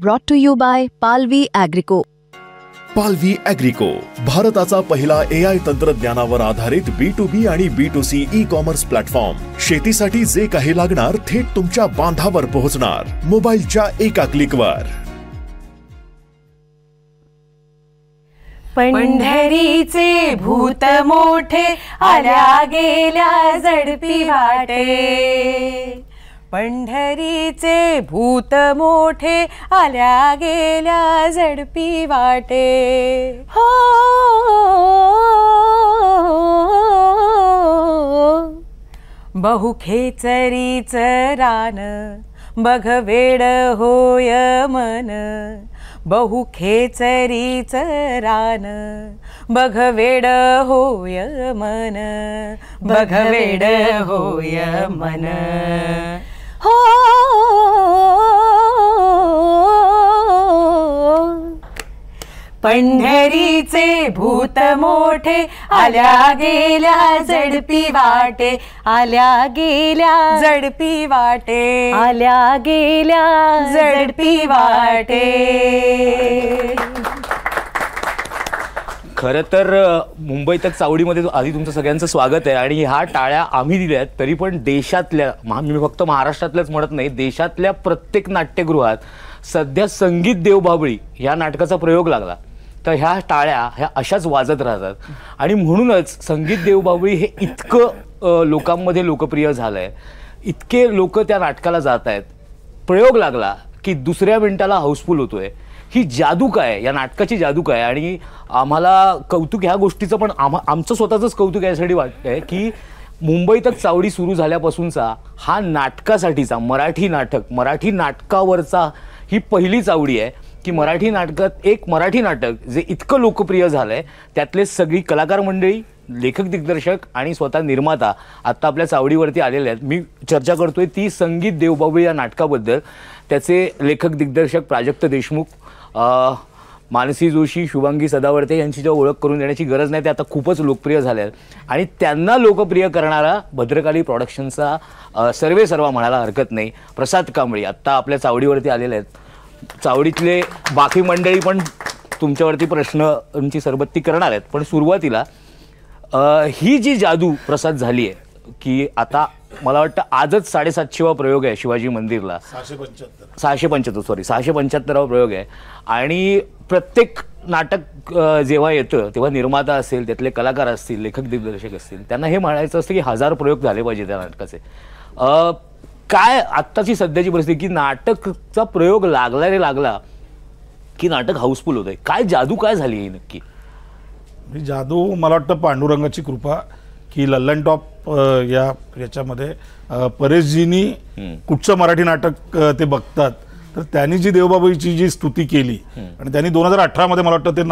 brought to you by Palvi Agrico. पालवी ॲग्रिको, भारताचा पहिला AI तंत्रज्ञानावर आधारित B2B आणि B2C ई-कॉमर्स प्लॅटफॉर्म. शेतीसाठी जे काही लागणार थेट तुमच्या बांधावर पोहोचणार, मोबाईलच्या एका क्लिकवर. पंढरीचे भूत मोठे आल्या गेल्या झडपी वाटे. पंढरीचे भूत मोठे आल्या गेल्या झडपी वाटे. हो बहु खेचरीच रान बघ वेड होय मन. बहु खेचरीच रान बघ वेड होय मन. बघ वेड होय मन. हो पंढरीचे भूत मोठे आल्या गेल्या झडपी वाटे. आल्या गेल्या झडपी वाटे. आल्या गेल्या झडपी वाटे. खरं तर मुंबईत चावडीमध्ये आधी तुमचं सगळ्यांचं स्वागत आहे. आणि ह्या टाळ्या आम्ही दिल्यात तरी पण देशातल्या, मी फक्त महाराष्ट्रातल्याच म्हणत नाही, देशातल्या प्रत्येक नाट्यगृहात सध्या संगीत देवबाभळी ह्या नाटकाचा प्रयोग लागला तर ह्या टाळ्या ह्या अशाच वाजत राहतात. आणि म्हणूनच संगीत देवबाभळी हे इतकं लोकांमध्ये लोकप्रिय झालं आहे, इतके लोक त्या नाटकाला जात आहेत. प्रयोग लागला की दुसऱ्या मिनिटाला हाऊसफुल होतोय. ही जादू काय, या नाटकाची जादू काय. आणि आम्हाला कौतुक ह्या गोष्टीचं पण आमचं स्वतःचंच कौतुक यासाठी वाटतंय की मुंबईतच चावडी सुरू झाल्यापासूनचा हा नाटकासाठीचा मराठी नाटकावरचा ही पहिली चावडी आहे की मराठी नाटकात एक मराठी नाटक जे इतकं लोकप्रिय झालंय त्यातले सगळी कलाकार मंडळी, लेखक दिग्दर्शक आणि स्वतः निर्माता आत्ता आपल्या चावडीवरती आलेले आहेत. मी चर्चा करतोय ती संगीत देवबाभळी या नाटकाबद्दल. त्याचे लेखक दिग्दर्शक प्राजक्त देशमुख, मानसी जोशी, शुभांगी सदावर्ते यांची जेव्हा ओळख करून देण्याची गरज नाही, ते आता खूपच लोकप्रिय झाले आहेत. आणि त्यांना लोकप्रिय करणारा भद्रकाली प्रोडक्शनचा सर्वेसर्वा म्हणायला हरकत नाही प्रसाद कांबळी आत्ता आपल्या चावडीवरती आलेले आहेत. चावडीतले बाकी मंडळी पण तुमच्यावरती प्रश्नांची सरबत्ती करणार आहेत. पण सुरुवातीला ही जी जादू प्रसाद झाली आहे की आता मला वाटतं आजच 750वा प्रयोग आहे शिवाजी मंदिरला. 675वा प्रयोग आहे. आणि प्रत्येक नाटक जेव्हा येतं तेव्हा निर्माता असेल, त्यातले कलाकार असतील, लेखक दिग्दर्शक असतील, त्यांना हे म्हणायचं असतं की 1000 प्रयोग झाले पाहिजे त्या नाटकाचे. काय आत्ताची सध्याची परिस्थिती की नाटकचा प्रयोग लागला की नाटक हाऊसफुल होतंय, काय जादू काय झाली ही नक्की? जादू मला वाटतं पांडुरंगाची कृपा की लल्लन टॉप याच्यामध्ये परेशजींनी कुठचं मराठी नाटक ते बघतात तर त्यांनी जी देवबाभळीची जी स्तुती केली आणि त्यांनी 2018 मध्ये मला वाटतं ते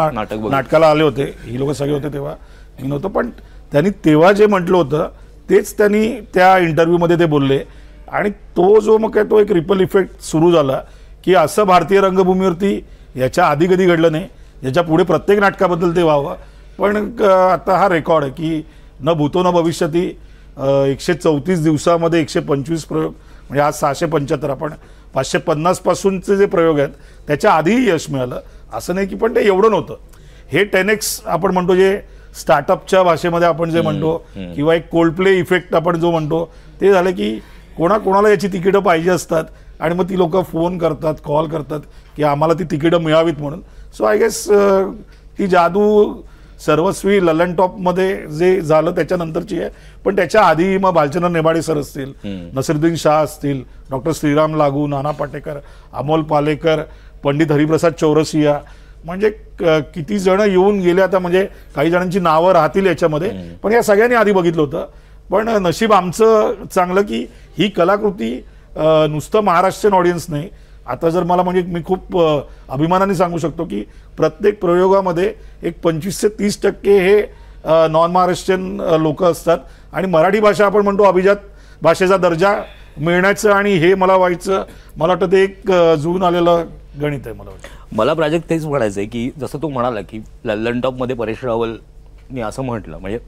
नाटकाला आले होते. ही लोक सगळे होते तेव्हा, मी नव्हतं, पण त्यांनी तेव्हा जे म्हटलं होतं तेच त्यांनी त्या इंटरव्ह्यूमध्ये ते बोलले. आणि तो जो मग काय तो एक रिपल इफेक्ट सुरू झाला की असं भारतीय रंगभूमीवरती याच्या आधी कधी घडलं नाही, याच्या पुढे प्रत्येक नाटकाबद्दल ते व्हावं. पण आता हा रेकॉर्ड आहे की न भूतो न भविष्यती 134 दिवसामध्ये 125 प्रयोग, म्हणजे आज 675, आपण 550 पासूनचे जे प्रयोग आहेत त्याच्या आधीही यश मिळालं. असं नाही की पण ते एवढं नव्हतं. हे 10x आपण म्हणतो, जे स्टार्टअपच्या भाषेमध्ये आपण जे म्हणतो, किंवा एक कोल्ड प्ले इफेक्ट आपण जो म्हणतो, ते झालं की कोणाला याची तिकीटं पाहिजे असतात आणि मग ती लोक फोन करतात, कॉल करतात की आम्हाला ती तिकीटं मिळावीत म्हणून. सो आय गेस ती जादू सर्वस्वी ललन टॉपमध्ये जे झालं त्याच्यानंतरची आहे. पण त्याच्या आधी मग भालचंद्र नेमाडे सर असतील, नसीरुद्दीन शाह असतील, डॉक्टर श्रीराम लागू, नाना पाटेकर, अमोल पालेकर, पंडित हरिप्रसाद चौरसिया, म्हणजे किती जण येऊन गेले आता, म्हणजे काही जणांची नावं राहतील याच्यामध्ये. पण या सगळ्यांनी आधी बघितलं होतं. पण नशीब आमचं चांगलं की ही कलाकृती नुसतं महाराष्ट्रीयन ऑडियन्स नाही, आता जर मला म्हणजे मी खूप अभिमानाने सांगू शकतो की प्रत्येक प्रयोगामध्ये एक 25 ते 30% हे नॉन महाराष्ट्रीयन लोक असतात. आणि मराठी भाषा आपण म्हणतो अभिजात भाषेचा दर्जा मिळण्याचं आणि हे मला व्हायचं, मला वाटतं ते एक जुळून आलेलं गणित आहे. मला वाटतं मला प्राजक्त तेच म्हणायचं आहे की जसं तू म्हणाला की ललन टॉपमध्ये परेश रावलनी असं म्हटलं, म्हणजे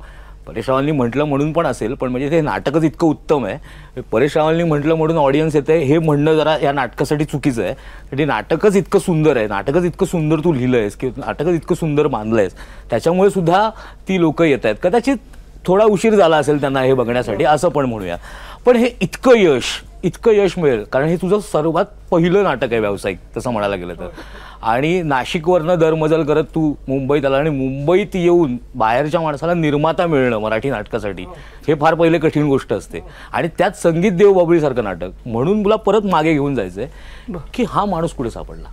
परेश रावलनी म्हटलं म्हणून पण असेल, पण म्हणजे ते नाटकच इतकं उत्तम आहे, परेश रावलनी म्हटलं म्हणून ऑडियन्स येते हे म्हणणं जरा या नाटकासाठी चुकीचं आहे. ते नाटकच इतकं सुंदर आहे, नाटकच इतकं सुंदर तू लिहिलं आहेस किंवा नाटकच इतकं सुंदर बांधलं आहेस, त्याच्यामुळे सुद्धा ती लोक येत आहेत. कदाचित थोडा उशीर झाला असेल त्यांना हे बघण्यासाठी असं पण म्हणूया. पण हे इतकं यश मिळेल कारण हे तुझं सर्वात पहिलं नाटक आहे व्यावसायिक तसं म्हणायला गेलं तर. आणि नाशिकवरनं दरमजल करत तू मुंबईत आला आणि मुंबईत येऊन बाहेरच्या माणसाला निर्माता मिळणं मराठी नाटकासाठी हे फार पहिले कठीण गोष्ट असते. आणि त्यात संगीत देवबाभळीसारखं नाटक, म्हणून तुला परत मागे घेऊन जायचंय की हा माणूस कुठे सापडला.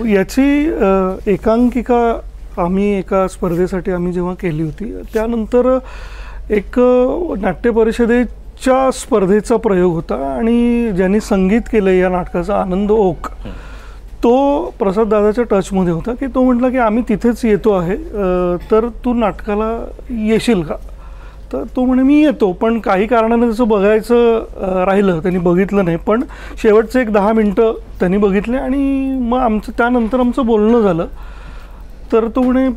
याची एकांकिका आम्ही एका स्पर्धेसाठी आम्ही जेव्हा केली होती त्यानंतर एक नाट्य परिषदेच्या स्पर्धेचा प्रयोग होता आणि ज्यांनी संगीत केलं या नाटकाचा आनंद ओक, तो प्रसाद दादाच्या टचमध्ये होता की तो म्हटला की आम्ही तिथेच येतो आहे, तर तू नाटकाला येशील का. तर तो म्हणे मी येतो, पण काही कारणाने तसं बघायचं राहिलं, त्यांनी बघितलं नाही. पण शेवटचे एक 10 मिनटं त्यांनी बघितले आणि मग त्यानंतर आमचं बोलणं झालं. तर तो म्हणे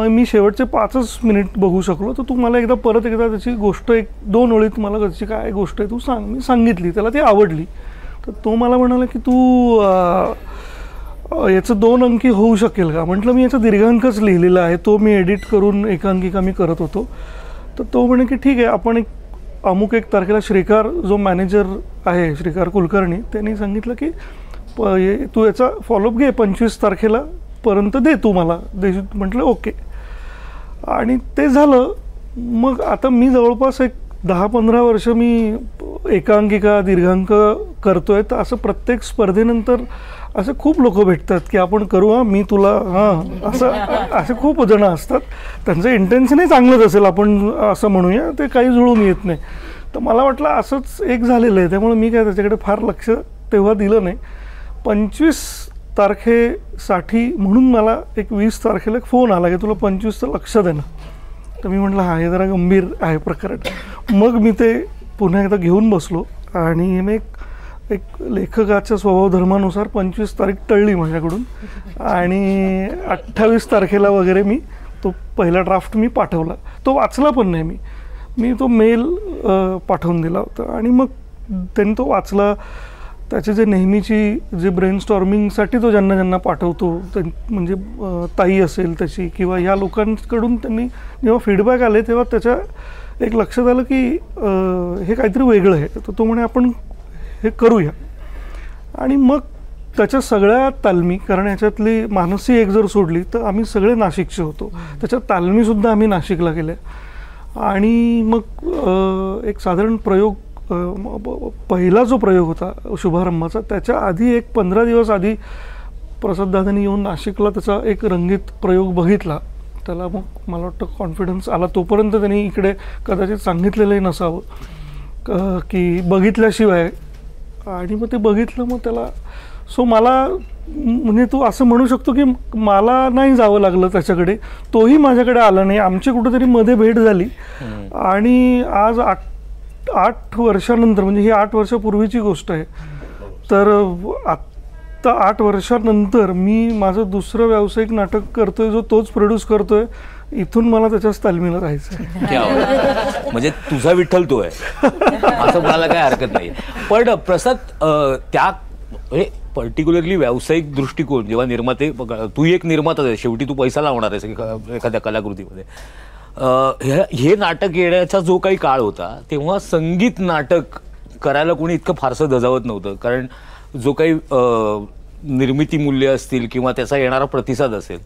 मी शेवटचे 5 मिनिट बघू शकलो, तर तू मला परत एकदा त्याची गोष्ट 1-2 ओळीत मला त्याची काय गोष्ट आहे तू सांग. मी सांगितली, त्याला ती आवडली. तर तो मला म्हणाला की तू याचं 2 अंकी होऊ शकेल का. म्हटलं मी याचा दीर्घांकच लिहिलेला आहे, तो मी एडिट करून एकांकिका मी करत होतो. तर तो म्हणे की ठीक आहे, आपण अमुक 1 तारखेला श्रीकार जो मॅनेजर आहे श्रीकार कुलकर्णी, त्यांनी सांगितलं की तू याचा फॉलोअप घे, 25 तारखेला पर्यंत दे तू मला. म्हटलं ओके. आणि ते झालं. मग आता मी जवळपास 10-15 वर्ष मी एकांकिका दीर्घांक करतोय. तर असं प्रत्येक स्पर्धेनंतर असे खूप लोक भेटतात की आपण करू, हां मी तुला असे खूप जण असतात. त्यांचं इंटेन्शनही चांगलंच असेल आपण असं म्हणूया, ते काही जुळून येत नाही. तर मला वाटलं असंच एक झालेलं आहे, त्यामुळे मी काय त्याच्याकडे फार लक्ष तेव्हा दिलं नाही. 25 तारखेसाठी म्हणून मला 20 तारखेला फोन आला की तुला 25चं लक्ष दे ना. तर मी म्हटलं हा हे जरा गंभीर आहे प्रकरण. मग मी ते पुन्हा एकदा घेऊन बसलो आणि मी एक लेखकाच्या स्वभावधर्मानुसार 25 तारीख टळली माझ्याकडून आणि 28 तारखेला वगैरे मी तो पहिला ड्राफ्ट मी पाठवला. तो वाचला पण नाही मी तो मेल पाठवून दिला होता. आणि मग त्यांनी तो वाचला. त्याचे जे नेहमीची जे ब्रेनस्टॉर्मिंगसाठी तो ज्यांना पाठवतो, म्हणजे ताई असेल त्याची किंवा ह्या लोकांकडून त्यांनी जेव्हा फीडबॅक आले तेव्हा त्याच्या एक लक्षात आलं की हे काहीतरी वेगळं आहे. तर तो म्हणे आपण हे करूया. आणि मग त्याच्या सगळ्या तालमी, कारण याच्यातली मानसी एक जर सोडली तर आम्ही सगळे नाशिकचे होतो, त्याच्या तालमीसुद्धा आम्ही नाशिकला केल्या. आणि मग एक साधारण प्रयोग, पहिला जो प्रयोग होता शुभारंभाचा, त्याच्या आधी 15 दिवस आधी प्रसाददादांनी येऊन नाशिकला त्याचा एक रंगीत प्रयोग बघितला. त्याला मग मला वाटतं कॉन्फिडन्स आला. तोपर्यंत त्यांनी इकडे कदाचित सांगितलेलंही नसावं की बघितल्याशिवाय. आणि मग ते बघितलं. मग त्याला मला म्हणजे तू असं म्हणू शकतो की मला नाही जावं लागलं त्याच्याकडे, तोही माझ्याकडे आला नाही. आमची कुठेतरी मध्ये भेट झाली. आणि आज 8 वर्षानंतर, म्हणजे ही 8 वर्षापूर्वीची गोष्ट आहे, तर आत्ता 8 वर्षानंतर मी माझं दुसरं व्यावसायिक नाटक करतोय, जो तोच प्रोड्यूस करतोय. इथून मला त्याच्याच तालमीला जायचं. म्हणजे तुझा विठ्ठल तो आहे असं म्हणायला काय हरकत नाही. पण प्रसाद, त्या पर्टिक्युलरली व्यावसायिक दृष्टिकोन जेव्हा निर्माते, तू एक निर्माता आहे शेवटी, तू पैसा लावणार आहेस एखाद्या कलाकृतीमध्ये. हे नाटक येण्याचा जो काही काळ होता तेव्हा संगीत नाटक करायला कोणी इतकं फारसं धजावत नव्हतं. कारण जो काही निर्मिती मूल्य असतील किंवा त्याचा येणारा प्रतिसाद असेल,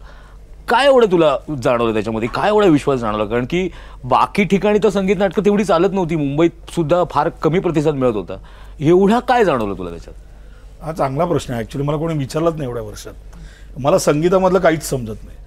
काय एवढं तुला जाणवलं त्याच्यामध्ये, काय एवढा विश्वास जाणवला? कारण की बाकी ठिकाणी तर संगीत नाटकं तेवढी चालत नव्हती, मुंबईत सुद्धा फार कमी प्रतिसाद मिळत होता. एवढा काय जाणवलं तुला त्याच्यात? हा चांगला प्रश्न आहे. ॲक्च्युली मला कोणी विचारलंच नाही एवढ्या वर्षात. मला संगीतामधलं काहीच समजत नाही.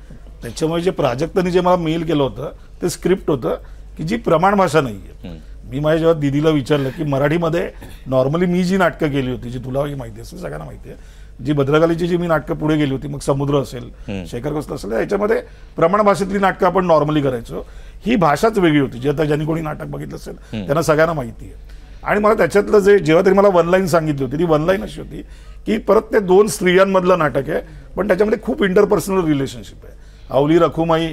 त्याच्यामुळे जे प्राजक्तांनी जे मला मेल केलं होतं ते स्क्रिप्ट होतं की जी प्रमाण भाषा नाही आहे. मी माझ्या जेव्हा दिदीला विचारलं की मराठीमध्ये नॉर्मली मी जी नाटकं केली होती, जी तुलाही माहिती असेल, सगळ्यांना माहिती आहे, जी भद्रकालीची जी मी नाटकं पुढे गेली होती, मग समुद्र असेल, शेखर कसलं असेल, याच्यामध्ये प्रमाण भाषेतली नाटकं आपण नॉर्मली करायचो. ही भाषाच वेगळी होती, जी आता ज्यांनी कोणी नाटक बघितलं असेल त्यांना सगळ्यांना माहिती आहे. आणि मला त्याच्यातलं जेव्हा तरी मला 1 लाईन सांगितली होती, ती 1 लाईन अशी होती की परत ते 2 स्त्रियांमधलं नाटक आहे, पण त्याच्यामध्ये खूप इंटरपर्सनल रिलेशनशिप आहे. अवली रखुमाई,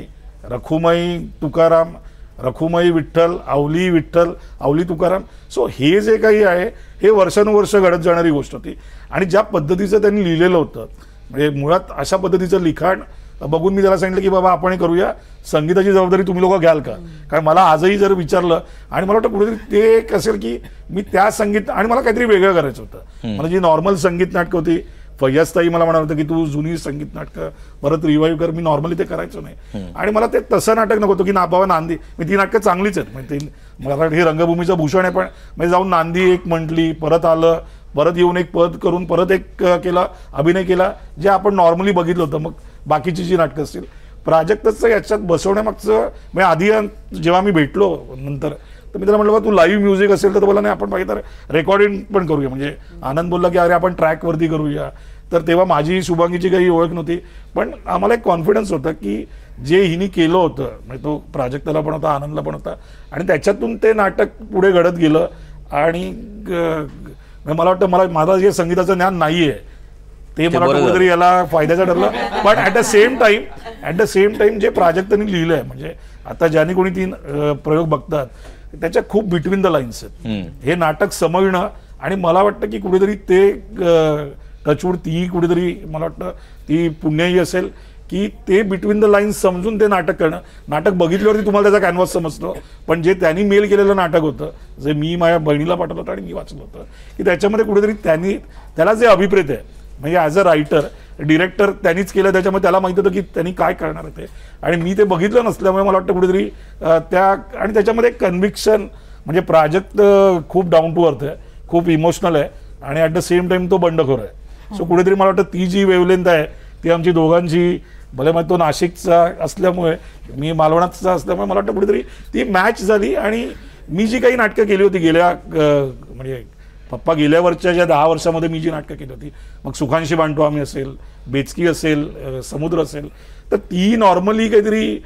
रखुमाई तुकाराम, रखुमाई विठ्ठल, अवली विठ्ठल, अवली तुकाराम. सो हे जे काही आहे हे वर्षानुवर्ष घडत जाणारी गोष्ट होती. आणि ज्या पद्धतीचं त्यांनी लिहिलेलं होतं, म्हणजे मुळात अशा पद्धतीचं लिखाण बघून मी त्याला सांगितलं की बाबा आपण हे करूया, संगीताची जबाबदारी तुम्ही लोक घ्याल का. कारण मला आजही जर विचारलं, आणि मला वाटतं कुठेतरी ते एक असेल की मी त्या संगीत, आणि मला काहीतरी वेगळं करायचं होतं. मला जी नॉर्मल संगीत नाटकं होती, फय्याजताई मला म्हणाल होतं की तू जुनी संगीत नाटकं परत रिवाईव्ह कर. मी नॉर्मली ते करायचो नाही, आणि मला ते तसं नाटक नको होतं की बाबा नांदी, मी ती नाटकं चांगलीच आहेत. म्हणजे ते मराठी रंगभूमीचं भूषण आहे, पण म्हणजे जाऊन नांदी एक म्हटली, परत आलं, परत येऊन एक पद करून परत एक केला, अभिनय केला, जे आपण नॉर्मली बघितलं होतं. मग बाकीची जी नाटकं असतील, प्राजक्तचं याच्यात बसवण्यामागचं, म्हणजे आधी जेव्हा मी भेटलो नंतर, तर मी त्याला म्हटलं बा तू लाईव्ह म्युझिक असेल तर बोला नाही आपण पाहिजे तर रेकॉर्डिंग पण करूया. म्हणजे आनंद बोलला की अरे आपण ट्रॅकवरती करूया. तर तेव्हा माझी शुभांगीची काही ओळख नव्हती, पण आम्हाला एक कॉन्फिडन्स होता की जे हिनी केलं होतं, म्हणजे तो प्राजक्ताला पण होता, आनंदला पण होता, आणि त्याच्यातून ते नाटक पुढे घडत गेलं. आणि मला वाटतं माझं जे संगीताचं ज्ञान नाहीये ते मला कुठेतरी याला फायद्याचं ठरलं. पण ॲट द सेम टाइम जे प्राजक्तांनी लिहिलंय, म्हणजे आता ज्याने कोणी तीन प्रयोग बघतात त्याच्या खूप बिटवीन द लाईन्स आहेत. हे नाटक समजणं, आणि मला वाटतं की कुठेतरी ते टचवूड ती कुठेतरी मला वाटतं ती पुण्याही असेल की ते बिटवीन द लाईन्स समजून ते नाटक करणं. नाटक बघितल्यावरती तुम्हाला त्याचा कॅनव्हास समजतो, पण जे त्यांनी मेल केलेलं नाटक होतं, जे मी माझ्या बहिणीला पाठवलं होतं आणि मी वाचलं होतं, की त्याच्यामध्ये कुठेतरी त्याला जे अभिप्रेत आहे, म्हणजे ॲज अ रायटर डिरेक्टर त्यांनीच केलं, त्याच्यामुळे त्याला माहिती होतं की त्यांनी काय करणार आहे ते, आणि मी ते बघितलं नसल्यामुळे मला वाटतं कुठेतरी आणि त्याच्यामध्ये कन्व्हिक्शन, म्हणजे प्राजक्त खूप डाऊन टू अर्थ आहे, खूप इमोशनल आहे, आणि ॲट द सेम टाइम तो बंडखोर आहे. सो कुठेतरी मला वाटतं ती जी वेवलेंथ आहे ती आमची दोघांची, भले मग तो नाशिकचा असल्यामुळे मी मालवणाचा असल्यामुळे मला वाटतं कुठेतरी ती मॅच झाली. आणि मी जी काही नाटकं केली होती गेल्या म्हणजे पप्पा गेल्यावरच्या ज्या 10 वर्षामध्ये मी जी नाटकं केली होती, मग सुखांशी बांटो आम्ही असेल, बेचकी असेल, समुद्र असेल, तर ती नॉर्मली काहीतरी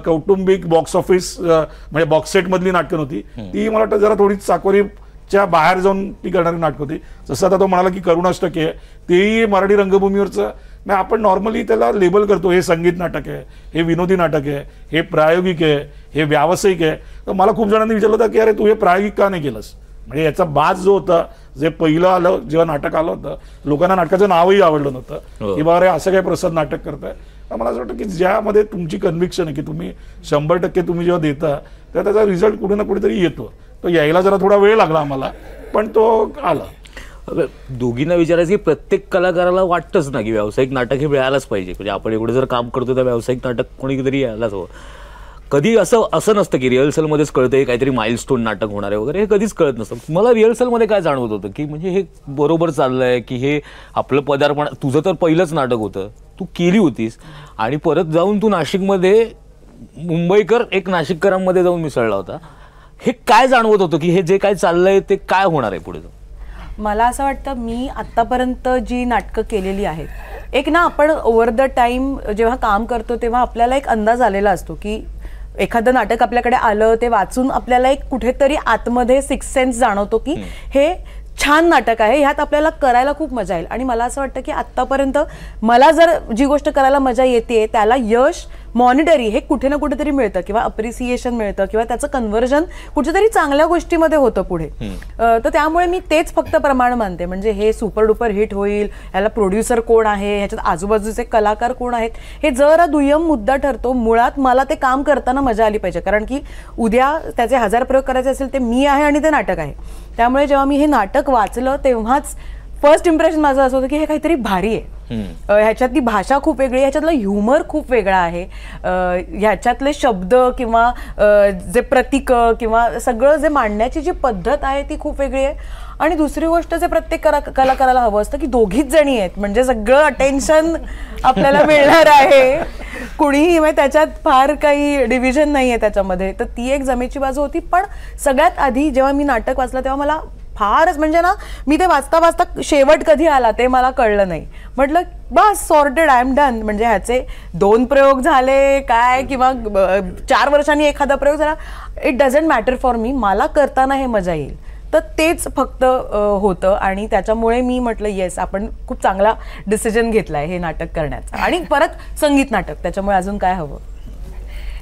कौटुंबिक बॉक्स ऑफिस म्हणजे बॉक्स सेटमधली नाटकं नव्हती. ती मला वाटतं जरा थोडी चाकोरीच्या बाहेर जाऊन ती करणारी नाटक होती. जसं आता तो म्हणाला की करुणाष्टके आहे, तेही मराठी रंगभूमीवरचं, मग आपण नॉर्मली त्याला लेबल करतो हे संगीत नाटक आहे, हे विनोदी नाटक आहे, हे प्रायोगिक आहे, हे व्यावसायिक आहे. तर मला खूप जणांनी विचारलं होतं की अरे तू हे प्रायोगिक का नाही केलंस. म्हणजे याचा बाज जो होता, जे पहिलं आलं जेव्हा नाटक आलं होतं, लोकांना नाटकाचं नावही आवडलं नव्हतं की बाबा असं काय प्रसाद नाटक करताय. तर मला असं वाटतं की ज्यामध्ये तुमची कन्व्हिक्शन आहे की तुम्ही 100% तुम्ही जेव्हा देता तेव्हा त्याचा रिझल्ट कुठे ना कुठेतरी येतो. तो यायला जरा थोडा वेळ लागला आम्हाला, पण तो आला. दोघींना विचारायचं की प्रत्येक कलाकाराला वाटतंच ना की व्यावसायिक नाटक हे मिळायलाच पाहिजे, म्हणजे आपण एवढं जर काम करतो तर व्यावसायिक नाटक कोणीतरी यायलाच हवं. कधी असं नसतं की रिहर्सलमध्येच कळतं काहीतरी माइलस्टोन नाटक होणार आहे वगैरे, हे कधीच कळत नसतं. मला रिहर्सलमध्ये काय जाणवत होतं की म्हणजे हे बरोबर चाललंय, की हे आपलं पदार्पण, तुझं तर पहिलंच नाटक होतं, तू केली होतीस, आणि परत जाऊन तू नाशिकमध्ये मुंबईकर एक नाशिककरांमध्ये जाऊन मिसळला होता. हे काय जाणवत होतं की हे जे काय चाललंय ते काय होणार आहे पुढे जाऊन. मला असं वाटतं मी आत्तापर्यंत जी नाटकं केलेली आहेत, एक ना आपण ओव्हर द टाईम जेव्हा काम करतो तेव्हा आपल्याला एक अंदाज आलेला असतो की एखादं नाटक आपल्याकडे आलं ते वाचून आपल्याला एक कुठेतरी आतमध्ये सिक्स सेन्स जाणवतो की हे छान नाटक आहे, ह्यात आपल्याला करायला खूप मजा येईल. आणि मला असं वाटतं की आत्तापर्यंत मला जर जी गोष्ट करायला मजा येते त्याला यश मॉनिटरी हे कुठे ना कुठेतरी मिळतं, किंवा अप्रिसिएशन मिळतं, किंवा त्याचं कन्व्हर्जन कुठेतरी चांगल्या गोष्टीमध्ये होतं पुढे. तर त्यामुळे मी तेच फक्त प्रमाण मानते. म्हणजे हे सुपर डुपर हिट होईल, याला प्रोड्युसर कोण आहे, ह्याच्यात आजूबाजूचे कलाकार कोण आहेत, हे जरा दुय्यम मुद्दा ठरतो. मुळात मला ते काम करताना मजा आली पाहिजे, कारण की उद्या त्याचे 1000 प्रयोग करायचे असेल ते मी आहे आणि ते नाटक आहे. त्यामुळे जेव्हा मी हे नाटक वाचलं तेव्हाच फर्स्ट इम्प्रेशन माझं असं होतं की हे काहीतरी भारी आहे. ह्याच्यातली भाषा खूप वेगळी आहे, ह्याच्यातलं ह्युमर खूप वेगळा आहे, ह्याच्यातले शब्द किंवा जे प्रतीक किंवा सगळं जे मांडण्याची जी पद्धत आहे ती खूप वेगळी आहे. आणि दुसरी गोष्ट जे प्रत्येक कलाकाराला हवं असतं की दोघीच जणी आहेत, म्हणजे सगळं अटेन्शन आपल्याला मिळणार आहे, कुणीही, म्हणजे त्याच्यात फार काही डिव्हिजन नाही आहे त्याच्यामध्ये. तर ती एक जमेची बाजू होती. पण सगळ्यात आधी जेव्हा मी नाटक वाचलं तेव्हा मला फारच, म्हणजे ना मी ते वाचता वाचता शेवट कधी आला ते मला कळलं नाही. म्हटलं बस सॉर्टेड, आय एम डन. म्हणजे ह्याचे 2 प्रयोग झाले काय किंवा 4 वर्षांनी एखादा प्रयोग झाला, it doesn't matter for me. मला करताना हे मजा येईल. तर तेच फक्त होतं आणि त्याच्यामुळे मी म्हटलं येस आपण खूप चांगला डिसिजन घेतलाय हे नाटक करण्याचा आणि परत संगीत नाटक, त्याच्यामुळे अजून काय हवं.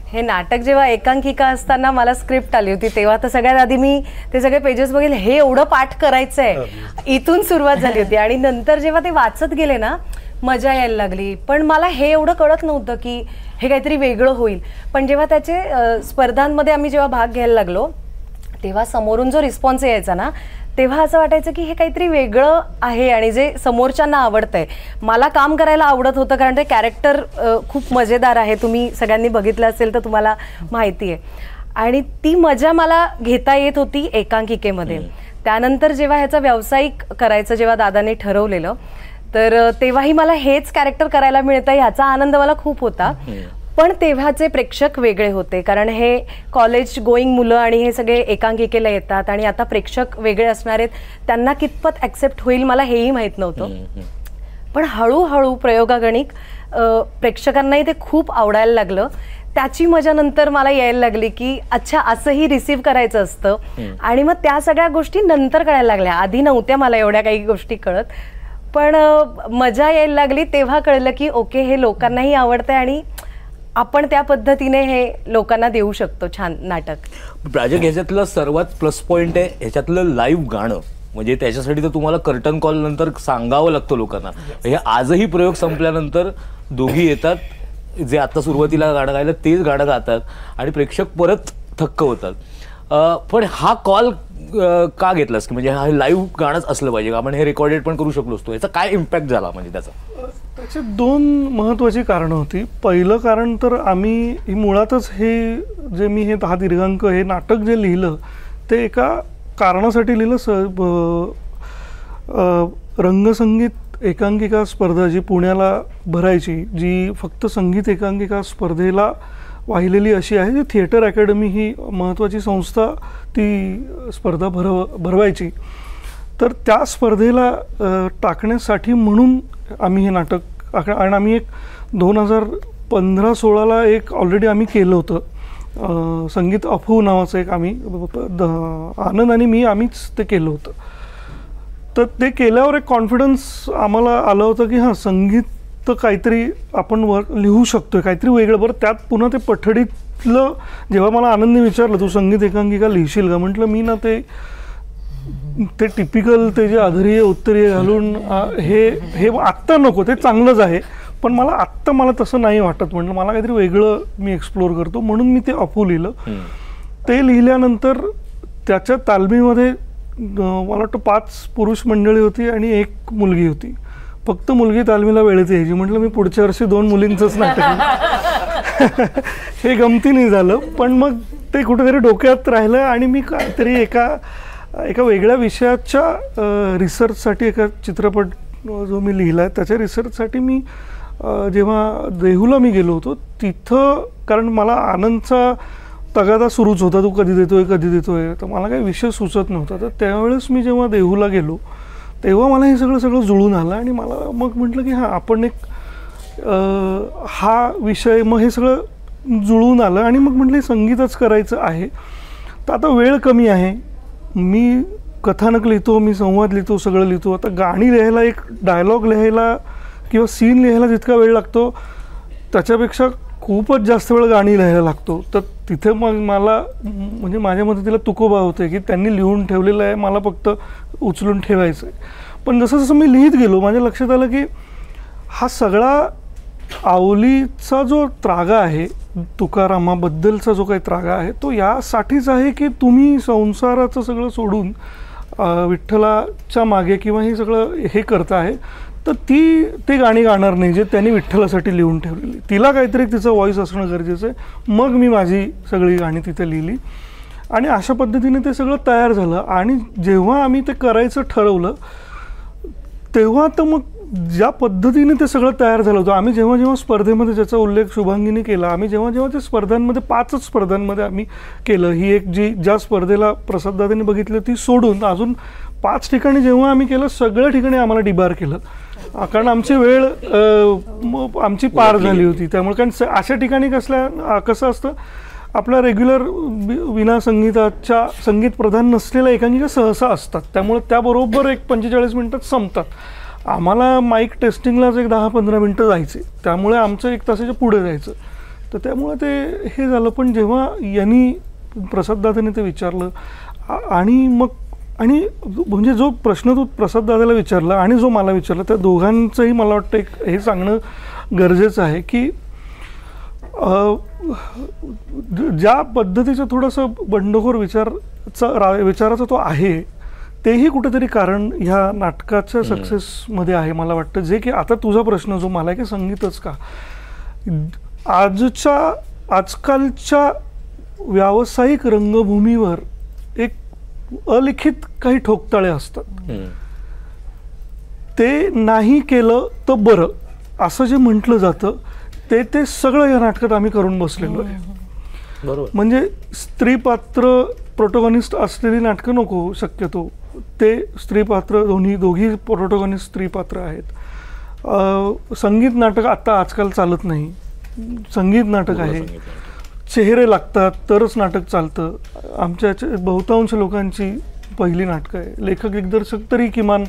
हे नाटक जेव्हा एकांकिका असताना मला स्क्रिप्ट आली होती तेव्हा तर सगळ्यात आधी मी ते सगळे पेजेस बघितले, हे एवढं पाठ करायचं आहे, इथून सुरुवात झाली होती. आणि नंतर जेव्हा ते वाचत गेले ना मजा यायला लागली. पण मला हे एवढं कळत नव्हतं की हे काहीतरी वेगळं होईल. पण जेव्हा त्याचे स्पर्धांमध्ये आम्ही जेव्हा भाग घ्यायला लागलो तेव्हा समोरून जो रिस्पॉन्स यायचा ना तेव्हा असं वाटायचं की हे काहीतरी वेगळं आहे आणि जे समोरच्यांना आवडतंय. मला काम करायला आवडत होतं कारण ते कॅरेक्टर खूप मजेदार आहे, तुम्ही सगळ्यांनी बघितलं असेल तर तुम्हाला माहिती आहे. आणि ती मजा मला घेता येत होती एकांकिकेमध्ये. त्यानंतर जेव्हा ह्याचा व्यावसायिक करायचं जेव्हा दादाने ठरवलेलं तर तेव्हाही मला हेच कॅरेक्टर करायला मिळतं ह्याचा आनंद मला खूप होता. पण तेव्हाचे प्रेक्षक वेगळे होते कारण हे कॉलेज गोईंग मुलं आणि हे सगळे एकांकिकेला येतात आणि आता प्रेक्षक वेगळे असणार आहेत, त्यांना कितपत ॲक्सेप्ट होईल मला हेही माहीत नव्हतं. पण हळूहळू प्रयोगागणिक प्रेक्षकांनाही ते खूप आवडायला लागलं. त्याची मजा नंतर मला यायला लागली की अच्छा असंही रिसीव्ह करायचं असतं. आणि मग त्या सगळ्या गोष्टी नंतर कळायला लागल्या, आधी नव्हत्या मला एवढ्या काही गोष्टी कळत. पण मजा यायला लागली तेव्हा कळलं की ओके हे लोकांनाही आवडतंय आणि आपण त्या पद्धतीने हे लोकांना देऊ शकतो छान नाटक. प्राजक्त, ह्याच्यातलं सर्वात प्लस पॉईंट आहे ह्याच्यातलं लाईव्ह गाणं. म्हणजे त्याच्यासाठी तर तुम्हाला कर्टन कॉल नंतर सांगावं लागतं लोकांना. हे आजही प्रयोग संपल्यानंतर दोघी येतात जे आता सुरुवातीला गाणं गायलं तेच गाणं गातात आणि प्रेक्षक परत थक्क होतात. पण हा कॉल का घेतलास की म्हणजे हा लाईव्ह गाणंच असलं पाहिजे, आपण हे रेकॉर्डेड पण करू शकलो असतो, याचा काय इम्पॅक्ट झाला म्हणजे त्याचा? त्याची दोन महत्त्वाची कारणं होती. पहिलं कारण तर आम्ही मुळातच हे जे मी हे 10 दीर्घांक हे नाटक जे लिहिलं ते एका कारणासाठी लिहिलं. रंगसंगीत एकांकिका स्पर्धा जी पुण्याला भरायची, जी फक्त संगीत एकांकिका स्पर्धेला वाहिलेली अशी आहे, जी थिएटर अकॅडमी ही महत्त्वाची संस्था ती स्पर्धा भरवायची. तर त्या स्पर्धेला टाकण्यासाठी म्हणून आम्ही हे नाटक आणि आम्ही एक 2015-16ला एक ऑलरेडी आम्ही केलं होतं. संगीत अफू नावाचं एक आम्ही आनंद आणि मी आम्हीच ते केलं होतं. तर ते केल्यावर एक कॉन्फिडन्स आम्हाला आलं होतं की हां संगीत तर काहीतरी आपण लिहू शकतोय, काहीतरी वेगळं. बरं त्यात पुन्हा ते पठडीतलं जेव्हा मला आनंदने विचारलं तू संगीत एकांकिका लिहिशील का, म्हटलं मी ना ते टिपिकल ते जे अधरीय उत्तरीय घालून हे आत्ता नको, ते चांगलंच आहे पण मला तसं नाही वाटत. म्हटलं मला काहीतरी वेगळं मी एक्सप्लोर करतो म्हणून मी ते अफू लिहिलं. ते लिहिल्यानंतर त्याच्या तालमीमध्ये मला वाटतं 5 पुरुष मंडळी होती आणि 1 मुलगी होती. फक्त मुलगी तालमीला वेळेत यायची. म्हटलं मी पुढच्या वर्षी 2 मुलींचंच नाटक हे गमतीने झालं. पण मग ते कुठेतरी डोक्यात राहिलं आणि मी काहीतरी एका वेगळ्या विषयाच्या रिसर्चसाठी एका चित्रपट जो मी लिहिला आहे त्याच्या रिसर्चसाठी मी जेव्हा देहूला मी गेलो होतो तिथं, कारण मला आनंदचा तगादा सुरूच होता, तू कधी देतोय, तर मला काही विषय सुचत नव्हता. तर त्यावेळेस मी जेव्हा देहूला गेलो तेव्हा मला हे सगळं जुळून आलं आणि मला मग म्हटलं की हां आपण एक हा विषय, मग हे सगळं जुळून आलं आणि मग म्हटलं संगीतच करायचं आहे. तर आता वेळ कमी आहे, मी कथानक लिहितो, मी संवाद लिहितो, सगळं लिहितो. आता गाणी लिहायला, एक डायलॉग लिहायला किंवा सीन लिहायला जितका वेळ लागतो त्याच्यापेक्षा खूपच जास्त वेळ गाणी लिहायला लागतो. तर तिथे मग मला म्हणजे माझ्या मदतीला तुकोबा होते की त्यांनी लिहून ठेवलेलं आहे, मला फक्त उचलून ठेवायचं आहे. पण जसं जसं मी लिहित गेलो माझ्या लक्षात आलं की हा सगळा आवलीचा जो त्रागा आहे, तुकारामाबद्दलचा जो काही त्रागा आहे तो यासाठीच आहे की तुम्ही संसाराचं सगळं सोडून विठ्ठलाच्या मागे किंवा हे सगळं हे करता आहे, तर ते गाणी गाणार नाही जे त्यांनी विठ्ठलासाठी लिहून ठेवलेली. तिला काहीतरी तिचं व्हॉईस असणं गरजेचं आहे. मग मी माझी सगळी गाणी तिथे लिहिली आणि अशा पद्धतीने ते सगळं तयार झालं. आणि जेव्हा आम्ही ते करायचं ठरवलं तेव्हा तर मग ज्या पद्धतीने ते सगळं तयार झालं होतं, आम्ही जेव्हा जेव्हा स्पर्धेमध्ये ज्याचा उल्लेख शुभांगीने केला, आम्ही जेव्हा जेव्हा ते स्पर्धांमध्ये 5च स्पर्धांमध्ये आम्ही केलं, ही एक ज्या स्पर्धेला प्रसाददादांनी बघितलं ती सोडून अजून 5 ठिकाणी जेव्हा आम्ही केलं, सगळ्या ठिकाणी आम्हाला डिबार केलं. कारण आमची वेळ आमची पार झाली होती. त्यामुळे कारण अशा ठिकाणी कसं असतं आपल्या रेग्युलर विना संगीताच्या संगीत प्रधान नसलेल्या एकांकिका सहसा असतात, त्यामुळे त्याबरोबर एक 45 मिनिटात संपतात. आम्हाला माईक टेस्टिंगलाच एक 10-15 मिनटं जायचे, त्यामुळे आमचं 1 तासाच्या पुढे जायचं. तर त्यामुळे ते हे झालं. पण जेव्हा यांनी प्रसाददादाने ते विचारलं आणि मग आणि म्हणजे जो प्रश्न तो प्रसाददादाला विचारला आणि जो मला विचारला, त्या दोघांचंही मला वाटतं एक हे सांगणं गरजेचं आहे की ज्या पद्धतीचं थोडंसं बंडखोर विचाराचा तो आहे, तेही कुठेतरी कारण ह्या नाटकाच्या सक्सेसमध्ये आहे मला वाटतं. जे की आता तुझा प्रश्न जो मला आहे की संगीतच का, आजकालच्या व्यावसायिक रंगभूमीवर एक अलिखित काही ठोकताळे असतात. ते नाही केलं तर बरं असं जे म्हटलं जातं ते सगळं या नाटकात आम्ही करून बसलेलो आहे. बरोबर. म्हणजे स्त्री पात्र प्रोटोगॉनिस्ट असलेली नाटकं नको शक्यतो. ते स्त्री पात्र दोघी प्रोटोगॉनिस्ट स्त्री पात्र आहेत. संगीत नाटक आता आजकाल चालत नाही. संगीत नाटक आहे, चेहरे लागतात तरच नाटक चालतं. आमच्या बहुतांश लोकांची पहिली नाटकं आहे. लेखक दिग्दर्शक तरी किमान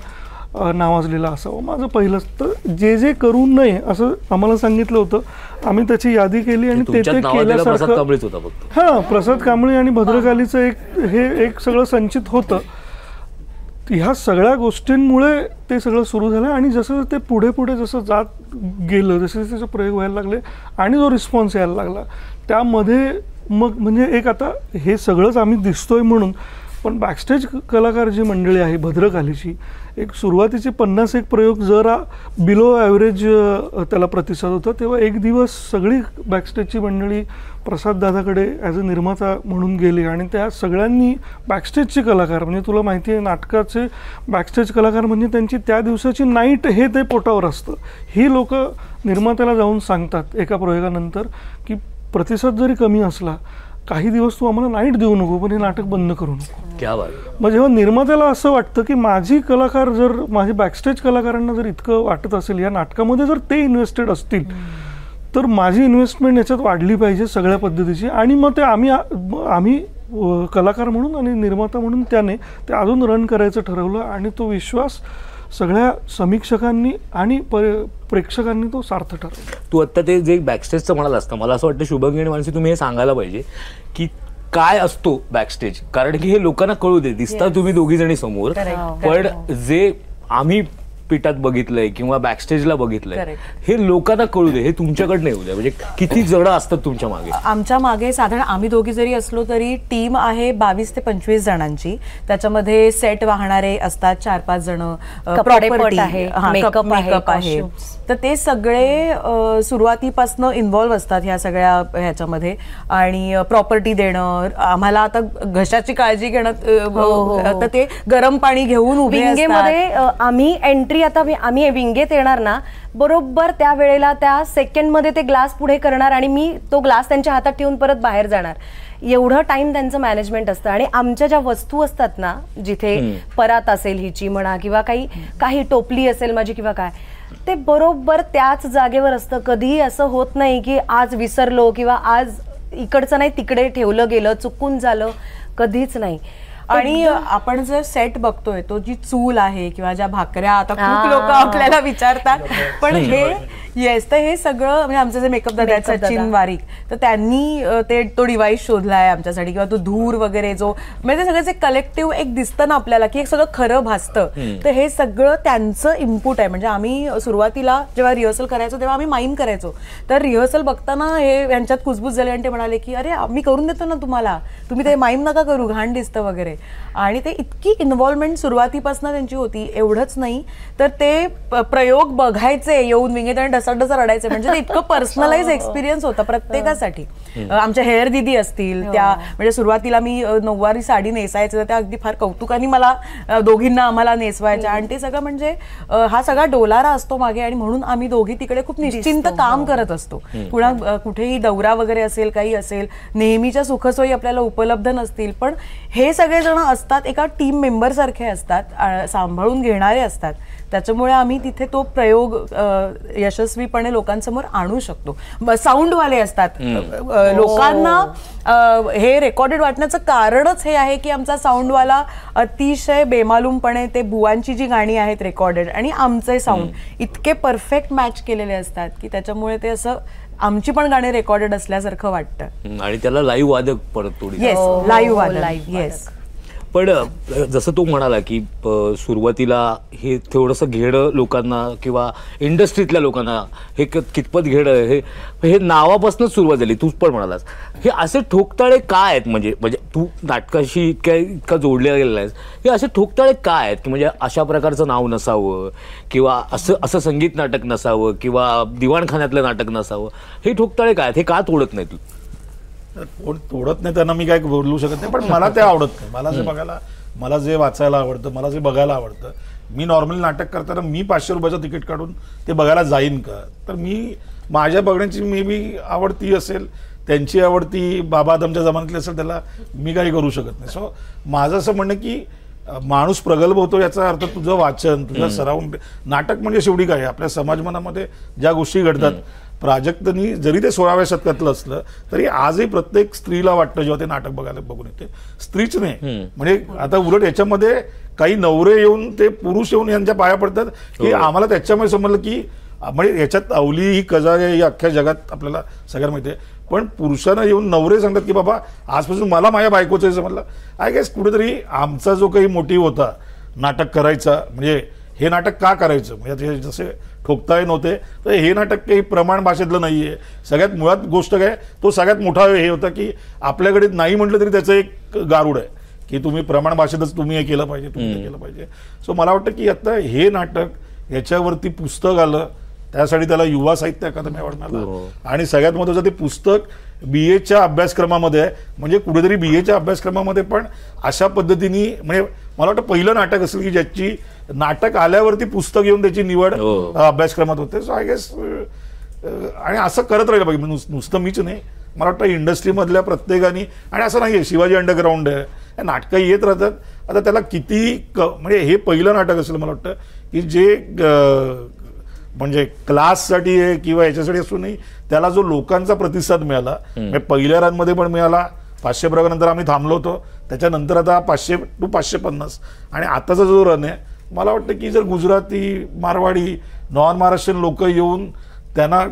नावाजलेला असावं. माझं पहिलंच. तर जे करू नये असं आम्हाला सांगितलं होतं. आम्ही त्याची यादी केली आणि ते केल्यासारखं. हां, प्रसाद कांबळे आणि भद्रकालीचं एक सगळं संचित होतं. ह्या सगळ्या गोष्टींमुळे ते सगळं सुरू झालं आणि जसं ते पुढे जसं जात गेलं, जसे त्याचे प्रयोग व्हायला लागले आणि जो रिस्पॉन्स यायला लागला, त्यामध्ये मग म्हणजे एक आता हे सगळंच आम्ही दिसतोय म्हणून, पण बॅकस्टेज कलाकार जी मंडळी आहे भद्रकालीची, एक सुरुवातीचे 50-1 प्रयोग जरा बिलो ॲव्हरेज त्याला प्रतिसाद होता, तेव्हा एक दिवस सगळी बॅकस्टेजची मंडळी प्रसाददादाकडे ॲज अ निर्माता म्हणून गेली आणि त्या सगळ्यांनी बॅकस्टेजचे कलाकार, म्हणजे तुला माहिती आहे नाटकाचे बॅकस्टेज कलाकार म्हणजे त्यांची त्या दिवसाची नाईट हे ते पोटावर असतं. ही लोक निर्मात्याला जाऊन सांगतात एका प्रयोगानंतर की प्रतिसाद जरी कमी असला, काही दिवस तू आम्हाला नाईट देऊ नको, पण हे नाटक बंद करू नको. क्या बात. मग जेव्हा निर्मात्याला असं वाटतं की माझी कलाकार जर माझे बॅकस्टेज कलाकारांना जर इतकं वाटत असेल या नाटकामध्ये, जर ते इन्व्हेस्टेड असतील तर माझी इन्व्हेस्टमेंट याच्यात वाढली पाहिजे सगळ्या पद्धतीची. आणि मग ते आम्ही कलाकार म्हणून आणि निर्माता म्हणून त्याने ते अजून रन करायचं ठरवलं आणि तो विश्वास सगळ्या समीक्षकांनी आणि प्रेक्षकांनी तो सार्थ ठरवला. तू आत्ता ते जे बॅकस्टेजचं म्हणाल असतं, मला असं वाटतं शुभंगी आणि मानसी तुम्ही हे सांगायला पाहिजे की काय असतो बॅकस्टेज, कारण की हे लोकांना कळू दे. दिसता तुम्ही दोघी जणी समोर, पण जे आम्ही पिठात बघितलंय किंवा बॅकस्टेजला बघितलंय हे लोकांना कळू दे, हे तुमच्याकडनं येऊ द्या. म्हणजे किती जण असतात तुमच्या मागे? आमच्या मागे साधारण आम्ही दोघी जरी असलो तरी टीम आहे 22 ते 25 जणांची. त्याच्यामध्ये सेट वाहणारे असतात 4-5 जण, प्रॉपर्टी आहे, मेकअप आहे. तर ते सगळे सुरुवातीपासून इन्व्हॉल्व्ह असतात ह्या सगळ्या ह्याच्यामध्ये. आणि प्रॉपर्टी देणं, आम्हाला आता घशाची काळजी घेणं, तर ते गरम पाणी घेऊन उभे असतात. आम्ही एंट्री आता आम्ही विंगेत येणार ना, बरोबर त्या वेळेला त्या सेकंडमध्ये ते ग्लास पुढे करणार आणि मी तो ग्लास त्यांच्या हातात ठेवून परत बाहेर जाणार. एवढं टाइम त्यांचं मॅनेजमेंट असतं. आणि आमच्या ज्या वस्तू असतात ना, जिथे परात असेल हिची म्हणा किंवा काही टोपली असेल माझी किंवा काय, ते बरोबर त्याच जागेवर असतं. कधीही असं होत नाही की आज विसरलो किंवा आज इकडचं नाही तिकडे ठेवलं गेलं, चुकून झालं, कधीच नाही. आणि आपण जर सेट बघतोय तो जी चूल आहे किंवा ज्या भाकऱ्या, आता खूप लोक आपल्याला विचारतात, पण तर हे सगळं म्हणजे आमचं जे मेकअप दादा आहे सचिन वारीक, तर त्यांनी तो डिव्हाइस शोधलाय आमच्यासाठी, किंवा तो धूर वगैरे जो म्हणजे सगळं जे कलेक्टिव्ह एक दिसतं ना आपल्याला की एक सगळं खरं भासतं, तर हे सगळं त्यांचं इनपुट आहे. म्हणजे आम्ही सुरुवातीला जेव्हा रिहर्सल करायचो तेव्हा आम्ही माईम करायचो, तर रिहर्सल बघताना हे यांच्यात कुजबूज झाले आणि ते म्हणाले की अरे आम्ही करून देतो ना तुम्हाला, तुम्ही ते माईम नका करू, घाण दिसतं वगैरे. आणि ते इतकी इन्व्हॉल्वमेंट सुरुवातीपासून त्यांची होती. एवढंच नाही तर ते प्रयोग बघायचे येऊन विंगेत आणि ढसाढसा रडायचे. म्हणजे ते इतकं पर्सनलाइज एक्सपिरियन्स होता प्रत्येकासाठी. आमच्या हेअर दिदी असतील त्या, म्हणजे सुरुवातीला मी नऊवारी साडी नेसायचं तर त्या अगदी फार कौतुकाने मला दोघींना आम्हाला नेसवायच्या. आणि ते सगळं म्हणजे हा सगळा डोलारा असतो मागे, आणि म्हणून आम्ही दोघी तिकडे खूप निश्चिंत काम करत असतो. कुठेही दौरा वगैरे असेल, काही असेल, नेहमीच्या सुखसोयी आपल्याला उपलब्ध नसतील, पण हे सगळे जण असतात एका टीम मेंबर सारखे असतात, सांभाळून घेणारे असतात. त्याच्यामुळे आम्ही तिथे तो प्रयोग यशस्वीपणे लोकांसमोर आणू शकतो. साऊंडवाले असतात, लोकांना हे रेकॉर्डेड वाटण्याचं कारणच हे आहे की आमचा साऊंडवाला अतिशय बेमालूमपणे ते बुवांची जी गाणी आहेत रेकॉर्डेड आणि आमचे साऊंड इतके परफेक्ट मॅच केलेले असतात की त्याच्यामुळे ते असं आमची पण गाणी रेकॉर्डेड असल्यासारखं वाटतं. आणि त्याला लाईव्ह वादक परत थोडी येस, लाईव्ह येस. पण जसं तू म्हणाला की सुरुवातीला हे थोडंसं घेणं लोकांना किंवा इंडस्ट्रीतल्या लोकांना हे कितपत घेणं हे नावापासूनच सुरुवात झाली. तूच पण म्हणालास हे असे ठोकताळे काय आहेत, म्हणजे तू नाटकाशी इतका जोडल्या गेलेला आहेस, हे असे ठोकताळे काय आहेत की म्हणजे अशा प्रकारचं नाव नसावं किंवा असं संगीत नाटक नसावं किंवा दिवाणखान्यातलं नाटक नसावं, हे ठोकताळे काय आहेत, हे का तोडत नाही तू? कोण तोडत नाही त्यांना मी काय बोलू शकत नाही, पण मला ते आवडत नाही. मला जे बघायला, मला जे वाचायला आवडतं, मला जे बघायला आवडतं. मी नॉर्मली नाटक करताना मी 500 रुपयाचं तिकीट काढून ते बघायला जाईन का? तर मी माझ्या बघण्याची मे बी आवड ती असेल, त्यांची आवड ती बाबा आदमच्या जमान्यातली असेल, त्याला मी काही करू शकत नाही. सो माझं असं म्हणणं की माणूस प्रगल्भ होतो याचा अर्थ तुझं वाचन, तुझं सराव. नाटक म्हणजे शेवटी काय, आपल्या समाजमनामध्ये ज्या गोष्टी घडतात, प्राजक्तनी जरी ते 16व्या शतकातलं असलं तरी आजही प्रत्येक स्त्रीला वाटतं जेव्हा ते नाटक बघायला बघून येते, स्त्रीच नाही. म्हणजे आता उलट याच्यामध्ये काही नवरे येऊन, ते पुरुष येऊन यांच्या पाया पडतात की आम्हाला त्याच्यामुळे समजलं की म्हणजे याच्यात अवली ही कजा आहे ही अख्ख्या जगात आपल्याला सगळ्यांना माहिती आहे. पण पुरुषांना येऊन नवरे सांगतात की बाबा आजपासून मला माझ्या बायकोचं आहे समजलं. आय गेस कुठेतरी आमचा जो काही मोटिव्ह होता नाटक करायचा, म्हणजे हे नाटक का करायचं, म्हणजे जसे ठोकताळे नव्हते तर हे नाटक काही प्रमाण भाषेतलं नाही आहे. सगळ्यात मुळात गोष्ट काय, तो सगळ्यात मोठा हे होता की आपल्याकडे नाही म्हटलं तरी त्याचं एक गारुड आहे की तुम्ही प्रमाण भाषेतच तुम्ही हे केलं पाहिजे, तुम्ही हे केलं पाहिजे. सो मला वाटतं की आता हे नाटक याच्यावरती पुस्तक आलं, त्यासाठी त्याला युवा साहित्य अकादमी अवॉर्ड मिळाला. आणि सगळ्यात महत्त्वाचं ते पुस्तक BA अभ्यासक्रमामध्ये आहे. म्हणजे कुठेतरी BA अभ्यासक्रमामध्ये पण अशा पद्धतीने, म्हणजे मला वाटतं पहिलं नाटक असेल की ज्याची नाटक आल्यावरती पुस्तक येऊन त्याची निवड अभ्यासक्रमात होते. सो आय गेस आणि असं करत राहिलं पाहिजे. नुसतं मीच नाही, मला वाटतं इंडस्ट्रीमधल्या प्रत्येकाने. आणि असं नाही आहे शिवाजी अंडरग्राऊंड आहे, नाटकं येत राहतात. आता त्याला किती म्हणजे हे पहिलं नाटक असेल मला वाटतं की जे म्हणजे क्लाससाठी आहे किंवा याच्यासाठी असून नाही, त्याला जो लोकांचा प्रतिसाद मिळाला, पहिल्या रनमध्ये पण मिळाला, 500 प्रकारानंतर आम्ही थांबलो होतो, त्याच्यानंतर आता 500 to 550 आणि आताचा जो रन आहे, मला वाटतं की जर गुजराती, मारवाडी, नॉन महाराष्ट्रीयन लोक येऊन त्यांना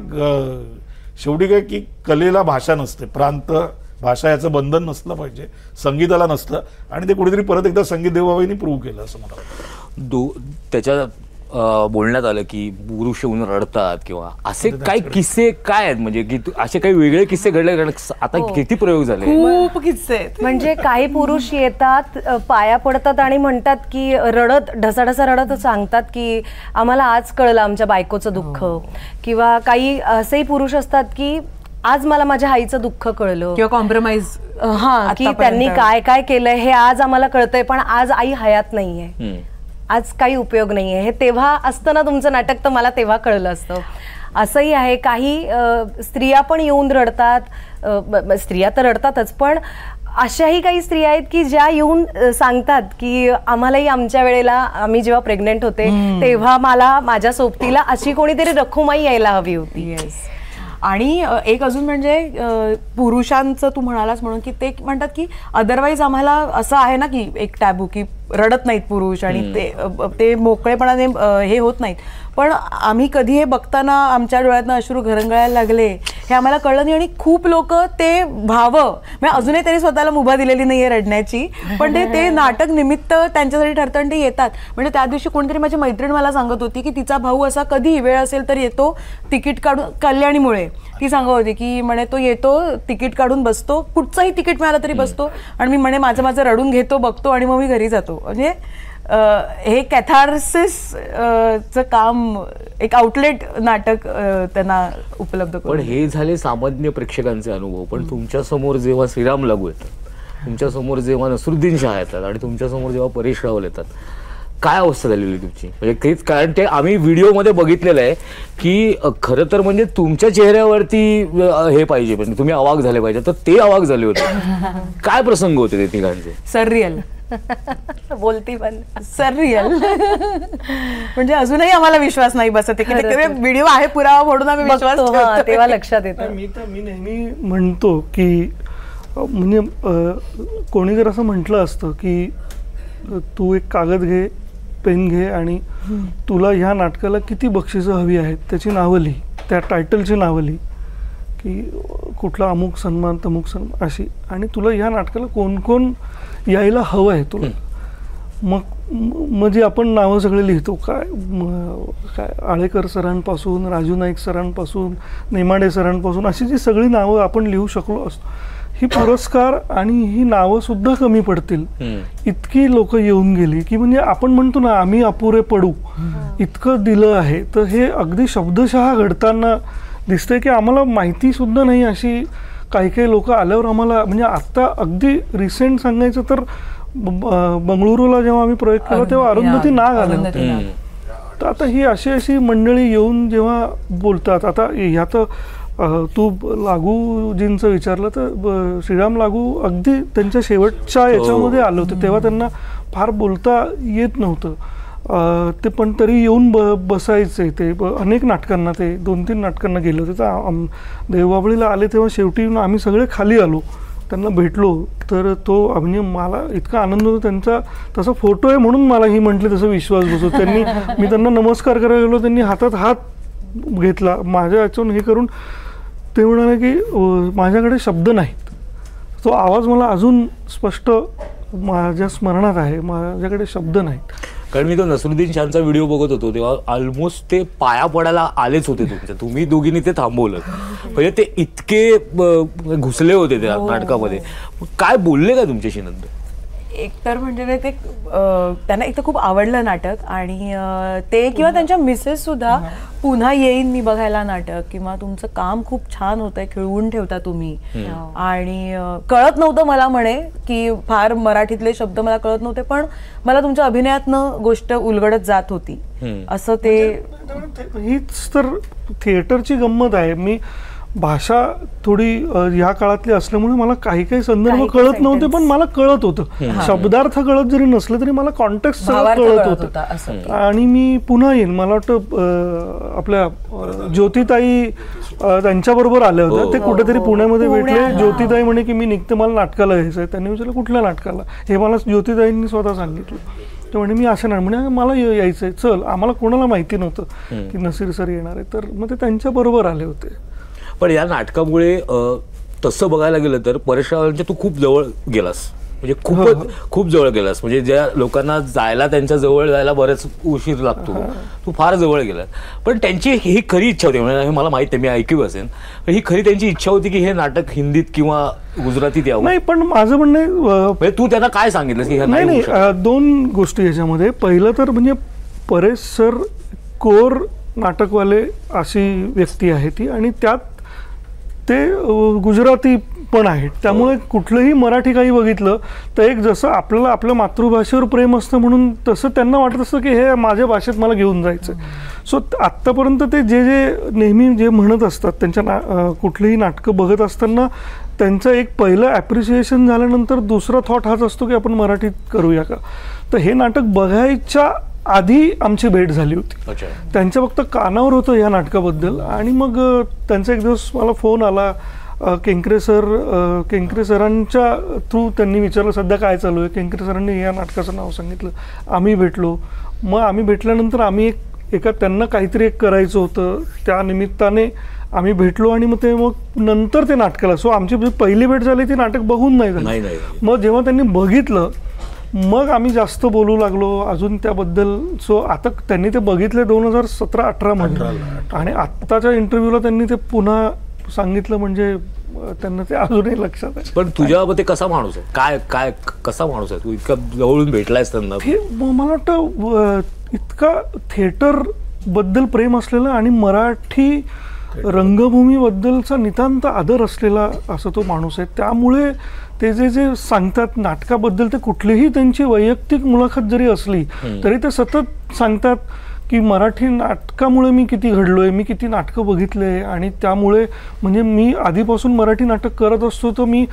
शेवटी काय की कलेला भाषा नसते, प्रांत भाषा याचं बंधन नसलं पाहिजे, संगीताला नसतं. आणि ते कुठेतरी परत एकदा संगीत देवाबाईंनी प्रूव्ह केलं असं मला वाटतं. त्याच्या बोलण्यात आलं की पुरुष येऊन रडतात किंवा असे काही किस्से काय आहेत, म्हणजे की असे काही वेगळे किस्से घडले? कारण आता किती प्रयोग झाले, खूप किस्से आहेत. म्हणजे काही पुरुष येतात, पाया पडतात आणि म्हणतात की रडत, ढसाढसा रडत सांगतात की आम्हाला आज कळलं आमच्या बायकोचं दुःख. किंवा काही असेही पुरुष असतात की आज मला माझ्या आईचं दुःख कळलं किंवा कॉम्प्रोमाइज, की त्यांनी काय काय केलंय हे आज आम्हाला कळतंय, पण आज आई हयात नाहीये, आज काही उपयोग नाहीये. हे तेव्हा असतं ना तुमचं नाटक, तर मला तेव्हा कळलं असतं. असंही आहे. काही स्त्रिया पण येऊन रडतात, स्त्रिया तर रडतातच, पण अशाही काही स्त्रिया आहेत की ज्या येऊन सांगतात की आम्हालाही आमच्या वेळेला, आम्ही जेव्हा प्रेग्नेंट होते तेव्हा मला माझ्या सोबतीला अशी कोणीतरी रखुमाई यायला हवी होती. आणि एक अजून म्हणजे पुरुषांचं तू म्हणालास म्हणून की ते म्हणतात की अदरवाईज आम्हाला असं आहे ना की एक टॅबू की रडत नाहीत पुरुष आणि ते मोकळेपणाने हे होत नाहीत. पण आम्ही कधी हे बघताना आमच्या डोळ्यातनं अश्रू घरंगळायला लागले हे आम्हाला कळलं नाही. आणि खूप लोक ते व्हावं, म्हणजे अजूनही त्यांनी स्वतःला मुभा दिलेली नाहीये रडण्याची, पण ते नाटक निमित्त त्यांच्यासाठी ठरतं आणि ते येतात. म्हणजे त्या दिवशी कोणतरी माझी मैत्रीण मला सांगत होती की तिचा भाऊ असा कधी वेळ असेल तर येतो तिकीट काढून, कल्याणीमुळे ती सांगत होती की म्हणे तो येतो तिकीट काढून बसतो, कुठचंही तिकीट मिळालं तरी बसतो आणि मी म्हणे माझं रडून घेतो, बघतो आणि मग मी घरी जातो. म्हणजे हे कॅथार्सिस चं काम, एक आउटलेट नाटक त्यांना उपलब्ध करून. पण हे झाले सामान्य प्रेक्षकांचे अनुभव. पण तुमच्या समोर जेव्हा श्रीराम लागू येतात, तुमच्या समोर जेव्हा नसरुद्दीन शाह येतात आणि तुमच्या समोर जेव्हा परेश रावल येतात, काय अवस्था झालेली तुमची? म्हणजे तेच, कारण ते आम्ही व्हिडिओमध्ये बघितलेलं आहे की खरं तर म्हणजे तुमच्या चेहऱ्यावरती हे पाहिजे, म्हणजे तुम्ही अवाक झाले पाहिजे, तर ते अवाक झाले होते. काय प्रसंग होते ते तिघांचे? सररियल. बोलती पण सर रिअल म्हणजे अजूनही आम्हाला विश्वास नाही बसत की व्हिडिओ आहे पुरावा म्हणून आम्ही विश्वास बघतो, हा, ठेवतोय. तेव्हा लक्षात येतं. मी नेहमी म्हणतो की म्हणजे कोणी जर असं म्हटलं असतं की तू एक कागद घे, पेन घे आणि तुला ह्या नाटकाला किती बक्षिसं हवी आहेत त्याची नावं लिही, त्या टायटलची नावं लिही, की कुठला अमुक सन्मान तमुक सन्मान अशी, आणि तुला ह्या नाटकाला कोण कोण यायला हवं आहे तुला, मग जे आपण नावं सगळे लिहितो काय आळेकर सरांपासून, राजू नाईक सरांपासून, नेमाडे सरांपासून अशी जी सगळी नावं आपण लिहू शकलो असतो, ही पुरस्कार आणि ही नावं सुद्धा कमी पडतील इतकी लोक येऊन गेली की म्हणजे आपण म्हणतो ना आम्ही अपुरे पडू इतकं दिलं आहे. तर हे अगदी शब्दशः घडताना दिसतंय की आम्हाला माहिती सुद्धा नाही अशी काही काही लोक आल्यावर आम्हाला, म्हणजे आत्ता अगदी रिसेंट सांगायचं तर बंगळुरूला जेव्हा आम्ही प्रयोग केला तेव्हा अरुंधती नाग आलं. तर आता ही अशी मंडळी येऊन जेव्हा बोलतात, आता ह्यात तू लागूजींचं विचारलं तर श्रीराम लागू अगदी त्यांच्या शेवटच्या याच्यामध्ये आलं होतं, तेव्हा त्यांना फार बोलता येत नव्हतं ते, पण तरी येऊन बसायचे ते अनेक नाटकांना, ते 2-3 नाटकांना गेले होते. तर देवबाभळीला आले तेव्हा शेवटी आम्ही सगळे खाली आलो, त्यांना भेटलो, तर तो म्हणजे मला इतका आनंद होता. त्यांचा तसा फोटो आहे म्हणून मला ही म्हटले तसा विश्वास बसतो. मी त्यांना नमस्कार करायला गेलो, त्यांनी हातात हात घेतला माझ्या याच्यातून हे करून, ते म्हणाले की माझ्याकडे शब्द नाहीत. तो आवाज मला अजून स्पष्ट माझ्या स्मरणात आहे, माझ्याकडे शब्द नाहीत. कारण मी तो नसरुद्दीन शाहचा व्हिडिओ बघत होतो तेव्हा ऑलमोस्ट ते पाया पडायला आलेच होते तुमच्या, तुम्ही दोघींनी ते थांबवलं, म्हणजे ते इतके घुसले होते त्या नाटकामध्ये. काय बोलले का तुमच्याशी नंतर? एकतर म्हणजे ते त्यांना एक तर खूप आवडलं नाटक, आणि ते किंवा त्यांच्या मिसेस सुद्धा पुन्हा येईन मी बघायला नाटक, किंवा तुमचं काम खूप छान होतंय, खिळवून ठेवता तुम्ही, आणि कळत नव्हतं मला म्हणे की फार मराठीतले शब्द मला कळत नव्हते, पण मला तुमच्या अभिनयातनं गोष्ट उलगडत जात होती असं ते. हीच तर थिएटरची गंमत आहे. मी भाषा थोडी ह्या काळातली असल्यामुळे मला काही काही संदर्भ कळत नव्हते, पण मला कळत होतं, शब्दार्थ कळत जरी नसलं तरी मला कॉन्टेक्स्ट सगळं कळत होतं. आणि मी पुन्हा येईन, मला वाटतं आपल्या ज्योतिताई त्यांच्याबरोबर आल्या होत्या, ते कुठेतरी पुण्यामध्ये भेटले. ज्योतिताई म्हणे की मी निघते, मला नाटकाला यायचं आहे. त्यांनी विचारलं कुठल्या नाटकाला, हे मला ज्योतिताईंनी स्वतः सांगितलं. ते म्हणे मी असं नाही, म्हणे मला यायचं आहे, चल. आम्हाला कोणाला माहिती नव्हतं की नसीर सर येणार आहे, तर मग ते त्यांच्याबरोबर आले होते. पण या नाटकामुळे तसं बघायला गेलं तर परेशरावांच्या तू खूप जवळ गेलास, म्हणजे खूप जवळ गेलास, म्हणजे ज्या लोकांना जायला त्यांच्या जवळ जायला बरेच उशीर लागतो, तू फार जवळ गेलास. पण त्यांची ही खरी इच्छा होती, म्हणजे मला माहिती आहे, मी ऐकू असेल, ही खरी त्यांची इच्छा होती की हे नाटक हिंदीत किंवा गुजरातीत यावं. नाही, पण माझं म्हणणं, तू त्यांना काय सांगितलं की नाही, 2 गोष्टी याच्यामध्ये. पहिलं तर म्हणजे परेश सर कोर नाटकवाले अशी व्यक्ती आहे ती, आणि त्यात ते गुजराती पण आहेत, त्यामुळे कुठलंही मराठी काही बघितलं तर एक जसं आपल्याला आपल्या मातृभाषेवर प्रेम असतं म्हणून तसं त्यांना वाटत असतं की हे माझ्या भाषेत मला घेऊन जायचं. सो आत्तापर्यंत ते जे नेहमी जे म्हणत असतात त्यांच्या कुठलीही नाटकं बघत असताना त्यांचं एक पहिलं ॲप्रिसिएशन झाल्यानंतर दुसरा थॉट हाच असतो की आपण मराठीत करूया का. तर हे नाटक बघायच्या आधी आमची भेट झाली होती, त्यांच्या फक्त कानावर होतं या नाटकाबद्दल. आणि मग त्यांचा एक दिवस मला फोन आला, केंकरे सरांच्या थ्रू त्यांनी विचारलं सध्या काय चालू आहे. केंकरे सरांनी या नाटकाचं नाव सांगितलं, आम्ही भेटलो. मग आम्ही भेटल्यानंतर आम्ही एका त्यांना काहीतरी एक करायचं होतं, त्या निमित्ताने आम्ही भेटलो, आणि मग नंतर ते नाटकाला. सो आमची पहिली भेट झाली ती नाटक बघून नाही झाली. मग जेव्हा त्यांनी बघितलं मग आम्ही जास्त बोलू लागलो अजून त्याबद्दल. सो आता त्यांनी ते बघितले 2017-18 मध्ये, आणि आत्ताच्या इंटरव्ह्यूला त्यांनी ते पुन्हा सांगितलं, म्हणजे त्यांना ते अजूनही लक्षात आहे. पण तुझ्या ते कसा माणूस आहे, काय कसा माणूस आहे, तू इतका जवळून भेटलायस त्यांना? मला वाटतं इतका थिएटर बद्दल प्रेम असलेला आणि मराठी रंगभूमीबद्दलचा नितांत आदर असलेला असा तो माणूस आहे. त्यामुळे ते जे सांगतात नाटकाबद्दल, ते कुठलीही त्यांची वैयक्तिक मुलाखत जरी असली तरी ते सतत सांगतात की मराठी नाटकामुळे मी किती घडलोय, मी किती नाटकं बघितले आणि त्यामुळे म्हणजे मी आधीपासून मराठी नाटक करत असतो तर मी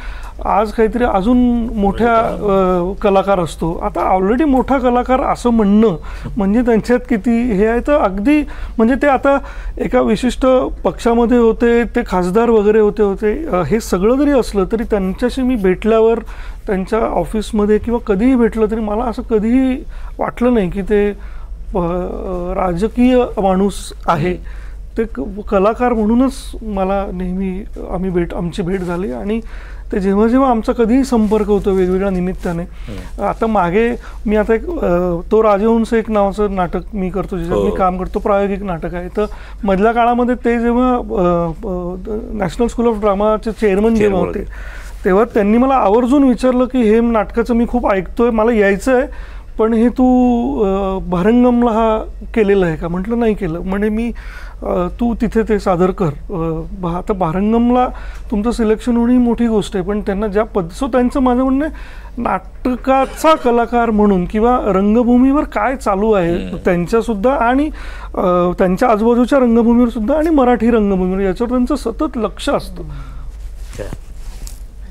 आज काहीतरी अजून मोठ्या कलाकार असतो. आता ऑलरेडी मोठा कलाकार असं म्हणणं म्हणजे त्यांच्यात किती हे आहे. तर अगदी म्हणजे ते आता एका विशिष्ट पक्षामध्ये होते, ते खासदार वगैरे होते. हे सगळं जरी असलं तरी त्यांच्याशी मी भेटल्यावर त्यांच्या ऑफिसमध्ये किंवा कधीही भेटलं तरी मला असं कधीही वाटलं नाही की ते राजकीय माणूस आहे. ते कलाकार म्हणूनच मला नेहमी आमची भेट झाली आणि ते जेव्हा जेव्हा आमचा कधीही संपर्क होतो वेगवेगळ्या निमित्ताने. आता मागे मी आता एक तो राजहंस एक नावाचं नाटक मी करतो, ज्याच्यात मी काम करतो, प्रायोगिक नाटक आहे. तर मधल्या काळामध्ये ते जेव्हा नॅशनल स्कूल ऑफ ड्रामाचे चेअरमन जेव्हा होते तेव्हा त्यांनी मला आवर्जून विचारलं की हे नाटकाचं मी खूप ऐकतोय, मला यायचं आहे, पण हे तू भारंगमला हा केलेलं आहे का? म्हटलं नाही केलं. म्हणे मी तू तिथे ते सादर कर. आता भारंगमला तुमचं सिलेक्शन होणं ही मोठी गोष्ट आहे, पण त्यांना ज्या सो त्यांचं माझं म्हणणं आहे नाटकाचा कलाकार म्हणून किंवा रंगभूमीवर काय चालू आहे त्यांच्यासुद्धा आणि त्यांच्या आजूबाजूच्या रंगभूमीवर सुद्धा आणि मराठी रंगभूमीवर याच्यावर त्यांचं सतत लक्ष असतं.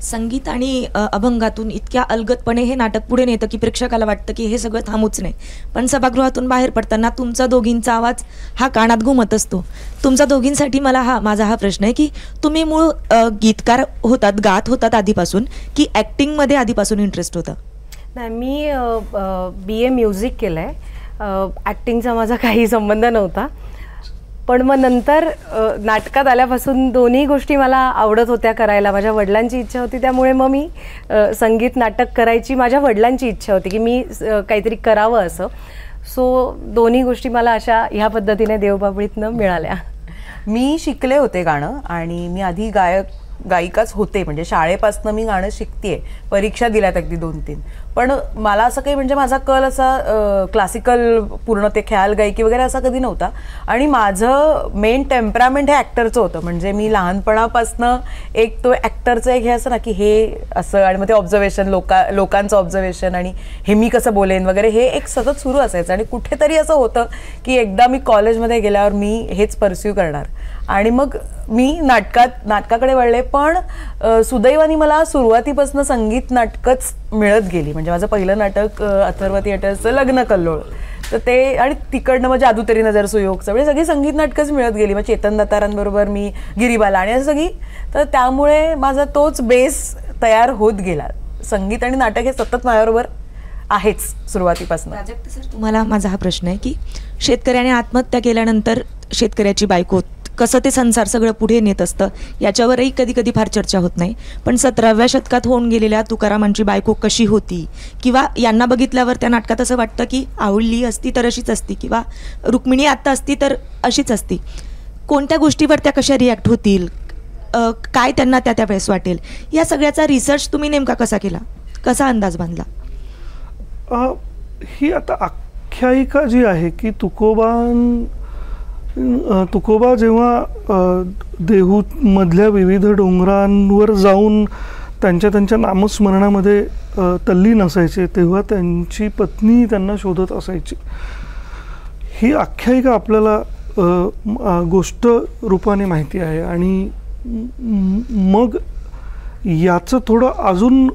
संगीत आणि अभंगातून इतक्या अलगदपणे हे नाटक पुढे नेतं की प्रेक्षकाला वाटतं की हे सगळं थांबूच नाही. पण सभागृहातून बाहेर पडताना तुमचा दोघींचा आवाज हा कानात घुमत असतो. तुमच्या दोघींसाठी माझा हा प्रश्न आहे की तुम्ही मूळ गीतकार होतात, गात होतात आधीपासून की ॲक्टिंगमध्ये आधीपासून इंटरेस्ट होता? नाही, मी BA म्युझिक केलं आहे. ॲक्टिंगचा माझा काही संबंध नव्हता. पण मग नंतर नाटकात आल्यापासून दोन्ही गोष्टी मला आवडत होत्या करायला. माझ्या वडिलांची इच्छा होती, त्यामुळे मग मी संगीत नाटक करायची माझ्या वडिलांची इच्छा होती की मी काहीतरी करावं असं. सो दोन्ही गोष्टी मला अशा ह्या पद्धतीने देवबाभळीतनं मिळाल्या. मी शिकले होते गाणं आणि मी आधी गायिकाच होते, म्हणजे शाळेपासून मी गाणं शिकतेय, परीक्षा दिल्यात अगदी 2-3. पण मला असं काही म्हणजे माझा कल असा क्लासिकल पूर्ण ते ख्याल गायकी वगैरे असा कधी नव्हता. आणि माझं मेन टेम्परामेंट हे ॲक्टरचं होतं. म्हणजे मी लहानपणापासनं एक तो ॲक्टरचं एक हे असं ना की हे असं आणि मग ते ऑब्झर्वेशन लोकांचं ऑब्झर्वेशन आणि हे मी कसं बोलेन वगैरे हे एक सतत सुरू असायचं. आणि कुठेतरी असं होतं की एकदा मी कॉलेजमध्ये गेल्यावर मी हेच परस्यू करणार आणि मग मी नाटकाकडे वळले. पण सुदैवाने मला सुरुवातीपासून संगीत नाटकच मिळत गेली. म्हणजे माझं पहिलं नाटक अथर्व थिएटरचं लग्न कल्लोळ, तर ते आणि तिकडनं मग जादू तेरी नजर सुयोगचं म्हणजे सगळी संगीत नाटकंच मिळत गेली. मग चेतन दत्तारांबरोबर मी गिरीबाला आणि असं सगळी. तर त्यामुळे माझा तोच बेस तयार होत गेला. संगीत आणि नाटक हे सतत माझ्याबरोबर आहेच सुरुवातीपासून. प्राजक्त सर, तुम्हाला माझा हा प्रश्न आहे की शेतकऱ्याने आत्महत्या केल्यानंतर शेतकऱ्याची बायको कसं ते संसार सगळं पुढे नेत असतं याच्यावरही कधी कधी फार चर्चा होत नाही. पण 17व्या शतकात होऊन गेलेल्या तुकारामांची बायको कशी होती किंवा यांना बघितल्यावर त्या नाटकात असं वाटतं की आवडली असती तर अशीच असती किंवा रुक्मिणी आत्ता असती तर अशीच असती. कोणत्या गोष्टीवर त्या कशा रिॲक्ट होतील, काय त्यांना त्यावेळेस वाटेल, या सगळ्याचा रिसर्च तुम्ही नेमका कसा केला, कसा अंदाज बांधला? ही आता आख्यायिका जी आहे की तुकोबा जेव्हा देहूमधल्या विविध डोंगरांवर जाऊन त्यांच्या नामस्मरणामध्ये तल्लीन असायचे तेव्हा त्यांची पत्नी त्यांना शोधत असायची. ही आख्यायिका आपल्याला गोष्ट रूपाने माहिती आहे. आणि मग याचं थोडं अजून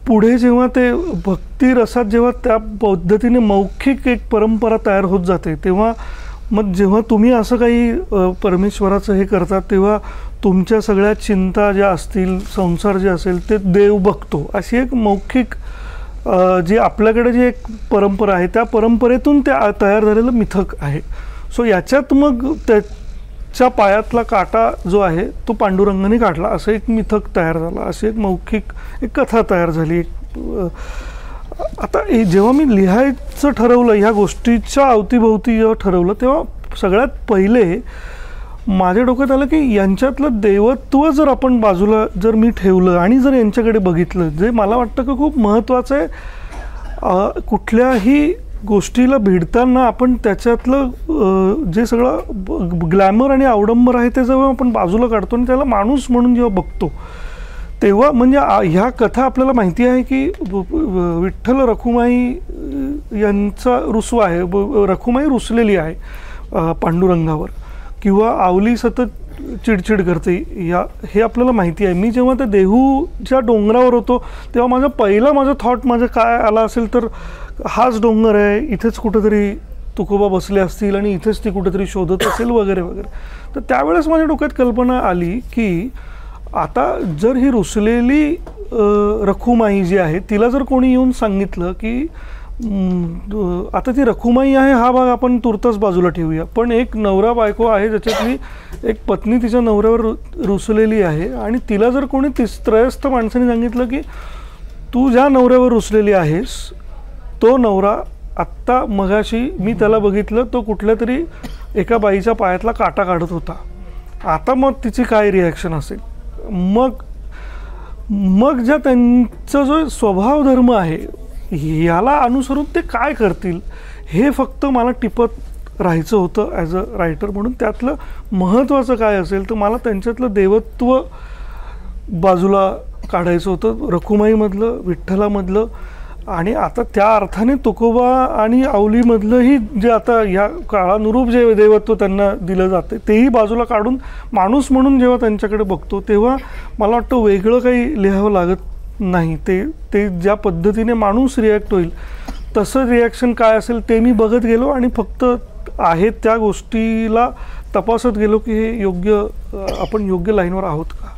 पुढे जेव्हा ते भक्ती रसात जेव्हा त्या पद्धतीने मौखिक एक परंपरा तयार होत जाते तेव्हा मग जेव्हा तुम्ही असं काही परमेश्वराचं हे करतात तेव्हा तुमच्या सगळ्या चिंता ज्या असतील, संसार जे असेल ते देव बघतो, अशी एक मौखिक जी आपल्याकडे जी एक परंपरा आहे त्या परंपरेतून ते तयार झालेलं मिथक आहे. सो याच्यात मग त्याच्या पायातला काटा जो आहे तो पांडुरंगाने काढला असं एक मिथक तयार झालं, अशी एक मौखिक एक कथा तयार झाली. आता जेव्हा मी लिहायचं ठरवलं ह्या गोष्टीच्या अवतीभोवती जेव्हा ठरवलं तेव्हा सगळ्यात पहिले माझ्या डोक्यात आलं की यांच्यातलं देवत्व जर आपण बाजूला जर मी ठेवलं आणि जर यांच्याकडे बघितलं, जे मला वाटतं की खूप महत्त्वाचं आहे. कुठल्याही गोष्टीला भिडताना आपण त्याच्यातलं जे सगळं ग्लॅमर आणि अवडंबर आहे ते जेव्हा आपण बाजूला काढतो आणि त्याला माणूस म्हणून जेव्हा बघतो तेव्हा म्हणजे ह्या कथा आपल्याला माहिती आहे की विठ्ठल रखुमाई यांचा रुसवा आहे, रखुमाई रुसलेली आहे पांडुरंगावर, किंवा आवली सतत चिडचिड करते हे आपल्याला माहिती आहे. मी जेव्हा त्या देहूच्या डोंगरावर होतो तेव्हा माझा थॉट काय आला असेल तर हाच डोंगर आहे, इथेच कुठेतरी तुकोबा बसले असतील आणि इथेच ती कुठेतरी शोधत असेल वगैरे वगैरे. तर त्यावेळेस माझ्या डोक्यात कल्पना आली की आता जर ही रुसलेली रखुमाई जी आहे तिला जर कोणी येऊन सांगितलं की आता ती रखुमाई आहे हा भाग आपण तुर्तच बाजूला ठेवूया, पण एक नवरा बायको आहे ज्याच्यातली एक पत्नी तिच्या नवऱ्यावर रुसलेली आहे आणि तिला जर कोणी त्रयस्थ माणसाने सांगितलं की तू ज्या नवऱ्यावर रुसलेली आहेस तो नवरा आत्ता मगाशी मी त्याला बघितलं तो कुठल्या तरी एका बाईच्या पायातला काटा काढत होता, आता मग तिची काय रिॲक्शन असेल. मग ज्या त्यांचा जो स्वभाव धर्म आहे याला अनुसरून ते काय करतील हे फक्त मला टिपत राहायचं होतं ॲज अ रायटर म्हणून. त्यातलं महत्त्वाचं काय असेल तर मला त्यांच्यातलं देवत्व बाजूला काढायचं होतं, रखुमाईमधलं, विठ्ठलामधलं, आणि आता त्या अर्थाने तुकोबा आणि आवलीमधलंही जे आता ह्या काळानुरूप जे देवत्व त्यांना दिलं जाते तेही बाजूला काढून माणूस म्हणून जेव्हा त्यांच्याकडे बघतो तेव्हा मला वाटतं वेगळं काही लिहावं लागत नाही. ते ज्या पद्धतीने माणूस रिॲक्ट होईल तसं रिॲक्शन काय असेल ते मी बघत गेलो आणि फक्त आहेत त्या गोष्टीला तपासत गेलो की हे आपण योग्य लाईनवर आहोत का.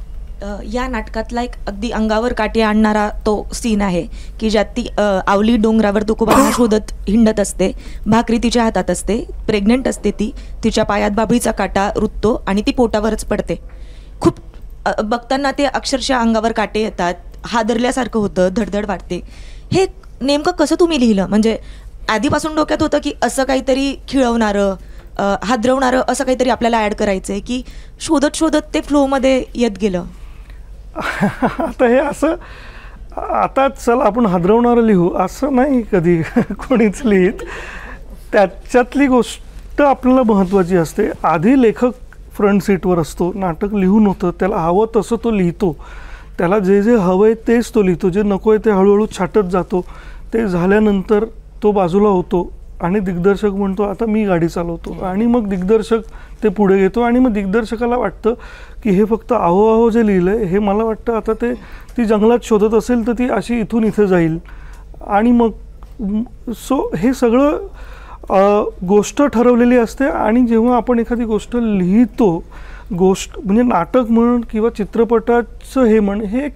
या नाटकातला एक अगदी अंगावर काटे आणणारा तो सीन आहे की ज्यात ती आवली डोंगरावर तुकोबांना शोधत हिंडत असते, भाकरी तिच्या हातात असते, प्रेग्नंट असते ती, तिच्या पायात बाभळीचा काटा रुततो आणि ती पोटावरच पडते. खूप बघताना ते अक्षरशः अंगावर काटे येतात, हादरल्यासारखं होतं, धडधड वाटते. हे नेमकं कसं तुम्ही लिहिलं? म्हणजे आधीपासून डोक्यात होतं की असं काहीतरी खिळवणारं, हादरवणारं असं काहीतरी आपल्याला ॲड करायचं आहे की शोधत शोधत ते फ्लोमध्ये येत गेलं? आता हे असं आता चला आपण हादरवणारं लिहू असं नाही कधी कोणीच लिहित. त्याच्यातली गोष्ट आपल्याला महत्त्वाची असते. आधी लेखक फ्रंट सीटवर असतो, नाटक लिहून होतं, त्याला हवं तसं तो लिहितो, त्याला जे जे हवं आहे तेच तो लिहितो, जे नको आहे ते हळूहळू छाटत जातो. ते झाल्यानंतर तो बाजूला होतो आणि दिग्दर्शक म्हणतो आता मी गाडी चालवतो, आणि मग दिग्दर्शक ते पुढे घेतो आणि मग दिग्दर्शकाला वाटतं की हे फक्त आहो आहो जे लिहिलं आहे हे मला वाटतं आता ती जंगलात शोधत असेल तर ती अशी इथून इथे जाईल, आणि मग हे सगळं गोष्ट ठरवलेली असते. आणि जेव्हा आपण एखादी गोष्ट लिहितो, म्हणजे नाटक म्हण किंवा चित्रपटाचं हे म्हण, हे एक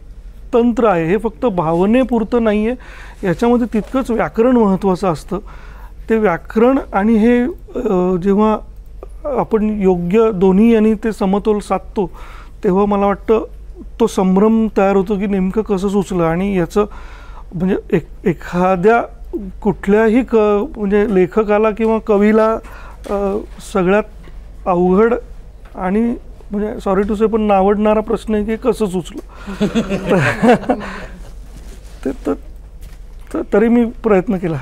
तंत्र आहे, हे फक्त भावनेपुरतं नाही आहे, याच्यामध्ये तितकंच व्याकरण महत्त्वाचं असतं. ते व्याकरण आणि हे जेव्हा आपण योग्य दोन्ही यांनी ते समतोल साधतो तेव्हा मला वाटतं तो संभ्रम तयार होतो की नेमकं कसं सुचलं. आणि याचं म्हणजे एखाद्या कुठल्याही म्हणजे लेखकाला किंवा कवीला सगळ्यात अवघड आणि म्हणजे सॉरी टू से पण नावडणारा प्रश्न आहे की कसं सुचलं. तरी मी प्रयत्न केला.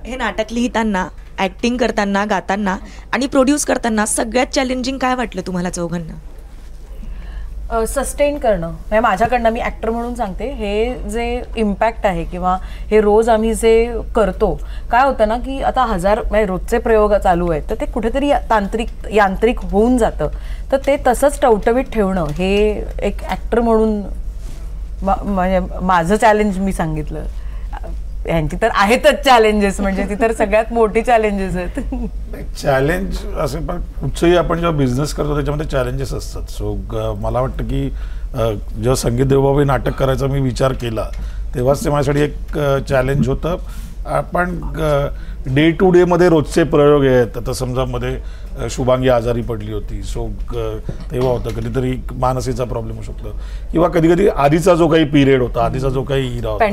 हे नाटक लिहिताना, ॲक्टिंग करताना, गाताना आणि प्रोड्यूस करताना सगळ्यात चॅलेंजिंग काय वाटलं तुम्हाला चौघांना? सस्टेन करणं. म्हणजे माझ्याकडनं मी ॲक्टर म्हणून सांगते, हे जे इम्पॅक्ट आहे किंवा हे रोज आम्ही जे करतो, काय होतं ना की आता म्हणजे रोजचे प्रयोग चालू आहेत तर ते कुठेतरी यांत्रिक होऊन जातं. तर ते तसंच टवटवीत ठेवणं हे एक ॲक्टर म्हणून म्हणजे माझं चॅलेंज मी सांगितलं. यांची तर आहेतच चॅलेंजेस, म्हणजे ती तर सगळ्यात मोठी चॅलेंजेस आहेत. चॅलेंज असे पण कुठचंही आपण जेव्हा बिझनेस करतो त्याच्यामध्ये चॅलेंजेस असतात. सो मला वाटतं की जेव्हा संगीत देवबाबा नाटक करायचा मी विचार केला तेव्हाच ते माझ्यासाठी एक चॅलेंज होतं. आपण डे टू डेमध्ये रोजचे प्रयोग आहेत. आता समजा मध्ये शुभांगी आजारी पडली होती, सो तेव्हा होतं कधीतरी मानसीचा प्रॉब्लेम होऊ शकतो, किंवा कधी कधी आधीचा जो काही पिरियड होता, आधीचा जो काही इरा होता,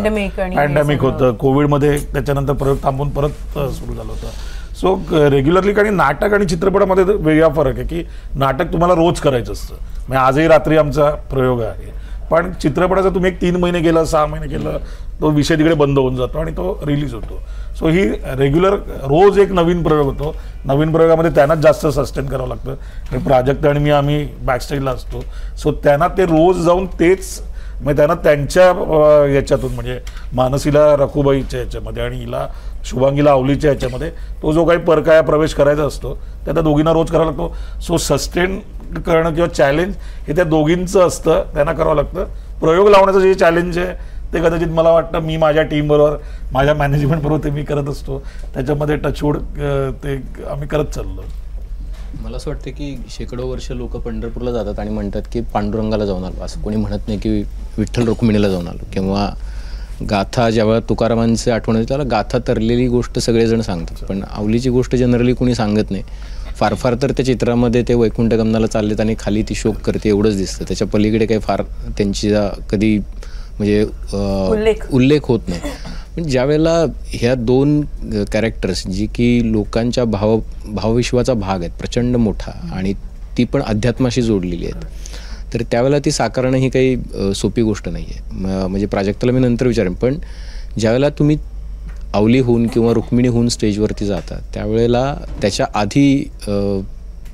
पॅन्डेमिक होतं, कोविडमध्ये त्याच्यानंतर प्रयोग थांबून परत सुरू झालं होतं. सो रेग्युलरली आणि नाटक आणि चित्रपटामध्ये वेगळा फरक आहे की नाटक तुम्हाला रोज करायचं असतं. म्हणजे आजही रात्री आमचा प्रयोग आहे, पण चित्रपटाचा तुम्ही एक 3 महिने केलं, 6 महिने केलं, तो विषय तिकडे बंद होऊन जातो आणि तो रिलीज होतो. सो ही रेग्युलर रोज एक नवीन प्रयोग होतो. नवीन प्रयोगामध्ये त्यांनाच जास्त सस्टेन करावं लागतं. हे प्राजक्त आणि आम्ही बॅकस्टेजला असतो, सो त्यांना ते रोज जाऊन तेच म्हणजे त्यांना त्यांच्या याच्यातून म्हणजे मानसीला रखुबाईच्या याच्यामध्ये आणि हिला शुभांगीला आवलीच्या याच्यामध्ये तो जो काही परकाया प्रवेश करायचा असतो त्या दोघींना रोज करावा लागतो. सो सस्टेन करणं किंवा चॅलेंज हे त्या दोघींचं असतं, त्यांना करावं लागतं. प्रयोग लावण्याचं जे चॅलेंज आहे ते कदाचित मला वाटतं मी माझ्या टीमबरोबर माझ्या मॅनेजमेंटबरोबर ते मी करत असतो, त्याच्यामध्ये टचवूड ते आम्ही करत चाललो. मला असं वाटतं की शेकडो वर्ष लोक पंढरपूरला जातात आणि म्हणतात की पांडुरंगाला जाऊन आलो, असं कोणी म्हणत नाही की विठ्ठल रुक्मिणीला जाऊन आलो. किंवा गाथा जेव्हा तुकारामांचे आठवण येते त्याला गाथा तरलेली गोष्ट सगळेजण सांगतात, पण आवलीची गोष्ट जनरली कोणी सांगत नाही. फार फार तर त्या चित्रामध्ये ते वैकुंठ गमनाला चाललेत आणि खाली ती शोक करते एवढंच दिसतं, त्याच्या पलीकडे काही फार त्यांची कधी म्हणजे उल्लेख होत नाही. पण ज्यावेळेला ह्या दोन कॅरेक्टर्स जी की लोकांच्या भावविश्वाचा भाग आहेत प्रचंड मोठा आणि ती पण अध्यात्माशी जोडलेली आहेत, तर त्यावेळेला ती साकारणं ही काही सोपी गोष्ट नाही आहे. म्हणजे प्राजक्ताला मी नंतर विचारेन, पण ज्यावेळेला तुम्ही आवली होऊन किंवा रुक्मिणी होऊन स्टेजवरती जाता त्यावेळेला त्याच्या आधी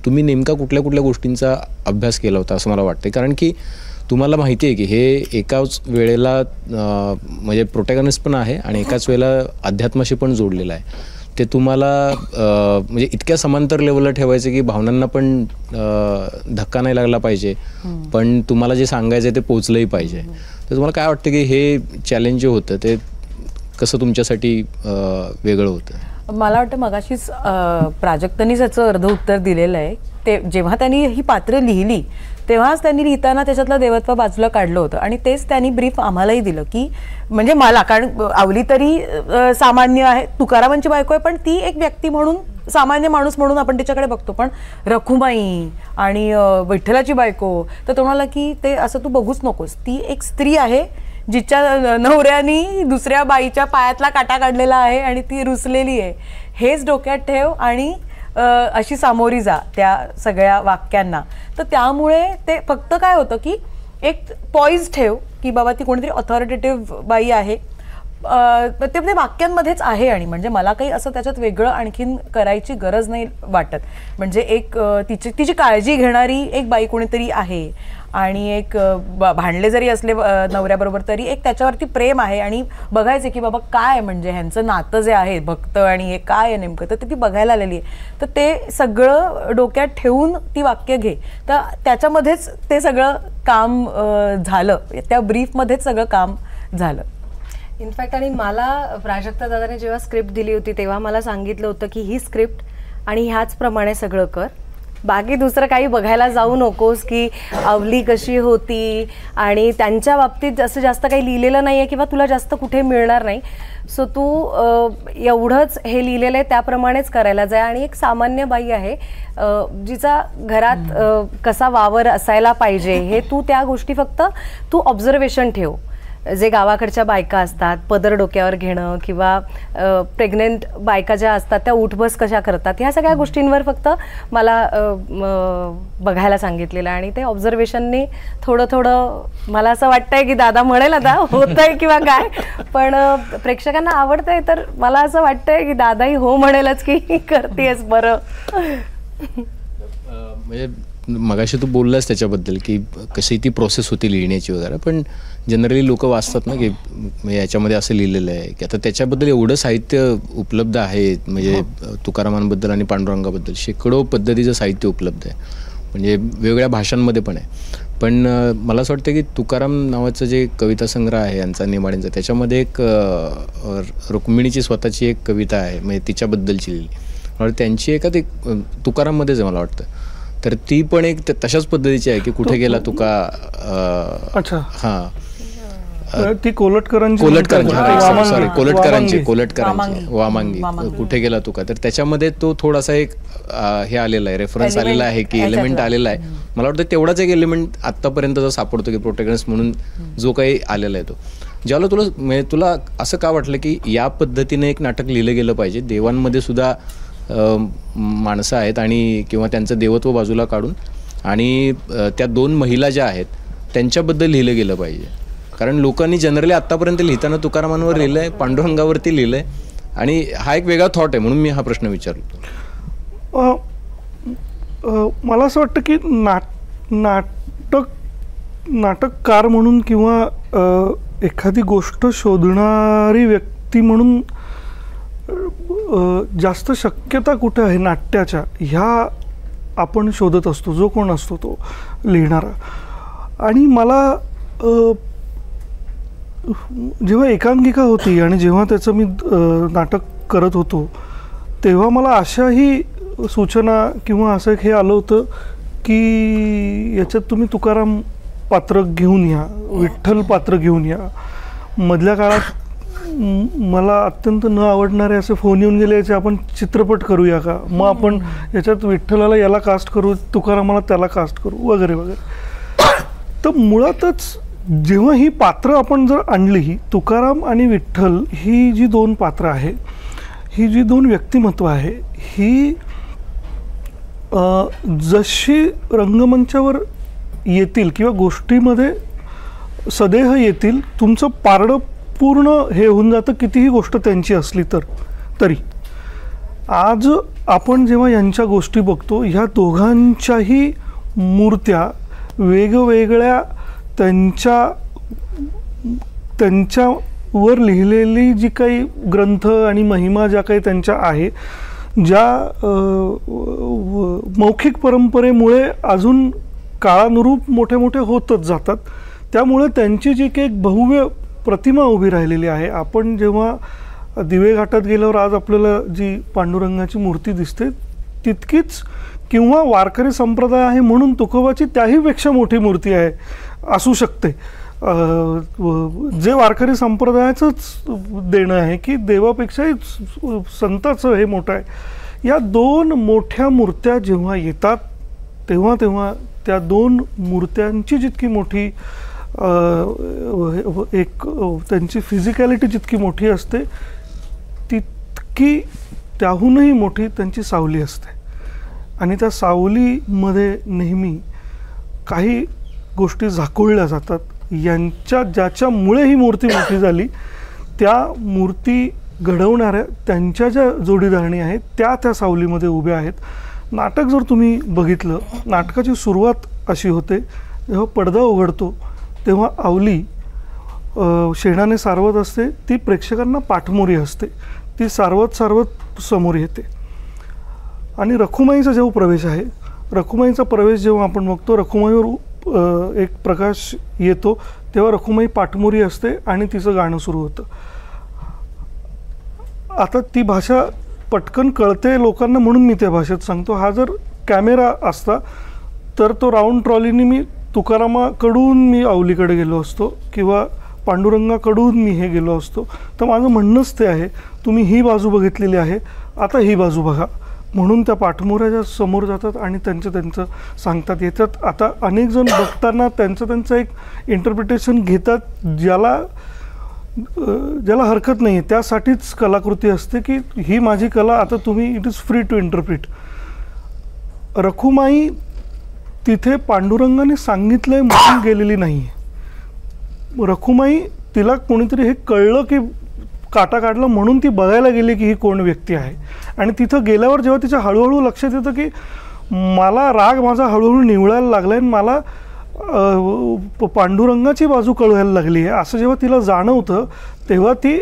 तुम्ही नेमका कुठल्या कुठल्या गोष्टींचा अभ्यास केला होता असं मला वाटतं. कारण की तुम्हाला माहिती आहे की हे एकाच वेळेला म्हणजे प्रोटॅगनिस्ट पण आहे आणि एकाच वेळेला अध्यात्माशी पण जोडलेलं आहे. ते तुम्हाला म्हणजे इतक्या समांतर लेवलला ठेवायचं की भावनांना पण धक्का नाही लागला पाहिजे, पण तुम्हाला जे सांगायचं ते पोचलंही पाहिजे. तर तुम्हाला काय वाटतं की हे चॅलेंज जे होतं ते कसं तुमच्यासाठी वेगळं होतं? मला वाटतं मगाशीच प्राजक्तांनीच याचं अर्ध उत्तर दिलेलं आहे. ते जेव्हा त्यांनी ही पात्र लिहिली तेव्हाच त्यांनी लिहिताना त्याच्यातलं देवत्व बाजूला काढलं होतं आणि तेच त्यांनी ब्रीफ आम्हालाही दिलं की म्हणजे मला, कारण आवली तरी सामान्य आहे, तुकारामांची बायको आहे, पण ती एक व्यक्ती म्हणून सामान्य माणूस म्हणून आपण तिच्याकडे बघतो. पण रखुमाई आणि विठ्ठलाची बायको, तर तुम्हाला की ते असं तू बघूच नकोस, ती एक स्त्री आहे जिच्या नवऱ्यानी दुसऱ्या बाईच्या पायातला काटा काढलेला आहे आणि ती रुसलेली आहे, हेच डोक्यात ठेव आणि अशी सामोरी जा त्या सगळ्या वाक्यांना. तर त्यामुळे ते फक्त काय होतं की एक पॉइज ठेव की बाबा ती कोणीतरी ऑथॉरिटेटिव्ह बाई आहे, ते वाक्यांमध्येच आहे. आणि म्हणजे मला काही असं त्याच्यात वेगळं आणखीन करायची गरज नाही वाटत. म्हणजे एक तिची काळजी घेणारी एक बाई कोणीतरी आहे आणि एक भांडले जरी असले नवऱ्याबरोबर तरी एक त्याच्यावरती प्रेम आहे आणि बघायचे की बाबा काय म्हणजे ह्यांचं नातं जे आहे भक्त आणि हे काय आहे नेमकं, तर ती बघायला आलेली आहे. तर ते सगळं डोक्यात ठेवून ती वाक्य घे, तर त्याच्यामध्येच ते सगळं काम झालं, त्या ब्रीफमध्येच सगळं काम झालं. इनफॅक्ट आणि मला प्राजक्ता दादाने जेव्हा स्क्रिप्ट दिली होती तेव्हा मला सांगितलं होतं की ही स्क्रिप्ट आणि ह्याचप्रमाणे सगळं कर, बाकी दुसरं काही बघायला जाऊ नकोस की आवली कशी होती आणि त्यांच्या बाबतीत असं जास्त काही लिहिलेलं नाही आहे किंवा तुला जास्त कुठे मिळणार नाही. सो तू एवढंच हे लिहिलेलं आहे त्याप्रमाणेच करायला जाय आणि एक सामान्य बाई आहे जिचा घरात कसा वावर असायला पाहिजे हे तू त्या गोष्टी फक्त तू ऑब्झर्वेशन ठेव. जे गावाकडच्या बायका असतात पदर डोक्यावर घेणं किंवा प्रेग्नेंट बायका ज्या असतात त्या उठबस कशा करतात ह्या सगळ्या गोष्टींवर फक्त मला बघायला सांगितलेलं आणि ते ऑब्झर्वेशनने थोडं थोडं मला असं वाटतंय की दादा म्हणेल आता होतंय किंवा काय, पण प्रेक्षकांना आवडतंय तर मला असं वाटतंय की दादाही हो म्हणेलच की करतेस बरं. म्हणजे मगाशी तू बोललास त्याच्याबद्दल की कशी ती प्रोसेस होती लिहिण्याची वगैरे, पण जनरली लोक वाचतात ना की याच्यामध्ये असं लिहिलेलं आहे की आता त्याच्याबद्दल एवढं साहित्य उपलब्ध आहे. म्हणजे तुकारामांबद्दल आणि पांडुरंगाबद्दल शेकडो पद्धतीचं साहित्य उपलब्ध आहे, म्हणजे वेगवेगळ्या भाषांमध्ये पण आहे. पण मला असं वाटतं की तुकाराम नावाचं जे कविता संग्रह आहे यांचा नेमाड्यांचा, त्याच्यामध्ये एक रुक्मिणीची स्वतःची एक कविता आहे म्हणजे तिच्याबद्दलची लिहिली, त्यांची एका ते तुकाराममध्येच आहे मला वाटतं. तर ती पण एक तशाच पद्धतीची आहे की कुठे गेला तुका. अच्छा हां ती कोलटकरांची वामांगी कुठे गेला तुका. तर त्याच्यामध्ये तो थोडासा एक हे आलेला आहे, रेफरन्स आलेला आहे की एलिमेंट आलेला आहे. मला वाटतं तेवढाच एक एलिमेंट आत्तापर्यंत सापडतो की प्रोटॅगनिस्ट म्हणून जो काही आलेला आहे तो. ज्यावेळेला तुला असं का वाटलं की या पद्धतीने एक नाटक लिहिलं गेलं पाहिजे, देवांमध्ये सुद्धा माणसं आहेत आणि किंवा त्यांचं देवत्व बाजूला काढून आणि त्या दोन महिला ज्या आहेत त्यांच्याबद्दल लिहिलं गेलं पाहिजे. कारण लोकांनी जनरली आत्तापर्यंत लिहिताना तुकारामांवर लिहिलं आहे, पांडुरंगावरती लिहिलं आहे आणि हा एक वेगळा थॉट आहे म्हणून मी हा प्रश्न विचारलो. मला असं वाटतं की नाटककार म्हणून किंवा एखादी गोष्ट शोधणारी व्यक्ती म्हणून जास्त शक्यता कुठे आहे नाट्याच्या ह्या आपण शोधत असतो, जो कोण असतो तो लिहिणारा. आणि मला जेव्हा एकांकिका होती आणि जेव्हा त्याचं मी नाटक करत होतो तेव्हा मला अशाही सूचना किंवा असं एक हे आलं होतं की याच्यात तुम्ही तुकाराम पात्र घेऊन या, विठ्ठल पात्र घेऊन या. मधल्या काळात मला अत्यंत न आवडणारे असे फोन येऊन गेले, याचे आपण चित्रपट करूया का, मग आपण याच्यात विठ्ठलाला याला कास्ट करू, तुकारामाला त्याला कास्ट करू वगैरे वगैरे. तर मुळातच जेव्हा ही पात्र आपण जर आणली, ही तुकाराम आणि विठ्ठल ही जी दोन पात्र आहे, ही जी दोन व्यक्तिमत्व आहे, ही जशी रंगमंचावर येतील किंवा गोष्टीमध्ये सदेह येतील, तुमचं पारडं पूर्ण हे होऊन जातं कितीही गोष्ट त्यांची असली तरी. आज आपण जेव्हा यांच्या गोष्टी बघतो, ह्या दोघांच्याही मूर्त्या वेगवेगळ्या त्यांच्यावर लिहिलेली जी काही ग्रंथ आणि महिमा ज्या काही त्यांच्या आहे, ज्या मौखिक परंपरेमुळे अजून काळानुरूप मोठे मोठे होतच जातात. त्यामुळे त्यांची जी काही एक भव्य प्रतिमा उभी राहिलेली आहे. आपण जेव्हा दिवे घाटात गेल्यावर आज आपल्याला जी पांडुरंगाची मूर्ती दिसते तितकीच किंवा वारकरी संप्रदाय आहे म्हणून तुकोबाची त्याही पेक्षा मोठी मूर्ती आहे असू शकते. जे वारकरी संप्रदायाचंच देणं आहे की देवापेक्षाही संताचं हे मोठं आहे. या दोन मोठ्या मूर्त्या जेव्हा येतात तेव्हा त्या दोन मूर्त्यांची जितकी मोठी एक त्यांची फिजिकॅलिटी जितकी मोठी असते तितकी त्याहूनही मोठी त्यांची सावली असते. आणि त्या सावलीमध्ये नेहमी काही गोष्टी झाकोळल्या जातात. ज्याच्यामुळे ही मूर्ती मोठी झाली, त्या मूर्ती घडवणाऱ्या त्यांच्या ज्या जोडीदारणी आहेत त्या सावलीमध्ये उभ्या आहेत. नाटक जर तुम्ही बघितलं, नाटकाची सुरुवात अशी होते, जेव्हा पडदा उघडतो तेव्हा आवली शेणाने सारवत असते, ती प्रेक्षकांना पाठमोरी असते, ती सारवत समोर येते. आणि रखुमाईचा जेव्हा प्रवेश आहे, रखुमाईचा प्रवेश जेव्हा आपण बघतो, रखुमाईवर एक प्रकाश येतो तेव्हा रखुमाई पाठमोरी असते आणि तिचं गाणं सुरू होतं. आता ती भाषा पटकन कळते लोकांना म्हणून मी त्या भाषेत सांगतो. हा जर कॅमेरा असता तर तो राऊंड ट्रॉलीने मी तुकारामाकडून मी आवलीकडे गेलो असतो किंवा पांडुरंगाकडून मी हे गेलो असतो. तर माझं म्हणणंच ते आहे, तुम्ही ही बाजू बघितलेली आहे, आता ही बाजू बघा म्हणून त्या पाठमोऱ्याच्या समोर जातात आणि त्यांचं सांगतात येतात. आता अनेक जण बघताना त्यांचं एक इंटरप्रिटेशन घेतात, ज्याला हरकत नाही आहे. त्यासाठीच कलाकृती असते की ही माझी कला, आता तुम्ही it is free to interpret. Rakhumai तिथे पांडुरंगाने सांगितलंय म्हणून गेलेली नाही आहे. रखुमाई तिला कोणीतरी हे कळलं की काटा काढला म्हणून ती बघायला गेली की ही कोण व्यक्ती आहे. आणि तिथं गेल्यावर जेव्हा तिच्या हळूहळू लक्षात येतं की मला राग माझा हळूहळू निवळायला लागला आहे, मला पांडुरंगाची बाजू कळवायला लागली आहे, असं जेव्हा तिला जाणवतं तेव्हा ती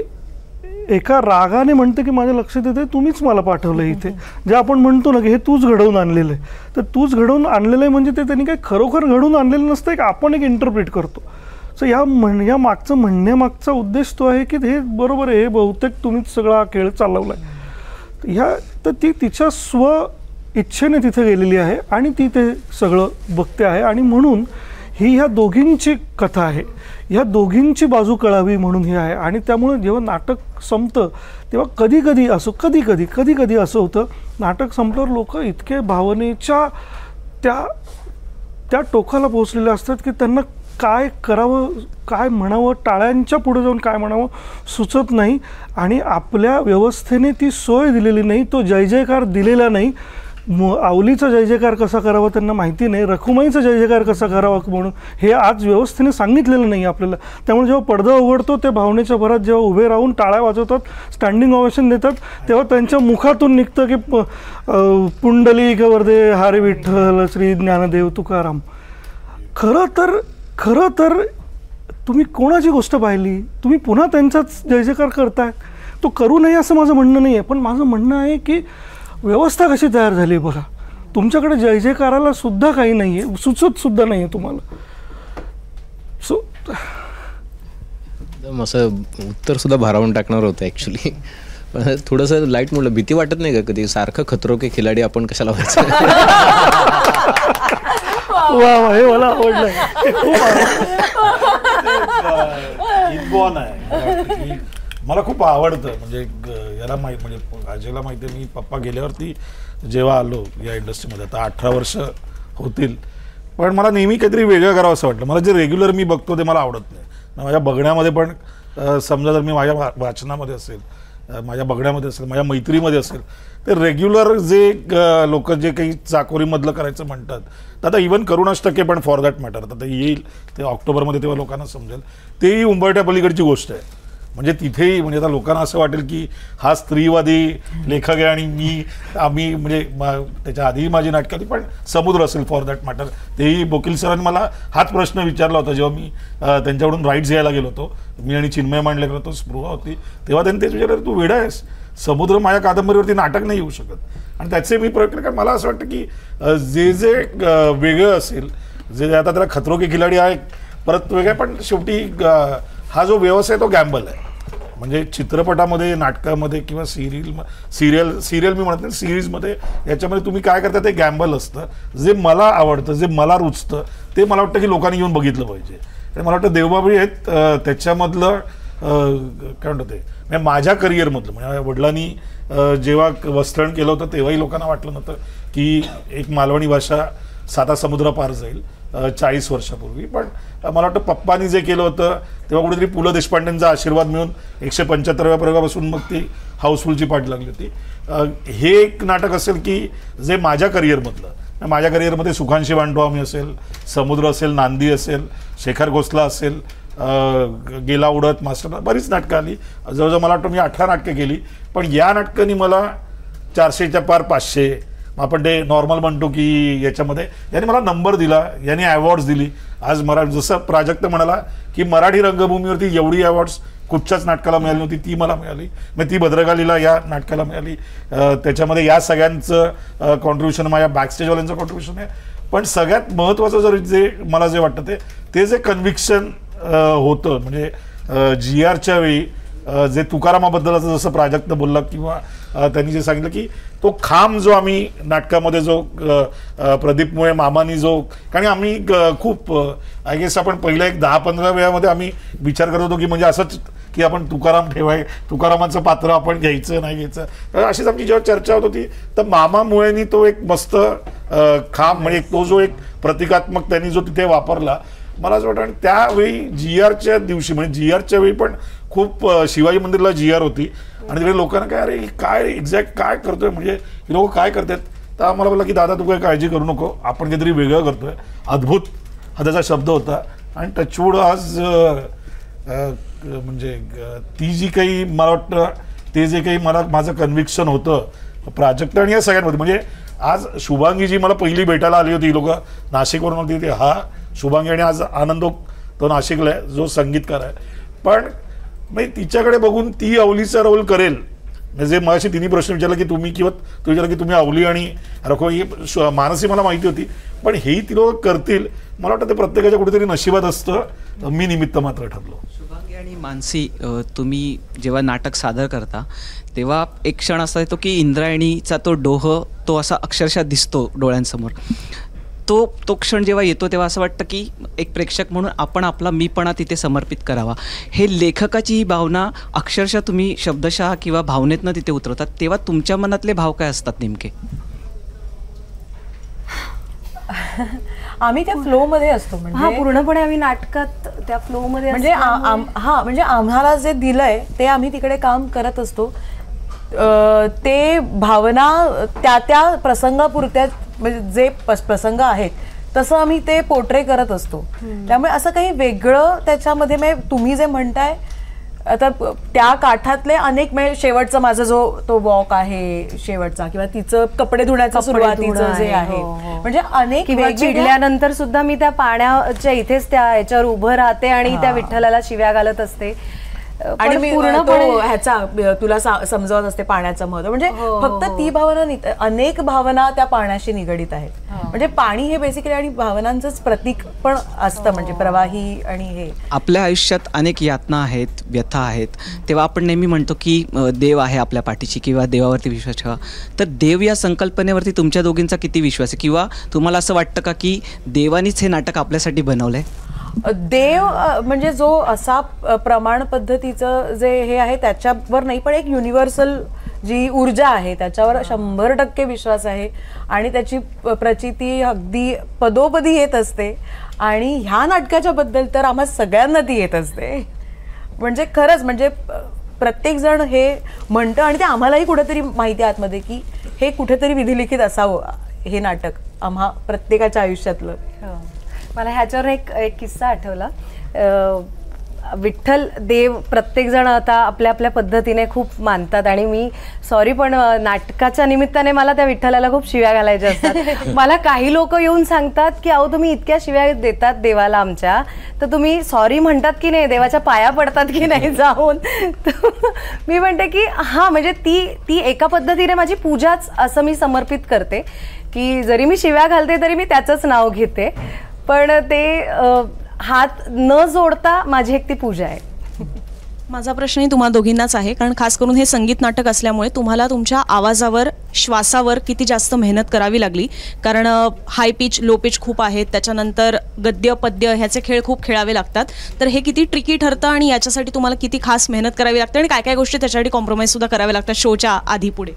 एका रागाने म्हणते की माझ्या लक्षात येते तुम्हीच मला पाठवलं आहे इथे. जे आपण म्हणतो ना की हे तूच घडवून आणलेलं आहे, तर तूच घडवून आणलेलं आहे म्हणजे ते त्यांनी काही खरोखर घडवून आणलेलं नसतं, एक आपण एक इंटरप्रिट करतो. सो या मागचं म्हणण्यामागचा उद्देश तो आहे की हे बरोबर आहे, हे बहुतेक तुम्हीच सगळा खेळ चालवला आहे. तर ती तिच्या स्व इच्छेने तिथे गेलेली आहे आणि ती ते सगळं बघते आहे. आणि म्हणून ही ह्या दोघींची कथा आहे, ह्या दोघींची बाजू कळावी म्हणून ही आहे. आणि त्यामुळे जेव्हा नाटक संपतं तेव्हा कधी कधी असं होतं, नाटक संपल्यावर लोक इतके भावनेच्या त्या टोकाला पोहोचलेले असतात की त्यांना काय करावं, काय म्हणावं, टाळ्यांच्या पुढे जाऊन काय म्हणावं सुचत नाही. आणि आपल्या व्यवस्थेने ती सोय दिलेली नाही, तो जय जयकार दिलेला नाही. आवलीचा जय जयकार कसा करावा त्यांना माहिती नाही, रखुमाईचा जय जयकार कसा करावा म्हणून हे आज व्यवस्थेने सांगितलेलं नाही आपल्याला. त्यामुळे जेव्हा पडदा उघडतो ते भावनेच्या भरात जेव्हा उभे राहून टाळ्या वाजवतात, स्टँडिंग ओवेशन देतात, तेव्हा त्यांच्या मुखातून निघतं की पुंडलिक वरदे हरी विठ्ठल श्री ज्ञानदेव तुकाराम. खरं तर तुम्ही कोणाची गोष्ट पाहिली, तुम्ही पुन्हा त्यांचाच जय जयकार करताय. तो करू नये असं माझं म्हणणं नाही आहे, पण माझं म्हणणं आहे की व्यवस्था कशी तयार झाली बघा. तुमच्याकडे जय जयकाराला सुद्धा काही नाही आहे, सुचत सुद्धा नाही आहे तुम्हाला. सो असं उत्तर सुद्धा भारावून टाकणार होतं ॲक्च्युली, पण थोडंसं लाईट म्हटलं. भीती वाटत नाही का कधी सारखं खतरो के खिलाडी आपण कशाला व्हायचं? वा वा, हे मला आवडलं. मला खूप आवडतं, म्हणजे याला म्हणजे अजयला माहिती आहे, मी पप्पा गेल्यावरती जेव्हा आलो या इंडस्ट्रीमध्ये, आता 18 वर्ष होतील, पण मला नेहमी काहीतरी वेगळं करावं असं वाटलं. मला जे रेग्युलर मी बघतो ते मला आवडत नाही. माझ्या बघण्यामध्ये पण समजा जर मी माझ्या वाचनामध्ये असेल, माझ्या बघण्यामध्ये असेल, माझ्या मैत्रीमध्ये असेल, ते रेग्युलर जे लोक जे काही चाकोरीमधलं करायचं म्हणतात, तर आता इव्हन करुणाष्टके पण फॉर दॅट मॅटर आता ते येईल, ते ऑक्टोबरमध्ये तेव्हा लोकांना समजेल, तेही उंबरठ्या पलीकडची गोष्ट आहे. म्हणजे तिथेही म्हणजे आता लोकांना असं वाटेल की हा स्त्रीवादी लेखक आहे आणि आम्ही म्हणजे त्याच्या आधीही माझी नाटकाची पण समुद्र असेल फॉर दॅट मॅटर, तेही बोकील सरांनी मला हाच प्रश्न विचारला होता जेव्हा मी त्यांच्याकडून राईट्स घ्यायला गेलो होतो. मी आणि चिन्मय मांडले होतो, स्पृहा होती, तेव्हा त्यांनी तेच विचारलं, तू वेडा आहेस, समुद्र माझ्या कादंबरीवरती नाटक नाही येऊ शकत. आणि त्याचे मी प्रयत्न कारण मला असं वाटतं की जे जे वेगळं असेल, जे आता त्याला खतरो के खिलाडी आहे परत वेगळं, पण शेवटी हा जो व्यवसाय तो गॅम्बल आहे. म्हणजे चित्रपटामध्ये, नाटकामध्ये किंवा सिरियल मी म्हणत नाही, सिरीजमध्ये, याच्यामध्ये तुम्ही काय करता ते गॅम्बल असतं. जे मला आवडतं, जे मला रुचतं, ते मला वाटतं की लोकांनी येऊन बघितलं पाहिजे. आणि मला वाटतं देवबाभळी आहेत त्याच्यामधलं काय म्हणतं ते, म्हणजे माझ्या करिअरमधलं, म्हणजे वडिलांनी जेव्हा वस्त्रण केलं होतं तेव्हाही लोकांना वाटलं नव्हतं की एक मालवणी भाषा 7 समुद्र जाईल 40 वर्षापूर्वी. पण मला वाटतं पप्पांनी जे केलं होतं तेव्हा कुठेतरी पु ल देशपांडेंचा आशीर्वाद मिळून 175व्या प्रयोगापासून मग ती हाऊसफुलची पाठ लागली होती. हे एक नाटक असेल की जे माझ्या करिअरमधलं, माझ्या करिअरमध्ये सुखांशी वांडवामी असेल, समुद्र असेल, नांदी असेल, शेखर घोसला असेल, गेला उडत, मास्टर, बरीच नाटकं आली. जवळजवळ मला वाटतं मी 18 नाटकं केली. पण या नाटकांनी मला 400च्या पार 500, आपण ते नॉर्मल म्हणतो की याच्यामध्ये याने मला नंबर दिला, याने अवॉर्ड्स दिली. आज जसं प्राजक्त म्हणाला की मराठी रंगभूमीवरती एवढी अवॉर्ड्स कुठच्याच नाटकाला मिळाली नव्हती, ती मला मिळाली. मग ती भद्रकालीला या नाटकाला मिळाली. त्याच्यामध्ये या सगळ्यांचं कॉन्ट्रीब्युशन, माझ्या बॅकस्टेजवाल्यांचं कॉन्ट्रीब्युशन आहे. पण सगळ्यात महत्त्वाचं जर जे मला जे वाटतं ते जे कन्व्हिक्शन होतं, म्हणजे GRच्या वेळी जे तुकारामाबद्दल जसं प्राजक्त बोलला किंवा त्यांनी जे सांगितलं की तो खांब जो आम्ही नाटकामध्ये जो प्रदीप मुळे मामानी जो, कारण आम्ही खूप आय गेस आपण पहिल्या एक 10-15 वेळामध्ये आम्ही विचार करत होतो की म्हणजे असंच की आपण तुकारामाचं पात्र आपण घ्यायचं नाही घ्यायचं, अशीच आमची जेव्हा चर्चा होत होती. तर मामा मुळेनी तो एक मस्त खांब, म्हणजे तो जो एक प्रतिकात्मक त्यांनी जो तिथे वापरला, मला असं वाटतं. आणि त्यावेळी GRच्या दिवशी, म्हणजे GRच्या वेळी पण खूप शिवाजी मंदिरला GR होती आणि तिकडे लोकांना काय, अरे काय एक्झॅक्ट काय करतोय, म्हणजे हे लोक काय करतात. तर आम्हाला बोलला की दादा तू काही काळजी करू नको, आपण काहीतरी वेगळं करतोय. अद्भुत हा त्याचा शब्द होता. आणि टचवूड आज म्हणजे ती जी काही मला वाटतं ते जे काही माझं कन्व्हिक्शन होतं प्राजक्त आणि या सगळ्यांमध्ये, म्हणजे आज शुभांगी जी मला पहिली भेटायला आली होती, लोक नाशिकवरून होती, ते हा शुभांगी आणि आज आनंद तो नाशिकला आहे जो संगीतकार आहे. पण म्हणजे तिच्याकडे बघून ती अवलीचा रोल करेल, म्हणजे मगाशी तिन्ही प्रश्न विचारला की तुम्ही किंवा तू विचारला की तुम्ही अवली आणि रखो, ही मानसी मला माहिती होती, पण हेही ती लोक करतील. मला वाटतं ते प्रत्येकाच्या कुठेतरी नशिबात असतं. मी निमित्त मात्र ठरलो. शुभांगी आणि मानसी, तुम्ही जेव्हा नाटक सादर करता तेव्हा एक क्षण असा येतो की इंद्रायणीचा तो डोह तो असा अक्षरशः दिसतो डोळ्यांसमोर. तो क्षण जेव्हा येतो तेव्हा असं वाटतं की एक प्रेक्षक म्हणून आपण आपला मीपणा तिथे समर्पित करावा. हे लेखकाची ही भावना अक्षरशः तुम्ही शब्दशः किंवा भावनेतनं तिथे उतरवतात, तेव्हा तुमच्या मनातले भाव काय असतात नेमके? आम्ही त्या फ्लोमध्ये असतो, म्हणजे पूर्णपणे आम्ही नाटकात त्या फ्लोमध्ये, म्हणजे म्हणजे आम्हाला जे दिलंय ते आम्ही तिकडे काम करत असतो. ते भावना त्या प्रसंगापुरत्या, म्हणजे जे प्रसंग आहेत तसं आम्ही ते पोर्ट्रे करत असतो. त्यामुळे असं काही वेगळं त्याच्यामध्ये, म्हणजे तुम्ही जे म्हणताय आता त्या काठातले अनेक, म्हणजे शेवटचा माझा जो तो वॉक आहे शेवटचा, किंवा तिचं कपडे धुण्याचं सुरुवातीचं जे आहे, म्हणजे अनेक, किंवा चिडल्यानंतर सुद्धा मी त्या पाण्याच्या इथेच त्या याच्यावर उभं राहते आणि त्या विठ्ठलाला शिव्या घालत असते. आणि मी पूर्णपणे ह्याचा तुला समजावत असते पाण्याचं महत्व, म्हणजे फक्त ती भावना नाही, अनेक भावना त्या पाण्याशी निगडीत आहेत. म्हणजे पाणी हे बेसिकली आणि भावनांचंच प्रतीक पण असतं, म्हणजे प्रवाही. आणि हे आपल्या आयुष्यात अनेक यातना आहेत, व्यथा आहेत, तेव्हा आपण नेहमी म्हणतो की देव आहे आपल्या पाठीशी किंवा देवावरती विश्वास ठेवा. तर देव या संकल्पनेवरती तुमच्या दोघींचा किती विश्वास आहे, किंवा तुम्हाला असं वाटतं का की देवानीच हे नाटक आपल्यासाठी बनवलंय? देव म्हणजे जो असा प्रमाण पद्धतीचं जे हे आहे त्याच्यावर नाही, पण एक युनिव्हर्सल जी ऊर्जा आहे त्याच्यावर 100% विश्वास आहे. आणि त्याची प्रचिती अगदी पदोपदी येत असते. आणि ह्या नाटकाच्या बद्दल तर आम्हा सगळ्यांना ती येत असते. म्हणजे खरंच म्हणजे प्रत्येक जण हे म्हणतं आणि ते आम्हालाही कुठेतरी माहिती आहे आतमध्ये की हे कुठेतरी विधिलिखित असावं हे नाटक आम्हा प्रत्येकाच्या आयुष्यातलं. मला ह्याच्यावर एक किस्सा आठवला. विठ्ठल देव प्रत्येक जण आता आपल्या आपल्या पद्धतीने खूप मानतात. आणि मी सॉरी पण नाटकाच्या निमित्ताने मला त्या विठ्ठलाला खूप शिव्या घालायच्या असतात. मला काही लोक येऊन सांगतात की अहो तुम्ही इतक्या शिव्या देतात देवाला आमच्या, तर तुम्ही सॉरी म्हणतात की नाही, देवाच्या पाया पडतात की नाही जाऊन. मी म्हणते की हां, म्हणजे ती एका पद्धतीने माझी पूजाच असं मी समर्पित करते की जरी मी शिव्या घालते तरी मी त्याचंच नाव घेते, पण ते हात न जोडता माझी एक ती पूजा आहे. माझा प्रश्नही तुम्हा दोघींनाच आहे, कारण खास करून हे संगीत नाटक असल्यामुळे तुम्हाला तुमच्या आवाजावर, श्वासावर किती जास्त मेहनत करावी लागली, कारण हाय पिच, लो पिच खूप आहेत, त्याच्यानंतर गद्य पद्य ह्याचे खेळ खूप खेळावे लागतात. तर हे किती ट्रिकी ठरतं आणि याच्यासाठी तुम्हाला किती खास मेहनत करावी लागते आणि काय काय गोष्टी त्याच्यासाठी कॉम्प्रोमाइज सुद्धा कराव्या लागतात शोच्या आधी पुढे?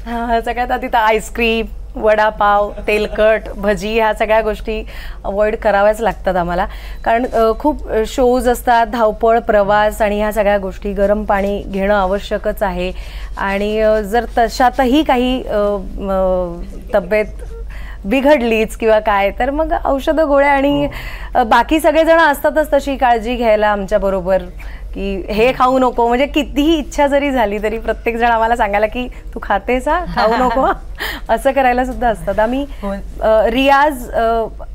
सगळ्यात आधी तर आईस्क्रीम, वडापाव, तेलकट, भजी ह्या सगळ्या गोष्टी अवॉइड कराव्याच लागतात आम्हाला, कारण खूप शोज असतात, धावपळ, प्रवास आणि ह्या सगळ्या गोष्टी. गरम पाणी घेणं आवश्यकच आहे. आणि जर तशातही काही तब्येत बिघडलीच किंवा काय तर मग औषधं, गोळ्या आणि बाकी सगळेजण असतातच तशी काळजी घ्यायला आमच्याबरोबर की हे खाऊ नको. म्हणजे कितीही इच्छा जरी झाली तरी प्रत्येक जण आम्हाला सांगायला की तू खातेस, खाऊ नको, असं करायला सुद्धा असतात. आम्ही रियाज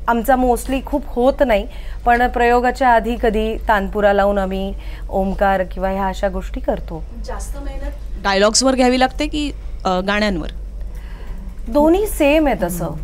आमचा मोस्टली खूप होत नाही, पण प्रयोगाच्या आधी कधी तानपुरा लावून आम्ही ओमकार किंवा ह्या अशा गोष्टी करतो. जास्त मेहनत डायलॉग्सवर घ्यावी लागते की गाण्यांवर? दोन्ही सेम आहे तसं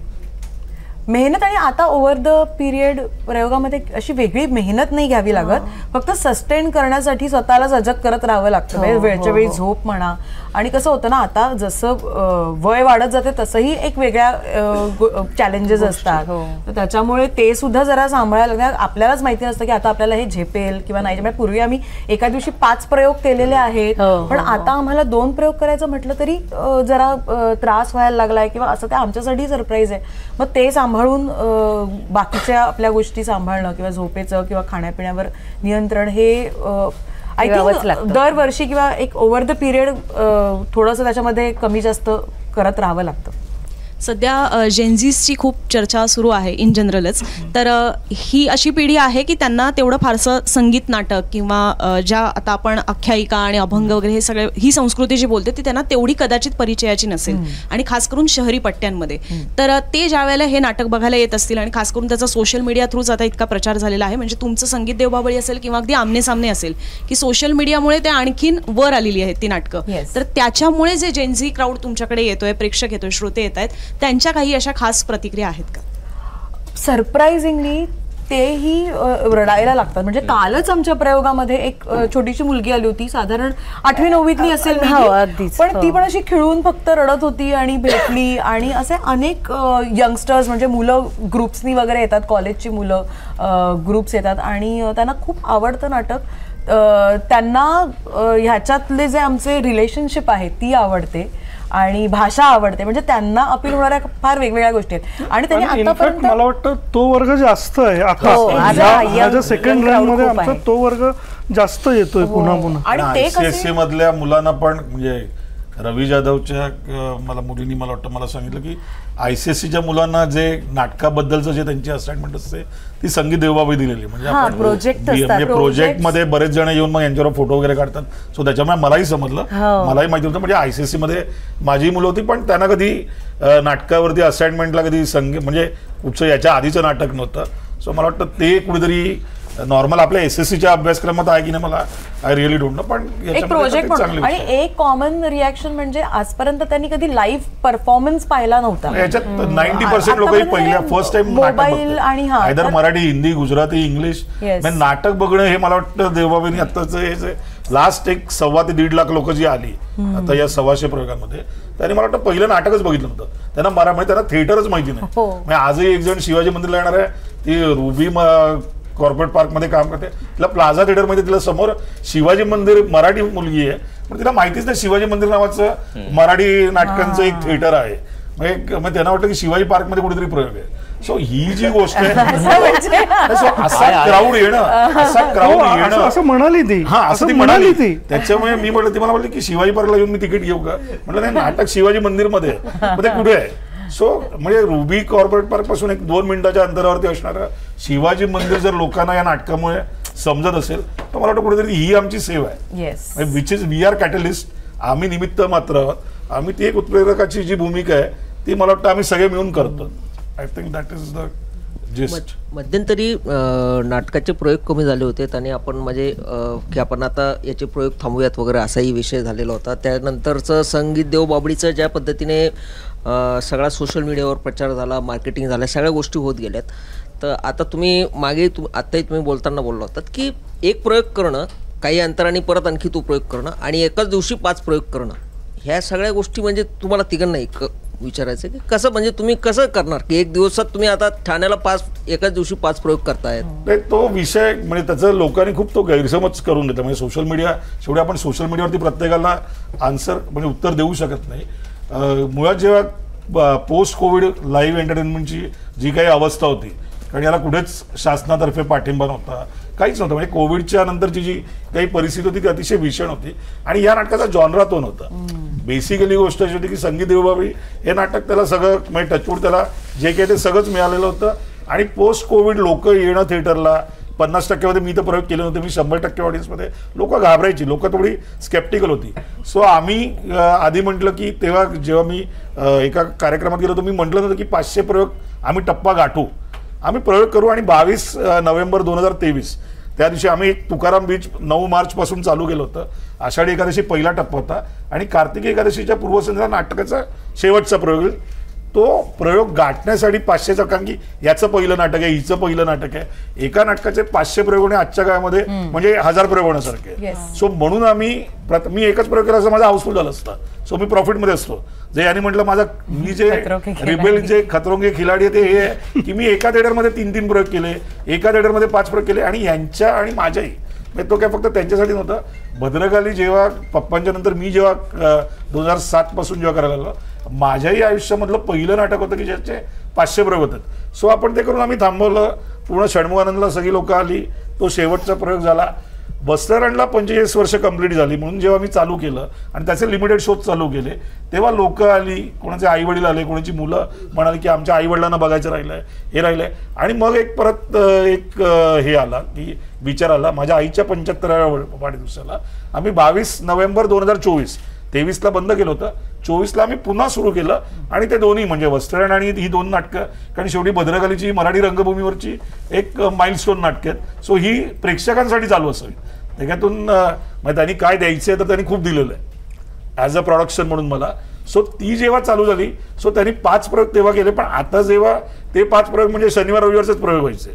मेहनत. आणि आता ओव्हर द पिरियड प्रयोगामध्ये अशी वेगळी मेहनत नाही घ्यावी लागत, फक्त सस्टेन करण्यासाठी स्वतःला सजग करत राहावं लागतं. वेळच्या वेळी झोप म्हणा. आणि कसं होतं ना, आता जसं वय वाढत जाते तसंही एक वेगळ्या चॅलेंजेस असतात, तर त्याच्यामुळे ते सुद्धा जरा सांभाळायला लागतात. आपल्यालाच माहिती नसतं की आता आपल्याला हे झेपेल किंवा नाही. म्हणजे पूर्वी आम्ही एका दिवशी 5 प्रयोग केलेले आहेत, पण आता आम्हाला 2 प्रयोग करायचं म्हटलं तरी जरा त्रास व्हायला लागलाय किंवा असं. ते आमच्यासाठी सरप्राईज आहे. मग ते सांभाळून बाकीच्या आपल्या गोष्टी सांभाळणं किंवा झोपेचं किंवा खाण्यापिण्यावर नियंत्रण हे आय थिंक दरवर्षी किंवा एक ओव्हर द पिरियड थोडंसं त्याच्यामध्ये कमी जास्त करत राहावं लागतं. सध्या जेनझीसची खूप चर्चा सुरू आहे इन जनरलच. तर ही अशी पिढी आहे की त्यांना तेवढं फारसं संगीत नाटक किंवा ज्या आता आपण आख्यायिका आणि अभंग वगैरे हे सगळे ही संस्कृती जी बोलते ती त्यांना तेवढी कदाचित परिचयाची नसेल, आणि खास करून शहरी पट्ट्यांमध्ये. तर ते ज्या वेळेला हे नाटक बघायला येत असतील आणि खास करून त्याचा सोशल मीडिया थ्रूच आता इतका प्रचार झालेला आहे, म्हणजे तुमचं संगीत देवबाबळी असेल किंवा अगदी आमने सामने असेल, की सोशल मीडियामुळे ते आणखीन वर आलेली आहेत ती नाटकं. तर त्याच्यामुळे जे जेनझी क्राऊड तुमच्याकडे येतोय, प्रेक्षक येतोय, श्रोते येत आहेत, त्यांच्या काही अशा खास प्रतिक्रिया आहेत का? सरप्राइझिंगली तेही रडायला लागतात. म्हणजे कालच आमच्या प्रयोगामध्ये एक छोटीशी मुलगी आली होती, साधारण 8वी-9वीतली असेल, पण ती पण अशी खिळून फक्त रडत होती आणि भेटली. आणि असे अनेक यंगस्टर्स म्हणजे मुलं ग्रुप्सनी वगैरे येतात, कॉलेजची मुलं ग्रुप्स येतात आणि त्यांना खूप आवडतं नाटक. त्यांना ह्याच्यातले जे आमचे रिलेशनशिप आहेत ती आवडते आणि भाषा आवडते. म्हणजे त्यांना अपील होणाऱ्या फार वेगवेगळ्या गोष्टी आहेत. आणि त्यांनी आतापर्यंत मला वाटतं तो वर्ग जास्त आहे आता सेकंड राऊंड मध्ये आमचा तो वर्ग जास्त येतोय पुन्हा पुन्हा. आणि ICSE मधल्या मुलांना पण, म्हणजे रवी जाधवच्या मुलींनी मला वाटतं मला सांगितलं की ICSEच्या मुलांना जे नाटकाबद्दलचं जे त्यांची असाइनमेंट असते ती संगीत देवबाबळी दिलेली. म्हणजे आपण प्रोजेक्टमध्ये बरेच जण येऊन मग यांच्यावर फोटो वगैरे काढतात. सो त्याच्यामुळे मलाही समजलं, मलाही माहिती होतं. म्हणजे ICSE मध्ये माझी मुलं होती, पण त्यांना कधी नाटकावरती असाइनमेंटला कधी संगीत म्हणजे कुठचं याच्या आधीचं नाटक नव्हतं. सो मला वाटतं ते कुठेतरी नॉर्मल आपल्या SSCच्या अभ्यासक्रमात आहे की नाही मला आय रिअली डोंट नो, पण एक प्रोजेक्ट म्हणून. आणि एक कॉमन रिॲक्शन म्हणजे आजपर्यंत त्यांनी कधी लाईव्ह परफॉर्मन्स पाहिला नव्हता. याच्यात 90% लोक पहिल्या फर्स्ट टाइम मोबाईल आणि आयदर मराठी, हिंदी, गुजराती, इंग्लिश नाटक बघणं हे मला वाटतं देवाबाईंनी आत्ताच लास्ट एक 1.25 ते 1.5 लाख लोक जी आली आता या 100 प्रयोगांमध्ये, त्यांनी मला वाटतं पहिलं नाटकच बघितलं होतं. त्यांना त्यांना थिएटरच माहिती नाही. आजही एक जण शिवाजी मंदिरला येणार आहे, ती रुबी कॉर्पोरेट पार्कमध्ये काम करते, तिला प्लाझा थिएटरमध्ये तिला समोर शिवाजी मंदिर, मराठी मुलगी आहे पण तिला माहितीच नाही शिवाजी मंदिर नावाचं मराठी नाटकांचं एक थिएटर आहे. मग त्यांना वाटतं की शिवाजी पार्कमध्ये कुठेतरी प्रयोग आहे. सो ही जी गोष्ट आहे असा क्राऊड येणं असं म्हणाली ती, हा असं ती म्हणाली ती. त्याच्यामुळे मी म्हटलं, ती मला म्हटलं की शिवाजी पार्कला येऊन मी तिकीट घेऊ का? म्हटलं नाही, नाटक शिवाजी मंदिरमध्ये आहे, ते कुठे आहे? सो म्हणजे रुबी कॉर्पोरेट पार्क पासून एक 2 मिनिटाच्या अंतरावरती असणारं शिवाजी मंदिर जर लोकांना या नाटकामुळे समजत असेल तर मला वाटतं कुठेतरी ही आमची सेवा आहे, which is we are catalyst. आम्ही निमित्त मात्र आहोत. आम्ही ती एक उत्प्रेरकाची जी भूमिका आहे ती मला वाटतं आम्ही सगळे मिळून करतो. I think that is the gist. मध्यंतरी नाटकाचे प्रयोग कमी झाले होते आणि आपण म्हणजे की आपण आता याचे प्रयोग थांबूयात वगैरे असाही विषय झालेला होता. त्यानंतरचं संगीत देवबाबडीचं ज्या पद्धतीने सगळा सोशल मीडियावर प्रचार झाला, मार्केटिंग झालं, सगळ्या गोष्टी होत गेल्यात. तर आता तुम्ही मागे आत्ताही तुम्ही बोलताना बोलला होतात की एक प्रयोग करणं, काही अंतराने परत आणखी तो प्रयोग करणं आणि एकाच दिवशी 5 प्रयोग करणं, ह्या सगळ्या गोष्टी म्हणजे तुम्हाला तिघांनाही विचारायचं की कसं, म्हणजे तुम्ही कसं करणार की एक दिवसात तुम्ही आता ठाण्याला एकाच दिवशी 5 प्रयोग करतायत? तो विषय म्हणजे त्याचं लोकांनी खूप तो गैरसमज करून घेतला. म्हणजे सोशल मीडिया, शेवटी आपण सोशल मीडियावरती प्रत्येकाला आन्सर म्हणजे उत्तर देऊ शकत नाही. मुळात जेव्हा पोस्ट कोविड लाईव्ह एंटरटेनमेंटची जी काही अवस्था होती, कारण याला कुठेच शासनातर्फे पाठिंबा नव्हता, काहीच नव्हतं. म्हणजे कोविडच्या नंतरची जी काही परिस्थिती होती ती अतिशय भीषण होती आणि या नाटकाचा जॉनरा तो नव्हता. बेसिकली गोष्ट अशी होती की संगीत देवबाबळी हे नाटक त्याला सगळं म्हणजे टचवूड त्याला जे काही ते सगळंच मिळालेलं होतं. आणि पोस्ट कोविड लोक येणं थिएटरला 50% मी तर प्रयोग केले नव्हते, मी 100% ऑडियन्समध्ये लोक घाबरायची, लोक थोडी स्केप्टिकल होती. सो आम्ही आधी म्हटलं की तेव्हा जेव्हा मी एका कार्यक्रमात गेलो होतो, मी म्हटलं नव्हतं की 500 प्रयोग आम्ही टप्पा गाठू, आम्ही प्रयोग करू. आणि 22 नोव्हेंबर 2023 त्या दिवशी आम्ही एक तुकाराम बीच 9 मार्च पासून चालू केलं होतं. आषाढी एकादशी पहिला टप्पा होता आणि कार्तिकी एकादशीच्या पूर्वसंध्येला नाटकाचा शेवटचा प्रयोग. तो प्रयोग गाठण्यासाठी 500चा, कारण की याचं पहिलं नाटक आहे, हिचं पहिलं नाटक आहे, एका नाटकाचे 500 प्रयोग होणे आजच्या काळामध्ये म्हणजे 1000 प्रयोग होण्यासारखे. सो म्हणून मी एकच प्रयोग केला असं माझा हाऊसफुल झालं असतं. सो मी प्रॉफिटमध्ये असतो. जे यांनी म्हटलं मी जे रिबेल जे खतरोंगे खिलाडी आहे ते हे आहे की मी एका थिएटरमध्ये 3 प्रयोग केले, एका थिएटरमध्ये 5 प्रयोग केले आणि यांच्या आणि माझ्याही. म्हणजे तो काय फक्त त्यांच्यासाठी नव्हता. भद्रकाली जेव्हा पप्पांच्या नंतर मी जेव्हा 2007 पासून जेव्हा करायला लागलो, माझ्याही आयुष्यामधलं पहिलं नाटक होतं की ज्याचे 500 प्रयोग होतात. सो आपण ते करून आम्ही थांबवलं. पूर्ण षण्मुगानंदला सगळी लोकं आली, तो शेवटचा प्रयोग झाला. बस्टरँडला 45 वर्ष कंप्लीट झाली म्हणून जेव्हा मी चालू केलं आणि त्याचे लिमिटेड शोज चालू केले तेव्हा लोकं आली, कोणाचे आई वडील आले, कोणाची मुलं म्हणाली की आमच्या आई वडिलांना बघायचं राहिलंय, हे राहिलंय. आणि मग परत एक हे आला की विचार आला, माझ्या आईच्या 75व्या वाढदिवसाला आम्ही 22 नोव्हेंबर 2024 23ला बंद केलं होतं, 24ला आम्ही पुन्हा सुरू केलं. आणि ते दोन्ही म्हणजे वस्त्रण आणि ही 2 नाटकं, कारण शेवटी भद्रकालीची मराठी रंगभूमीवरची एक माइलस्टोन नाटकं आहेत. सो ही प्रेक्षकांसाठी चालू असावी. त्याच्यातून म्हणजे त्यांनी काय द्यायचं आहे तर त्यांनी खूप दिलेलं आहे ॲज अ प्रोडक्शन म्हणून मला. सो ती जेव्हा चालू झाली, सो त्यांनी 5 प्रयोग तेव्हा केले. पण आता जेव्हा ते 5 प्रयोग म्हणजे शनिवार रविवारचेच प्रयोग व्हायचे,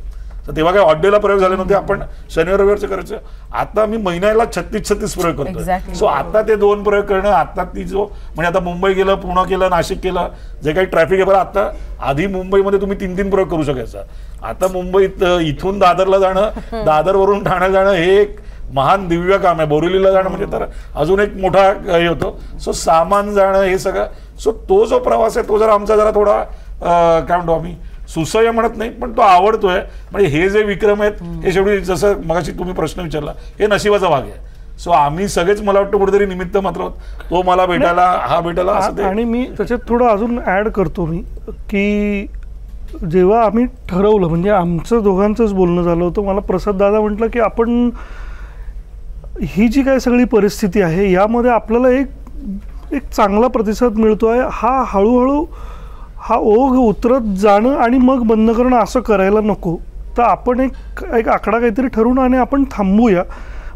तर तेव्हा काय ऑड डेला प्रयोग झाले नव्हते, आपण शनिवार रविवारचं करायचं. आता मी महिन्याला 36 प्रयोग करतो. सो आता ते 2 प्रयोग करणं, आता ती जो म्हणजे आता मुंबई गेलं, पुणे केलं, नाशिक केलं, जे काही ट्रॅफिक आहे बरं. आता आधी मुंबईमध्ये तुम्ही 3 प्रयोग करू शकायचा, आता मुंबईत इथून दादरला जाणं, दादरवरून ठाण्याला जाणं हे एक महान दिव्य काम आहे. बोरिवलीला जाणं म्हणजे तर अजून एक मोठा हे होतो. सो सामान जाणं हे सगळं. सो तो जो प्रवास आहे तो जरा आमचा जरा थोडा काय म्हणतो आम्ही सुसह्य म्हणत नाही, पण तो आवडतोय. म्हणजे हे जे विक्रम आहेत हे शेवटी जसं मगाशी तुम्ही प्रश्न विचारला, हे नशिबाचा भाग आहे. सो आम्ही सगळेच मला वाटतं कुठेतरी निमित्त मात्र आहोत. तो मला भेटायला, हा भेटायला असं. आणि मी त्याच्यात थोडं अजून ऍड करतो मी की जेव्हा आम्ही ठरवलं, म्हणजे आमचं दोघांचंच बोलणं झालं होतं. मला प्रसाद दादा म्हटलं की आपण ही जी काही सगळी परिस्थिती आहे यामध्ये आपल्याला एक चांगला प्रतिसाद मिळतोय, हा हळूहळू हा ओघ उतरत जाणं आणि मग बंद करणं असं करायला नको. तर आपण एक आकडा काहीतरी ठरवून आणि आपण थांबूया,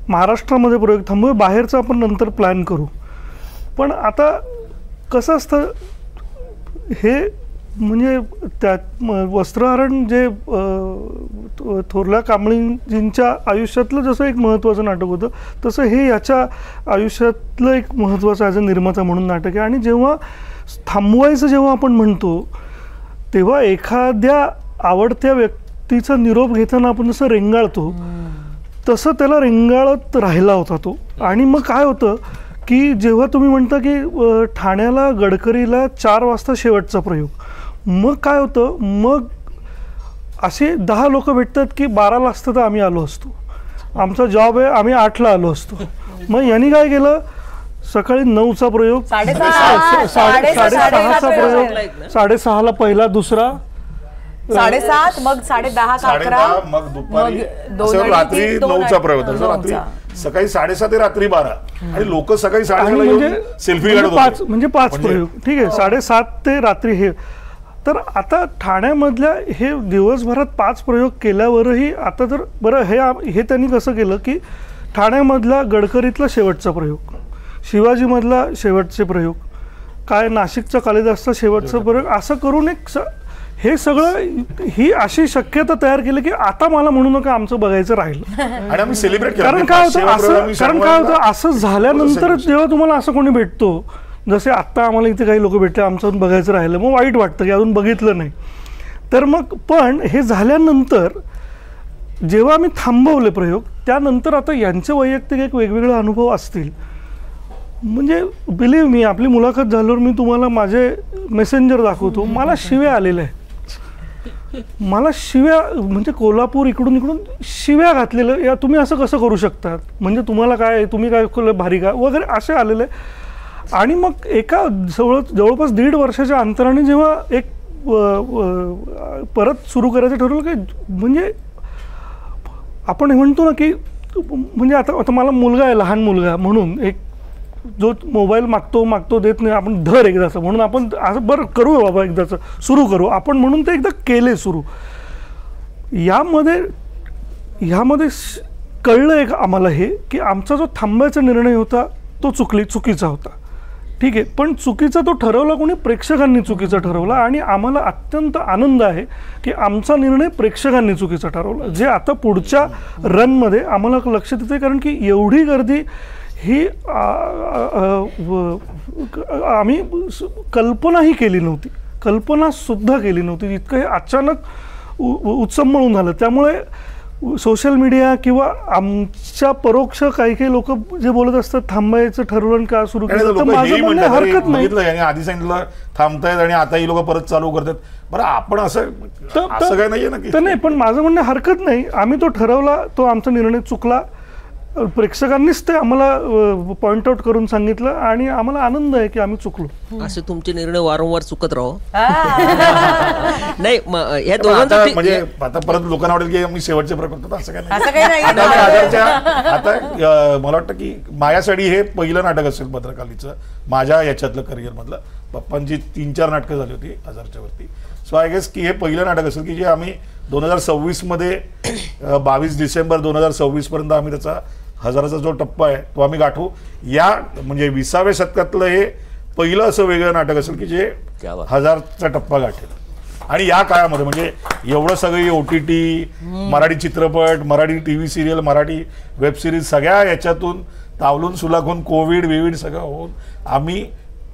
महाराष्ट्रामध्ये प्रयोग थांबूया, बाहेरचा आपण नंतर प्लॅन करू. पण आता कसं असतं हे म्हणजे त्यात वस्त्रहरण जे थोरल्या कांबळीजींच्या आयुष्यातलं जसं एक महत्त्वाचं नाटक होतं तसं हे याच्या आयुष्यातलं एक महत्त्वाचं ॲज अ निर्माता म्हणून नाटक आहे. आणि जेव्हा थांबवायचं जेव्हा आपण म्हणतो तेव्हा एखाद्या आवडत्या व्यक्तीचा निरोप घेताना आपण जसं रेंगाळतो तसं त्याला रेंगाळत राहिला होता तो. आणि मग काय होतं की जेव्हा तुम्ही म्हणता की ठाण्याला गडकरीला 4 वाजता शेवटचा प्रयोग, मग काय होतं, मग असे 10 लोक भेटतात की 12ला असतं तर आम्ही आलो असतो, आमचा जॉब आहे आम्ही 8ला आलो असतो. मग यांनी काय केलं, सकाळी 9चा प्रयोग, 6:30चा प्रयोग, 6:30ला पहिला, दुसरा 7:30, मग 10:30 का 11, मग दुपारी रात्री 9चा प्रयोग होता, रात्री सकाळी 7:30 ते रात्री 12 आणि लोक सकाळी 7:30 म्हणजे सेल्फी काढत होते. म्हणजे 5 प्रयोग, ठीक आहे, 7:30 ते रात्री हे. तर आता ठाण्यामधल्या हे दिवसभरात 5 प्रयोग केल्यावरही आता तर बरं हे त्यांनी कसं केलं की ठाण्यामधला गडकरीतला शेवटचा प्रयोग, शिवाजीमधला शेवटचे प्रयोग, काय नाशिकचा कालिदासचा शेवटचा प्रयोग, असं करून हे सगळं ही अशी शक्यता तयार केली की आता मला म्हणू नका आमचं बघायचं राहिलं. आणि आम्ही सेलिब्रेट केलं. कारण काय होतं असं झाल्यानंतर जेव्हा तुम्हाला असं कोणी भेटतो, जसे आत्ता आम्हाला इथे काही लोक भेटले आमचं बघायचं राहिलं, मग वाईट वाटतं की अजून बघितलं नाही. तर मग पण हे झाल्यानंतर जेव्हा आम्ही थांबवले प्रयोग त्यानंतर आता यांचे वैयक्तिक एक वेगवेगळे अनुभव असतील. म्हणजे बिलीव्ह मी, आपली मुलाखत झाल्यावर मी तुम्हाला माझे मेसेंजर दाखवतो, मला शिव्या आलेल्या आहेत, मला शिव्या म्हणजे कोल्हापूर इकडून शिव्या घातलेलं, या तुम्ही असं कसं करू शकतात, म्हणजे तुम्हाला काय, तुम्ही काय भारी का वगैरे असे आलेले. आणि मग एका जवळपास 1.5 वर्षाच्या अंतराने जेव्हा एक परत सुरू करायचं ठरवलं की म्हणजे आपण म्हणतो ना की म्हणजे आता मला मुलगा आहे, लहान मुलगा, म्हणून एक जो मोबाईल मागतो देत नाही, आपण धर एकदाचं म्हणून आपण असं बरं करू बाबा एकदाचं सुरू करू आपण म्हणून ते एकदा केले सुरू. ह्यामध्ये कळलं एक आम्हाला हे की आमचा जो थांबायचा निर्णय होता तो चुकीचा होता, ठीक आहे, पण चुकीचा तो ठरवला कोणी, प्रेक्षकांनी चुकीचा ठरवला. आणि आम्हाला अत्यंत आनंद आहे की आमचा निर्णय प्रेक्षकांनी चुकीचा ठरवला, जे आता पुढच्या रनमध्ये आम्हाला लक्षात येते. कारण की एवढी गर्दी ही आम्ही कल्पनाही केली नव्हती, कल्पनासुद्धा केली नव्हती, इतकं हे अचानक उचंबळून झालं. त्यामुळे सोशल मीडिया किंवा आमच्या परोक्ष काही लोक जे बोलत असतात थांबायचं ठरवलं का सुरू केलं, तर माझं म्हणणं हरकत नाही. आधी सांगितलं थांबतायत आणि आता ही लोक परत चालू करतात, बरं आपण असं काय नाहीये ना तर नाही, पण माझं म्हणणं हरकत नाही, आम्ही तो ठरवला, तो आमचा निर्णय चुकला, प्रेक्षकांनीच ते आम्हाला पॉइंट आउट करून सांगितलं आणि आम्हाला आनंद आहे की आम्ही चुकलो. असे तुमचे निर्णय वारंवार चुकत राहो. नाही या दोघांचा म्हणजे आता परत लोकांना वाटेल की मी शेवटचे प्रकल्प, असं काय नाही. आता मला वाटतं की मायासाठी हे पहिलं नाटक असेल भद्रकालीचं माझ्या याच्यातलं करिअर मधलं. पप्पांची 3-4 नाटकं झाली होती 1000च्या वरती. सो आय गेस की हे पहिलं नाटक असेल की जे आम्ही 2026 मध्ये 22 डिसेंबर 2026 पर्यंत आम्ही त्याचा 1000चा जो टप्पा आहे तो आम्ही गाठू. या म्हणजे 20व्या शतकातलं हे पहिलं असं वेगळं नाटक असेल की जे 1000चा टप्पा गाठेल. आणि या काळामध्ये म्हणजे एवढं सगळी OTT, मराठी चित्रपट, Marathi TV serial, Marathi web series सगळ्या याच्यातून तावलून सुलाखून कोविड सगळं होऊन आम्ही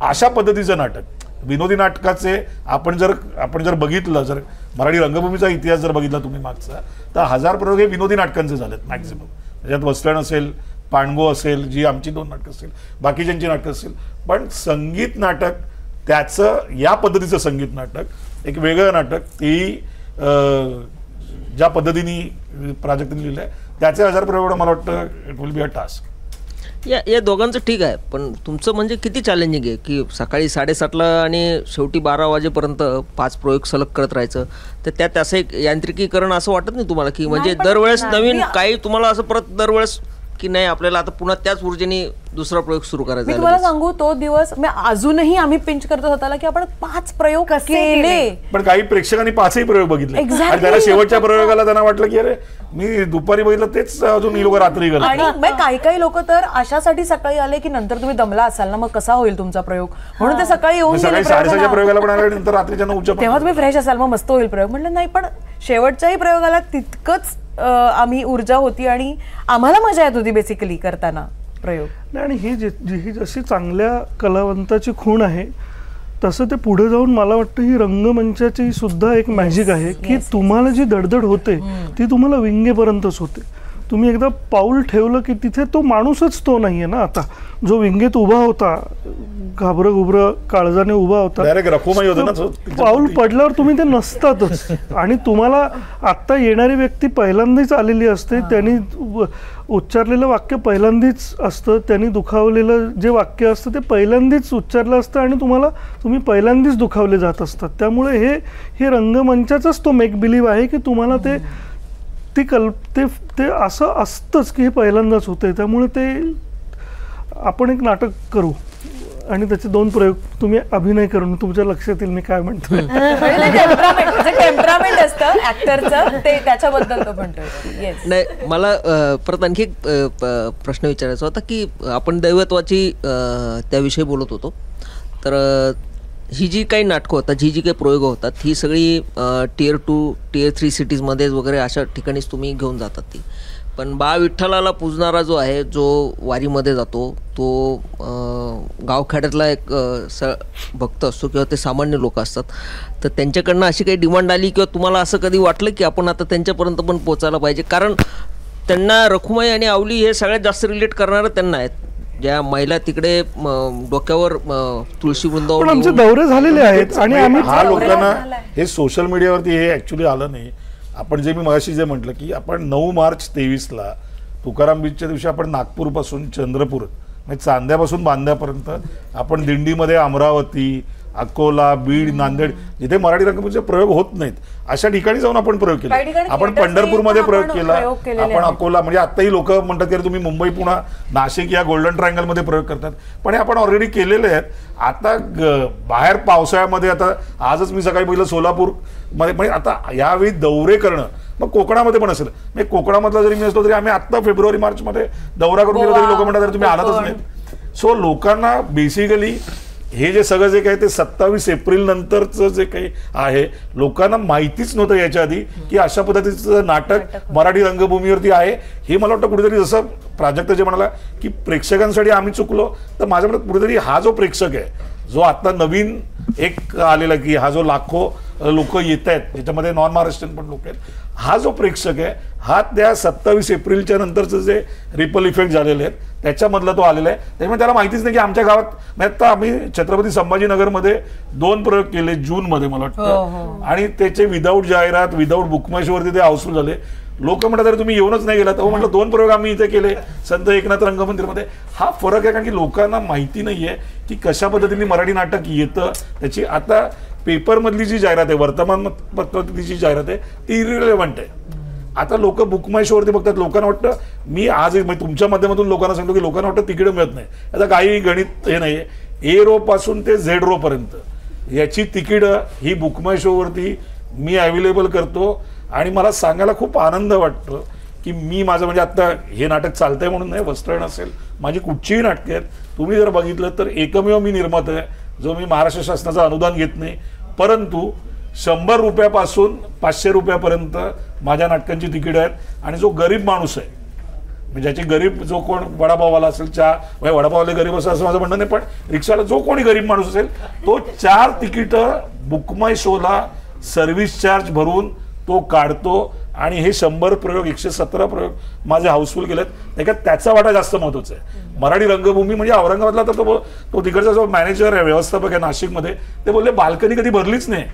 अशा पद्धतीचं नाटक, विनोदी नाटकाचे आपण जर बघितलं, जर मराठी रंगभूमीचा इतिहास जर बघितला तुम्ही मागचा, तर 1000 प्रयोग हे विनोदी नाटकांचे झालेत मॅक्झिमम. त्याच्यात वस्त्रण असेल, पांडगो असेल, जी आमची 2 नाटकं असेल, बाकीच्यांची नाटकं असेल, पण संगीत नाटक त्याचं या पद्धतीचं संगीत नाटक एक वेगळं नाटक, तेही ज्या पद्धतीने प्राजक्तांनी लिहिलं आहे त्याचे 1000 प्रयोग मला वाटतं it will be a task. या दोघांचं ठीक आहे, पण तुमचं म्हणजे किती चॅलेंजिंग आहे की सकाळी 7:30ला आणि शेवटी 12 वाजेपर्यंत 5 प्रयोग सलग करत राहायचं. तर त्यात असं एक यांत्रिकीकरण असं वाटत नाही तुम्हाला की म्हणजे दरवेळेस नवीन काही तुम्हाला असं परत दरवेळेस की नाही आपल्याला आता पुन्हा त्याच ऊर्जेने दुसरा प्रयोग सुरू करायचा मी आहे तुम्हाला लगेच? सांगू तो दिवस अजूनही आम्ही पिंच करतो स्वतःला की आपण 5 प्रयोग केले. पण काही प्रेक्षकांनी 5ही प्रयोग बघितले Exactly. आणि त्याला शेवटच्या प्रयोगाला त्यांना वाटलं की अरे मी दुपारी बघितलं तेच अजून ही लोक रात्री आणि करतात. काही लोक तर अशासाठी सकाळी आले की नंतर तुम्ही दमला असाल ना मग कसा होईल तुमचा प्रयोग म्हणून ते सकाळी येऊन गेले सकाळी प्रयोगाला. 6:30च्या प्रयोगाला पण आले नंतर रात्रीच्या 9च्या पण. तेव्हा तुम्ही फ्रेश असाल मग मस्त होईल प्रयोग. म्हटलं नाही पण शेवटच्याही प्रयोगाला तितकंच आम्ही ऊर्जा होती आणि आम्हाला मजा येत होती बेसिकली करताना प्रयोग. नाही, आणि ही जशी चांगल्या कलावंताची खूण आहे तसं ते पुढे जाऊन मला वाटतं ही रंगमंचाची सुद्धा एक मॅजिक आहे की तुम्हाला जी दडदड होते ती तुम्हाला विंगेपर्यंतच होते. तुम्ही एकदा पाऊल ठेवलं की तिथे तो माणूसच तो नाहीये ना. आता जो विंगेत उभा होता घाबरं घुबरं काळजाने उभा होता Direct रखुमाई होतं ना तो. पाऊल पडल्यावर तुम्ही ते नसतातच आणि तुम्हाला आत्ता येणारी व्यक्ती पहिल्यांदाच आलेली असते. त्यांनी उच्चारलेलं वाक्य पहिल्यांदाच असतं, त्यांनी दुखावलेलं जे वाक्य असतं ते पहिल्यांदाच उच्चारलं असतं आणि तुम्ही पहिल्यांदाच दुखावले जात असतात. त्यामुळे हे रंगमंचाचाच तो मेक बिलीव्ह आहे की तुम्हाला ते असं असतंच की हे पहिल्यांदाच होतंय. त्यामुळे ते आपण एक नाटक करू आणि त्याचे 2 प्रयोग तुम्ही अभिनय करून तुमच्या लक्षात येईल मी काय म्हणतोय. टेम्परामेंट असतं ऍक्टरचं ते त्याच्याबद्दल तो म्हणतोय. नाही मला परत आणखी एक प्रश्न विचारायचा होता की आपण दैवत्वाची त्याविषयी बोलत होतो. तर ही जी काही नाटकं होतात जी काही प्रयोग होतात ही सगळी Tier 2 Tier 3 सिटीजमध्ये वगैरे अशा ठिकाणीच तुम्ही घेऊन जातात ती. पण बाळ विठ्ठलाला पूजणारा जो आहे जो वारीमध्ये जातो तो गावखेड्यातला एक भक्त असतो किंवा ते सामान्य लोक असतात. तर त्यांच्याकडनं अशी काही डिमांड आली किंवा तुम्हाला असं कधी वाटलं की आपण आता त्यांच्यापर्यंत पण पोचायला पाहिजे? कारण त्यांना रखुमाई आणि आवली हे सगळ्यात जास्त रिलेट करणारं त्यांना आहेत. ज्या महिला तिकडे डोक्यावर तुळशी वृंदावन आमचे दौरे झालेले आहेत आणि आम्ही हा लोकांना हे सोशल मीडियावरती हे ऍक्च्युली आलं नाही. आपण जे मी मगाशी जे म्हटलं की आपण 9 मार्च 23ला तुकाराम बीचच्या दिवशी आपण नागपूरपासून चंद्रपूर म्हणजे चांद्यापासून बांद्यापर्यंत आपण दिंडीमध्ये अमरावती, अकोला, बीड, नांदेड जिथे मराठी रंगभूमीचे प्रयोग होत नाहीत अशा ठिकाणी जाऊन आपण प्रयोग केले. आपण पंढरपूरमध्ये प्रयोग केला, आपण अकोला म्हणजे आताही लोक म्हणतात की तुम्ही मुंबई, पुणा, नाशिक या गोल्डन ट्रायंगलमध्ये प्रयोग करतात पण हे आपण ऑलरेडी केलेले आहेत. आता बाहेर पावसाळ्यामध्ये आता आजच मी सकाळी बघितलं सोलापूर मध्ये म्हणजे आता यावेळी दौरे करणं मग कोकणामध्ये पण असेल म्हणजे कोकणामधला जरी मी असलो तरी आम्ही आत्ता फेब्रुवारी मार्च मध्ये दौरा करून गेलो तरी लोक म्हणतात तुम्ही आलातच नाहीत. सो लोकांना बेसिकली हे जे सगळं जे काही ते 27 एप्रिल नंतरचं जे काही आहे लोकांना माहितीच नव्हतं याच्या आधी की अशा पद्धतीचं नाटक मराठी रंगभूमीवरती आहे. हे मला वाटतं कुठेतरी जसं प्राजक्त जे म्हणाला की प्रेक्षकांसाठी आम्ही चुकलो तर माझ्या मनात कुठेतरी हा जो प्रेक्षक आहे जो आता नवीन एक आलेला की हा जो लाखो लोक येत आहेत त्याच्यामध्ये नॉन महाराष्ट्रीयन पण लोक आहेत हा जो प्रेक्षक आहे हा त्या 27 एप्रिलच्या नंतरचं जे रिपल इफेक्ट झालेले आहेत त्याच्यामधला तो आलेला आहे. त्यामुळे त्याला माहितीच नाही की आमच्या गावात आता आम्ही छत्रपती संभाजीनगरमध्ये 2 प्रयोग केले जूनमध्ये मला वाटतं आणि त्याचे विदाऊट जाहिरात विदाऊट बुकमाईशवरती ते हाऊसफुल झाले. लोक म्हणतात तुम्ही येऊनच नाही गेलात. हो म्हटलं 2 प्रयोग आम्ही इथे केले संत एकनाथ रंगमंदिरमध्ये. हा फरक आहे कारण की लोकांना माहिती नाहीये की कशा पद्धतीने मराठी नाटक येतं. त्याची आता पेपरमधली जी जाहिरात आहे वर्तमानपत्रातली जी जाहिरात आहे ती इरिलेव्हंट आहे. आता लोक बुकमाईशवरती बघतात. लोकांना वाटतं मी आज तुमच्या माध्यमातून लोकांना सांगतो की लोकांना वाटतं तिकीट मिळत नाही. आता काही गणित हे नाहीये. A रो पासून ते Z रो पर्यंत याची तिकीटं ही बुकमाईशोवरती मी अवेलेबल करतो आणि मला सांगायला खूप आनंद वाटतो की मी माझं म्हणजे आता हे नाटक चालतंय म्हणून नाही वस्त्रण असेल माझी कुठचीही नाटकं आहेत तुम्ही जर बघितलं तर एकमेव मी निर्माता आहे जो मी महाराष्ट्र शासनाचं अनुदान घेत नाही परंतु 100 रुपयापासून 500 रुपयापर्यंत माझ्या नाटकांची तिकीटं आहेत. आणि जो गरीब माणूस आहे म्हणजे ज्याची गरीब जो कोण वडापाववाला असेल चहा वडापाववाले गरीब असेल असं माझं म्हणणं नाही पण रिक्षाला जो कोणी गरीब माणूस असेल तो 4 तिकीटं बुकमाय शोला सर्व्हिस चार्ज भरून तो काढतो आणि हे 100 प्रयोग 117 प्रयोग माझे हाऊसफुल केलेत. त्याचा वाटा जास्त महत्वाचा आहे. मराठी रंगभूमी म्हणजे औरंगाबादला तर तो तिकडचा जो मॅनेजर आहे व्यवस्थापक आहे नाशिकमध्ये ते बोलले बाल्कनी कधी भरलीच नाही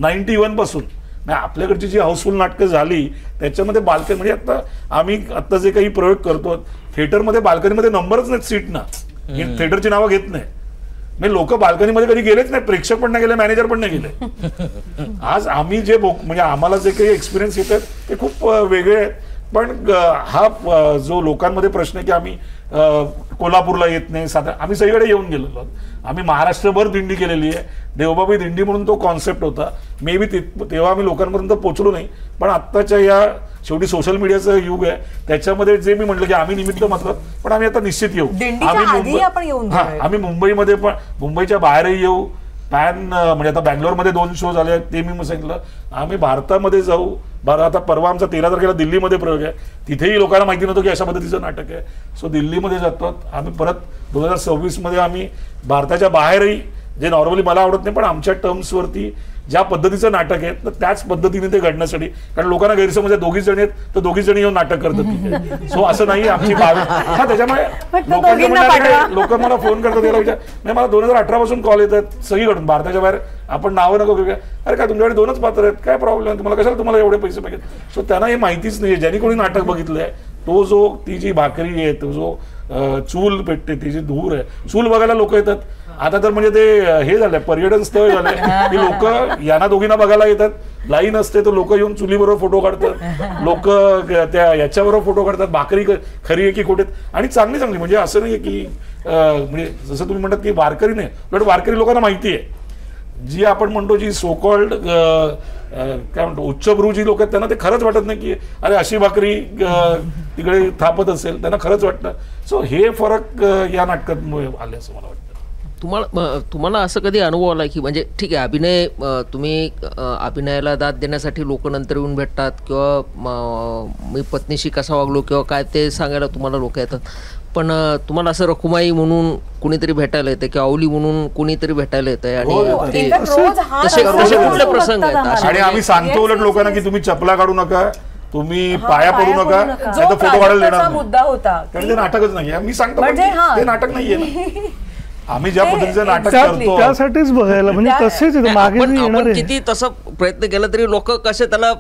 91 पासून. नाही आपल्याकडची जी हाऊसफुल नाटकं झाली त्याच्यामध्ये बाल्कनी म्हणजे आता आम्ही आता जे काही प्रयोग करतो थिएटरमध्ये बाल्कनीमध्ये नंबरच नाहीत सीटना थिएटरची नावं घेत नाही. म्हणजे लोक बाल्कनीमध्ये कधी गेलेच नाही प्रेक्षक पण नाही गेले मॅनेजर पण नाही गेले. आज आम्ही जे म्हणजे आम्हाला जे काही एक्सपिरियन्स येतात ते खूप वेगळे आहेत. पण हा जो लोकांमध्ये प्रश्न आहे की आम्ही कोल्हापूरला येत नाही, आम्ही सगळीकडे येऊन गेलेलो, आम्ही महाराष्ट्रभर दिंडी केलेली आहे. देवबाबी दिंडी म्हणून तो कॉन्सेप्ट होता. मे बी तेव्हा आम्ही लोकांपर्यंत पोहोचलो नाही, पण आत्ताच्या या शेवटी सोशल मीडियाचं युग आहे, त्याच्यामध्ये जे मी म्हटलं की आम्ही निमित्त मात्र, पण आम्ही आता निश्चित येऊ. आम्ही मुंबईमध्ये पण, मुंबईच्या बाहेरही येऊ. म्हणजे आता बँगलोरमध्ये 2 शो झाले, ते मी सांगितलं. आम्ही भारतामध्ये जाऊ. आता परवा आमचा 13 तारखेला दिल्लीमध्ये प्रयोग आहे, तिथेही लोकांना माहिती नव्हतं की अशा पद्धतीचं नाटक आहे. सो दिल्लीमध्ये जातो आम्ही. परत 2026 मध्ये आम्ही भारताच्या बाहेरही, जे नॉर्मली मला आवडत नाही पण आमच्या टर्म्सवरती ज्या पद्धतीचं नाटक आहे तर त्याच पद्धतीने ते घडण्यासाठी, कारण लोकांना गैरसमज आहे 2 जण आहेत तर 2 जण येऊन नाटक करतात. सो असं नाही. आमची त्याच्यामुळे लोक मला फोन करतात, त्याला विचार नाही, मला 2018 पासून कॉल येतात सगळीकडून भारताच्या बाहेर, आपण नावं नको घेऊया, अरे काय तुमच्याकडे 2च पात्र आहेत, काय प्रॉब्लेम आहे तुम्हाला, कशाला तुम्हाला एवढे पैसे पाहिजेत. सो त्यांना हे माहितीच नाही. ज्यांनी कोणी नाटक बघितलंय तो जो ती जी भाकरी आहे, तो जो चूल पेटते, ती जी धूर आहे, चूल बघायला लोक येतात. आता तर म्हणजे ते हे झालंय, पर्यटन स्थळ झालंय की लोक यांना दोघींना बघायला येतात. लाईन असते तर लोक येऊन चुलीबरोबर फोटो काढतात, लोक त्या याच्याबरोबर फोटो काढतात, भाकरी खरी आहे की खोटे, आणि चांगली चांगली. म्हणजे असं नाही की म्हणजे जसं तुम्ही म्हणतात की वारकरी नाही, उलट वारकरी लोकांना माहिती आहे. जी आपण म्हणतो जी सोकॉल्ड काय म्हणतो उच्चभ्रू जी लोक आहेत त्यांना ते खरंच वाटत नाही की अरे अशी भाकरी तिकडे थापत असेल, त्यांना खरंच वाटतं. सो हे फरक या नाटकामुळे आले असं मला वाटतं. तुम्हाला असं कधी अनुभव आला की म्हणजे ठीक आहे अभिनय, तुम्ही अभिनयाला दाद देण्यासाठी लोक नंतर येऊन भेटतात, किंवा मी पत्नीशी कसा वागलो किंवा काय ते सांगायला तुम्हाला लोक येतात, पण तुम्हाला असं रखुमाई म्हणून कुणीतरी भेटायला येतं किंवा अवली म्हणून कुणीतरी भेटायला येतंय, आणि तसे कुठले प्रसंग आहेत. आणि आम्ही सांगतो उलट लोकांना की तुम्ही चपला काढू नका, तुम्ही पाया पडू नका, नाही तर फोटो काढायला देणार मुद्दा होता, कारण ते नाटकच नाही. मी सांगतो ते नाटक नाहीये ना. आम्ही ज्या पद्धतीचं नाटक करतो त्यासाठीच बघायला, म्हणजे तसेच मागे किती तसं प्रयत्न केला तरी लोक कसे त्याला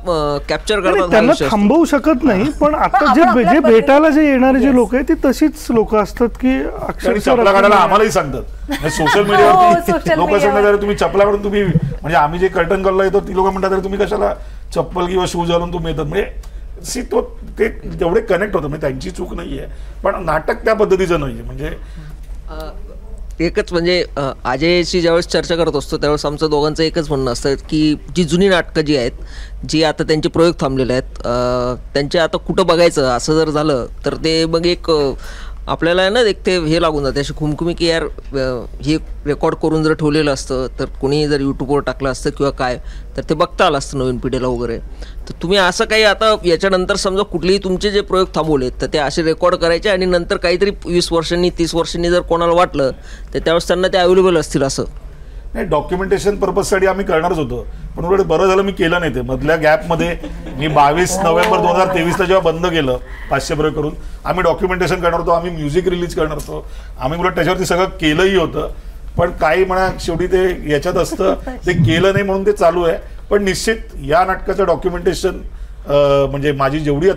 कॅप्चर करतात, त्यांना थांबवू शकत नाही. पण आता जे भेटायला जे येणारे जे लोक आहेत ती तशीच लोक असतात की अक्षरशः चपला काढायला आम्हालाही सांगतात. सोशल मीडियावरती लोक सांगतात तुम्ही चपला काढून तुम्ही, म्हणजे आम्ही जे कर्टन कॉलला येतो ती लोक म्हणतात तुम्ही कशाला चप्पल किंवा शूज घालून तुम्ही येतात. म्हणजे ते तेवढे कनेक्ट होतं, म्हणजे त्यांची चूक नाहीये, पण नाटक त्या पद्धतीचं नाहीये. म्हणजे एकच म्हणजे अजयशी ज्यावेळेस चर्चा करत असतो त्यावेळेस आमचं दोघांचं एकच म्हणणं असतं की जी जुनी नाटकं जी आहेत, जी आता त्यांचे प्रयोग थांबलेले आहेत, त्यांचे आता कुठं बघायचं असं जर झालं तर ते मग एक आपल्याला ना एक ते हे लागून जाते अशी खुमखुमी की यार हे रेकॉर्ड करून जर ठेवलेलं असतं तर कुणी जर यूट्यूबवर टाकलं असतं किंवा काय तर ते बघता आलं असतं नवीन पिढीला वगैरे. तर तुम्ही असं काही आता याच्यानंतर समजा कुठलेही तुमचे जे प्रयोग थांबवलेत तर ते असे रेकॉर्ड करायचे आणि नंतर काहीतरी 20 वर्षांनी 30 वर्षांनी जर कोणाला वाटलं तर त्यावेळेस त्यांना ते अवेलेबल असतील असं. नाही, डॉक्युमेंटेशन पर्पजसाठी आम्ही करणारच होतो, पण उलट बरं झालं मी केलं नाही. ते मधल्या गॅपमध्ये मी 22 नोव्हेंबर 2023 जेव्हा बंद केलं 500 प्रयोग करून, आम्ही डॉक्युमेंटेशन करणार होतो, आम्ही म्युझिक रिलीज करणार होतो, आम्ही उलट त्याच्यावरती सगळं केलंही होतं. पण काही म्हणा शेवटी ते याच्यात असतं, ते केलं नाही म्हणून ते चालू आहे. पण निश्चित या नाटकाचं डॉक्युमेंटेशन म्हणजे माझी जेवढी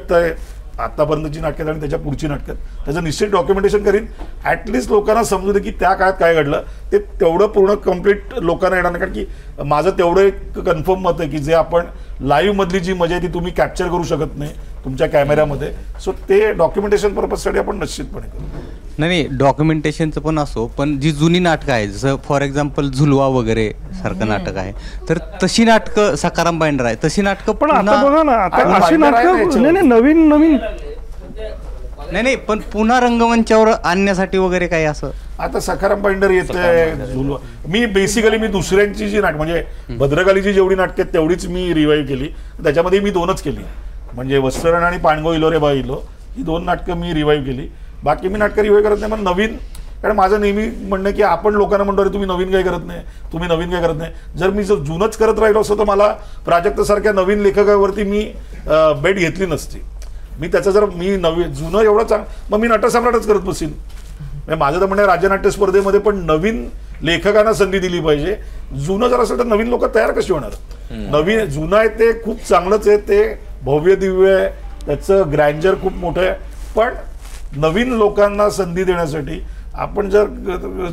आत्तापर्यंतची नाटकात आणि त्याच्या पुढची नाटकात त्याचं निश्चित डॉक्युमेंटेशन करीन. ॲटलिस्ट लोकांना समजू दे की त्या काळात काय घडलं, ते तेवढं पूर्ण कम्प्लीट लोकांना येणार नाही. कारण की माझं तेवढं एक कन्फर्म मत आहे की जे आपण लाईव्ह मधली जी मजा आहे ती तुम्ही कॅप्चर करू शकत नाही तुमच्या कॅमेऱ्यामध्ये. सो ते डॉक्युमेंटेशन पर्पजसाठी आपण निश्चितपणे करू. नाही, डॉक्युमेंटेशनचं पण असो, पण जी जुनी नाटकं आहेत जसं फॉर एक्झाम्पल झुलवा वगैरे सारखं नाटक आहे, तर तशी नाटकं सकाराम बाइंडर आहे, तशी नाटकं पण आता बघा ना, आता अशी नाटकं नवीन नाही, पण पुन्हा रंगमंचावर आणण्यासाठी वगैरे काही असं आता सखाराम बाइंडर येतंय. मी बेसिकली दुसऱ्यांची जी नाटक म्हणजे भद्रकालीची जेवढी नाटकं आहेत तेवढीच मी रिवाईव्ह केली. त्याच्यामध्ये मी 2च केली, म्हणजे वस्त्ररण आणि पाणगो इलो रे बा इलो, ही 2 नाटकं मी रिवाईव्ह केली. बाकी मी नाटकं रिवाईव्ह करत नाही. पण नवीन, कारण माझं नेहमी म्हणणं की आपण लोकांना म्हणतो अरे तुम्ही नवीन काय करत नाही, तुम्ही नवीन काय करत नाही. जर मी जुनंच करत राहिलो असतो तर मला प्राजक्तासारख्या नवीन लेखकावरती मी बेट घेतली नसती. मी त्याचं जर मी जुनं एवढं मग मी नटसम्राटच करत बसीन. माझं तर म्हणणं राज्य नाट्य स्पर्धेमध्ये पण नवीन लेखकांना संधी दिली पाहिजे. जुनं जर असेल तर नवीन लोक तयार कशी होणार. नवीन जुनं आहे ते खूप चांगलंच आहे, ते भव्य दिव्य आहे, त्याचं ग्रँजर खूप मोठं आहे. पण नवीन लोकांना संधी देण्यासाठी आपण जर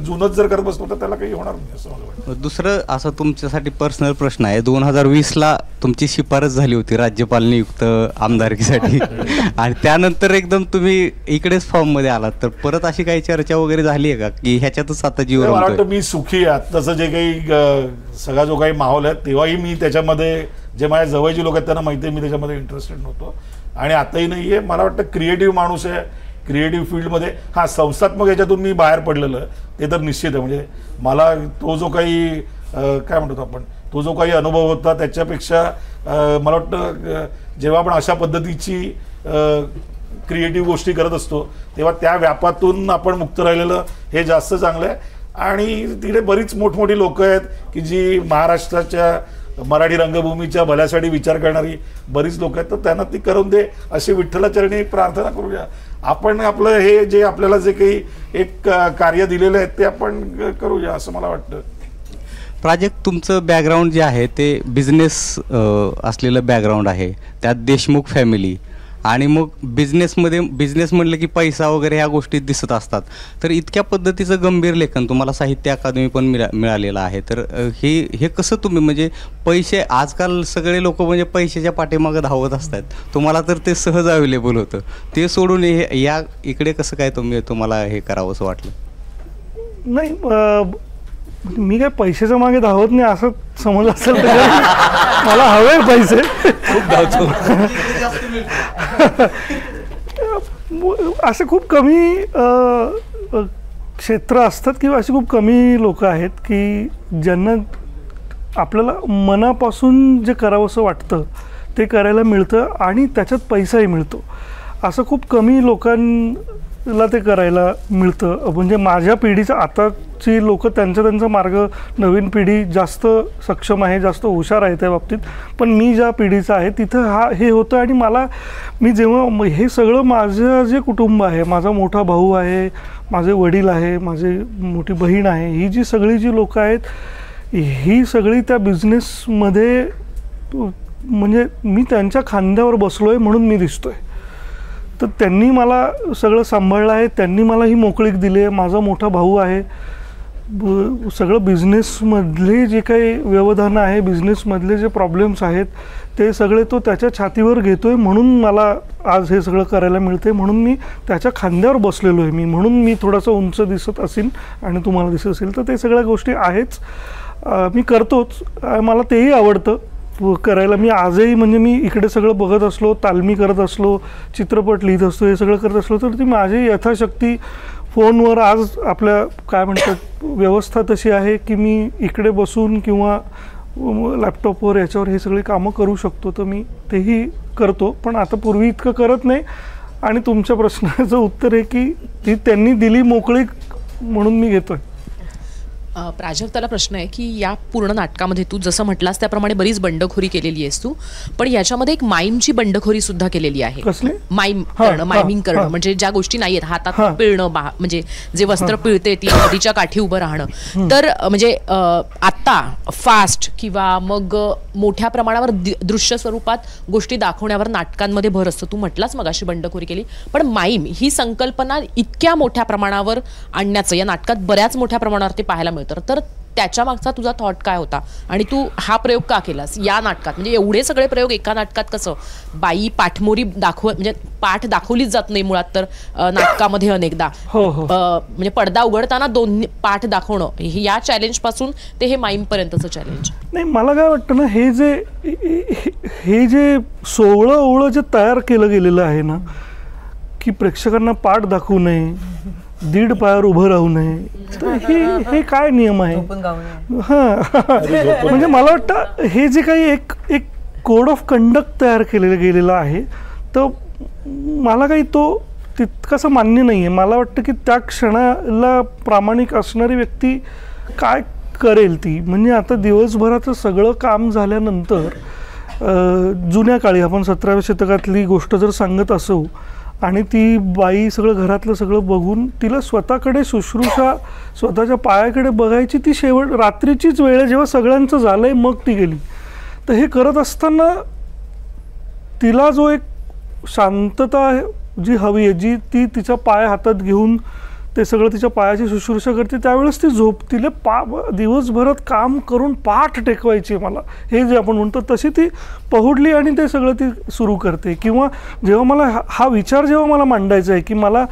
जुनच जर करत बसलो तर त्याला काही होणार नाही असं मला वाटतं. दुसरं असं तुमच्यासाठी पर्सनल प्रश्न आहे, 2020ला तुमची शिफारस झाली होती राज्यपाल नियुक्त आमदारकीसाठी आणि त्यानंतर एकदम तुम्ही इकडेच फॉर्ममध्ये आलात, तर परत अशी काही चर्चा वगैरे झाली आहे का की ह्याच्यातच आता जीव मला रमतोय? वाटतं मी सुखी आहे आत्ताचं जे काही सगळा जो काही माहोल आहे, तेव्हाही मी त्याच्यामध्ये जे माझ्या जवळची लोक आहेत त्यांना माहिती आहे मी त्याच्यामध्ये इंटरेस्टेड नव्हतो आणि आताही नाही आहे. मला वाटतं क्रिएटिव्ह माणूस आहे, क्रिएटिव्ह फील्डमध्ये. हां, संस्थात्मक याच्यातून मी बाहेर पडलेलं ते तर निश्चित आहे. म्हणजे मला तो जो काही काय म्हणतो आपण, तो जो काही अनुभव होता त्याच्यापेक्षा मला वाटतं जेव्हा आपण अशा पद्धतीची क्रिएटिव्ह गोष्टी करत असतो तेव्हा त्या व्यापातून आपण मुक्त राहिलेलं हे जास्त चांगलं आहे. आणि तिकडे बरीच मोठमोठी लोकं आहेत की जी महाराष्ट्राच्या मराठी रंगभूमीच्या भल्यासाठी विचार करणारी बरीच लोक आहेत, तर त्यांना ती करून दे अशी विठ्ठलाचरणी प्रार्थना करूया. आपण आपलं हे जे आपल्याला जे काही एक कार्य दिलेलं आहे ते आपण करूया असं मला वाटतं. प्राजक्त, तुमचं बॅकग्राऊंड जे आहे ते बिझनेस असलेलं बॅकग्राऊंड आहे, त्यात देशमुख फॅमिली आणि मग बिझनेस म्हटलं की पैसा वगैरे ह्या गोष्टी दिसत असतात. तर इतक्या पद्धतीचं गंभीर लेखन तुम्हाला साहित्य अकादमी पण मिळालेलं आहे, तर हे कसं तुम्ही म्हणजे पैसे, आजकाल सगळे लोक म्हणजे पैशाच्या पाठीमागं धावत असतात, तुम्हाला तर ते सहज अवेलेबल होतं, ते सोडून या इकडे कसं काय तुम्हाला हे करावं असं वाटलं? नाही, मी काय पैशाच्या मागे धावत नाही असं समज असेल तर मला हवे पैसे खूप धावतो. असे खूप कमी क्षेत्र असतात किंवा अशी खूप कमी लोक आहेत की ज्यांना आपल्याला मनापासून जे करावंसं वाटतं ते करायला मिळतं आणि त्याच्यात पैसाही मिळतो. असं खूप कमी लोकांना ते करायला मिळतं. म्हणजे माझ्या पिढीचं आताची लोक त्यांचा मार्ग, नवीन पिढी जास्त सक्षम आहे, जास्त हुशार आहे त्या बाबतीत. पण मी ज्या पिढीचं आहे तिथं हे होतं. आणि मी जेव्हा हे सगळं माझं जे कुटुंब आहे, माझा मोठा भाऊ आहे, माझे वडील आहे, माझी मोठी बहीण आहे, ही जी सगळी जी लोकं आहेत ही सगळी त्या बिझनेसमध्ये, म्हणजे मी त्यांच्या खांद्यावर बसलो आहे म्हणून मी दिसतो आहे. तर त्यांनी मला सगळं सांभाळलं आहे, त्यांनी मला ही मोकळीक दिली आहे. माझा मोठा भाऊ आहे, सगळं बिझनेसमधले जे काही व्यवधानं आहे, बिझनेसमधले जे प्रॉब्लेम्स आहेत ते सगळे तो त्याच्या छातीवर घेतो आहे, म्हणून मला आज हे सगळं करायला मिळते, म्हणून मी त्याच्या खांद्यावर बसलेलो आहे. म्हणून मी थोडासा उंच दिसत असेल आणि तुम्हाला दिसत असेल, तर ते सगळ्या गोष्टी आहेच, मी करतोच. मला तेही आवडतं करायला. मी आजही म्हणजे मी इकडे सगळं बघत असलो, तालमी करत असलो, चित्रपट लिहित असतो, हे सगळं करत असलो तर ती माझी यथाशक्ती फोनवर, आज आपल्या काय म्हणतात व्यवस्था तशी आहे की मी इकडे बसून किंवा लॅपटॉपवर याच्यावर हे सगळी कामं करू शकतो, तर मी तेही करतो. पण आता पूर्वी इतकं करत नाही. आणि तुमच्या प्रश्नाचं उत्तर आहे की ती त्यांनी दिली मोकळीक म्हणून मी घेतोय. प्राजक्ताला प्रश्न आहे की या पूर्ण नाटकामध्ये तू जसं म्हटलास त्याप्रमाणे बरीच बंडखोरी केलेली आहेस तू, पण याच्यामध्ये एक माईमची बंडखोरी सुद्धा केलेली आहे. माईम करणं, मायमिंग करणं, म्हणजे ज्या गोष्टी नाहीयेत, हातात पिळणं, म्हणजे जे वस्त्र पिळते ती नदीच्या काठी उभं राहणं. तर म्हणजे आत्ता फास्ट किंवा मग मोठ्या प्रमाणावर दृश्य स्वरूपात गोष्टी दाखवण्यावर नाटकांमध्ये भर असतो. तू म्हटलास मगाशी बंडखोरी केली, पण माईम ही संकल्पना इतक्या मोठ्या प्रमाणावर आणण्याचं या नाटकात बऱ्याच मोठ्या प्रमाणावर ते पाहायला मिळतं. तर त्याच्या मागचा तुझा थॉट काय होता आणि तू हा प्रयोग का केलास या नाटकात? म्हणजे एवढे सगळे प्रयोग एका नाटकात कसं, बाई पाठमोरी म्हणजे पाठ दाखवलीच जात नाही मुळात तर नाटकामध्ये अनेकदा, म्हणजे पडदा उघडताना दोन्ही पाठ दाखवणं, या चॅलेंज पासून ते हे माईम पर्यंतचं चॅलेंज. नाही, मला काय वाटतं ना, हे जे 16 ओळं जे तयार केलं गेलेलं आहे ना, की प्रेक्षकांना पाठ दाखवू नये, दीड पायावर उभं राहू नये, तर हे काय नियम आहे? म्हणजे मला वाटतं हे जे काही एक कोड ऑफ कंडक्ट तयार केलेलं गेलेलं आहे, तर मला काही तो तितकासा मान्य नाही आहे. मला वाटतं की त्या क्षणाला प्रामाणिक असणारी व्यक्ती काय करेल ती, म्हणजे आता दिवसभराचं सगळं काम झाल्यानंतर जुन्या काळी आपण 17व्या शतकातली गोष्ट जर सांगत असू आणि ती बाई सगळं घरातलं सगळं बघून तिला स्वतःकडे शुश्रूषा, स्वतःच्या पायाकडे बघायची ती शेवट रात्रीचीच वेळ आहे, जेव्हा सगळ्यांचं झालंय मग ती गेली. तर हे करत असताना तिला जो एक शांतता जी हवी आहे, जी ती तिचा पाय हातात घेऊन ते सगळं तिच्या पायाची शुश्रूषा करते, त्यावेळेस ती झोपतीले दिवसभरात काम करून पाठ टेकवायची मला, हे जे आपण म्हणतो तशी ती पहुडली आणि ते सगळं ती सुरू करते. किंवा जेव्हा मला हा विचार जेव्हा मला मांडायचा आहे की मला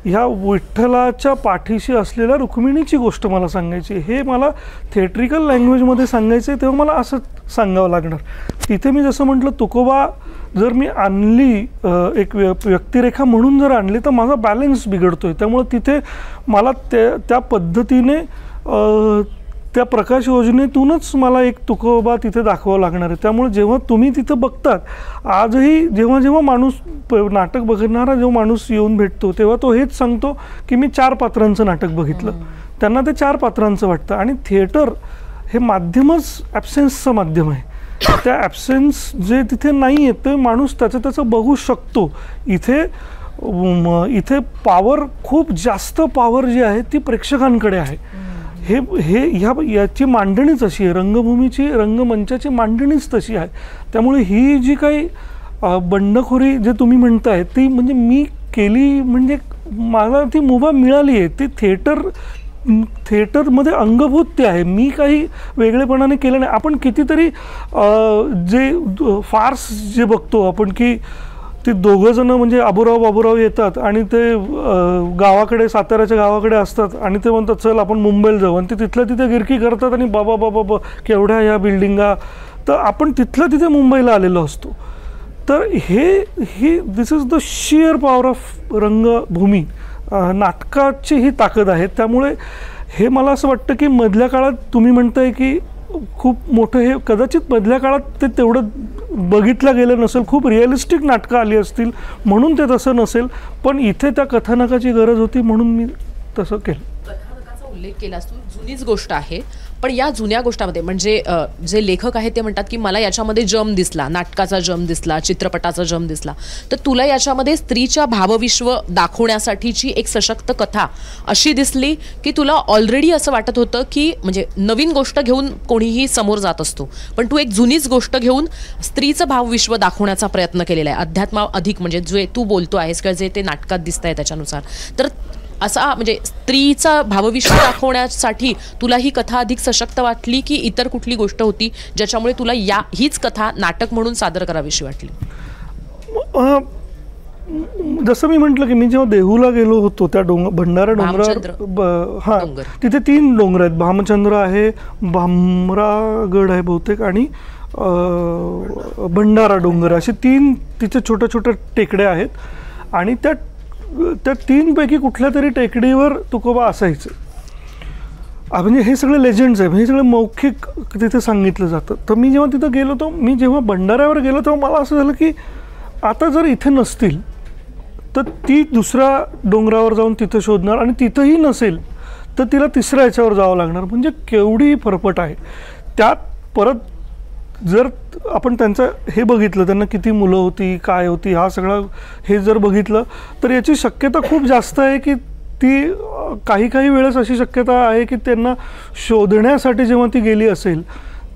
ह्या विठ्ठलाच्या पाठीशी असलेल्या रुक्मिणीची गोष्ट मला सांगायची, हे मला थिएट्रिकल लँग्वेजमध्ये सांगायचं आहे, तेव्हा मला असं सांगावं लागणार. तिथे मी जसं म्हटलं तुकोबा जर मी आणली एक व्यक्तिरेखा म्हणून जर आणली तर माझा बॅलन्स बिघडतो आहे. त्यामुळे तिथे मला त्या पद्धतीने त्या प्रकाश योजनेतूनच मला एक तुकोबा तिथे दाखवावं लागणार आहे. त्यामुळे जेव्हा तुम्ही तिथं बघतात, आजही जेव्हा जेव्हा माणूस नाटक बघणारा जेव्हा माणूस येऊन भेटतो तेव्हा तो हेच सांगतो की मी 4 पात्रांचं नाटक बघितलं. त्यांना ते 4 पात्रांचं वाटतं. आणि थिएटर हे माध्यमच ॲब्सेन्सचं माध्यम आहे. त्या ॲब्सेन्स जे तिथे नाही आहे ते माणूस त्याचं बघू शकतो. इथे पॉवर, खूप जास्त पॉवर जी आहे ती प्रेक्षकांकडे आहे. याची मांडणीच अशी आहे, रंगभूमीची रंगमंचाची मांडणीच तशी आहे. त्यामुळे ही जी काही बंडखोरी जे तुम्ही म्हणताय ती म्हणजे मी केली, म्हणजे मला ती मुभा मिळाली आहे. ती थिएटरमध्ये अंगभूत ते आहे. मी काही वेगळेपणाने केलं नाही. आपण कितीतरी जे फार्स जे बघतो आपण की ते दोघंजणं म्हणजे बाबूराव येतात आणि ते गावाकडे, साताऱ्याच्या गावाकडे असतात आणि ते म्हणतात चल आपण मुंबईला जाऊ, आणि ते तिथल्या तिथे गिरकी करतात आणि बाबा केवढ्या ह्या बिल्डिंगा, तर आपण तिथल्या तिथे मुंबईला आलेलो असतो. तर ही this is the sheer power of रंगभूमी. नाटकाची ही ताकद आहे. त्यामुळे हे मला असं वाटतं की मधल्या काळात तुम्ही म्हणताय की खूप मोठं, हे कदाचित मधल्या काळात ते तेवढं बघितलं गेलं नसेल, खूप रिअलिस्टिक नाटकं आली असतील म्हणून ते तसं नसेल, पण इथे त्या कथानकाची गरज होती म्हणून मी तसं केलं. कथानकाचा उल्लेख केलास तू, जुनीच गोष्ट आहे, पण या जुन्या गोष्टामध्ये म्हणजे जे लेखक आहेत ते म्हणतात की मला याच्यामध्ये जम दिसला, नाटकाचा जम दिसला, चित्रपटाचा जम दिसला, तर तुला याच्यामध्ये स्त्रीच्या भावविश्व दाखवण्यासाठीची एक सशक्त कथा अशी दिसली की तुला ऑलरेडी असं वाटत होतं की म्हणजे नवीन गोष्ट घेऊन कोणीही समोर जात असतो, पण तू एक जुनीच गोष्ट घेऊन स्त्रीचं भावविश्व दाखवण्याचा प्रयत्न केलेला आहे, अध्यात्मा अधिक, म्हणजे जे तू बोलतो आहेस किंवा जे ते नाटकात दिसत आहे त्याच्यानुसार. तर असा म्हणजे स्त्रीचा भावविश्व दाखवण्यासाठी तुला ही कथा अधिक सशक्त वाटली की इतर कुठली गोष्ट होती ज्याच्यामुळे तुला हीच कथा नाटक म्हणून सादर करावीशी वाटली? जसं मी म्हटलं की मी जेव्हा देहूला गेलो होतो त्या भंडारा डोंगरावर, हां तिथे 3 डोंगर आहेत, भामचंद्र आहे, भामरागड आहे बहुतेक, आणि भंडारा डोंगर, असे 3 तिथे छोट्या छोट्या टेकड्या आहेत. आणि त्या 3पैकी कुठल्या तरी टेकडीवर तुकोबा असायचं. म्हणजे हे सगळे लेजंड्स आहे, हे सगळे मौखिक तिथे सांगितलं जातं. तर मी जेव्हा तिथं गेलो होतो, मी जेव्हा भंडाऱ्यावर गेलो तेव्हा मला असं झालं की आता जर इथे नसतील तर ती दुसऱ्या डोंगरावर जाऊन तिथं शोधणार, आणि तिथंही नसेल तर तिला तिसऱ्या याच्यावर जावं लागणार. म्हणजे केवढी फरफट आहे त्यात. परत जर आपण त्यांचं हे बघितलं, त्यांना किती मुलं होती, काय होती, हा सगळा हे जर बघितलं तर याची शक्यता खूप जास्त आहे की ती काही वेळेस अशी शक्यता आहे की त्यांना शोधण्यासाठी जेव्हा ती गेली असेल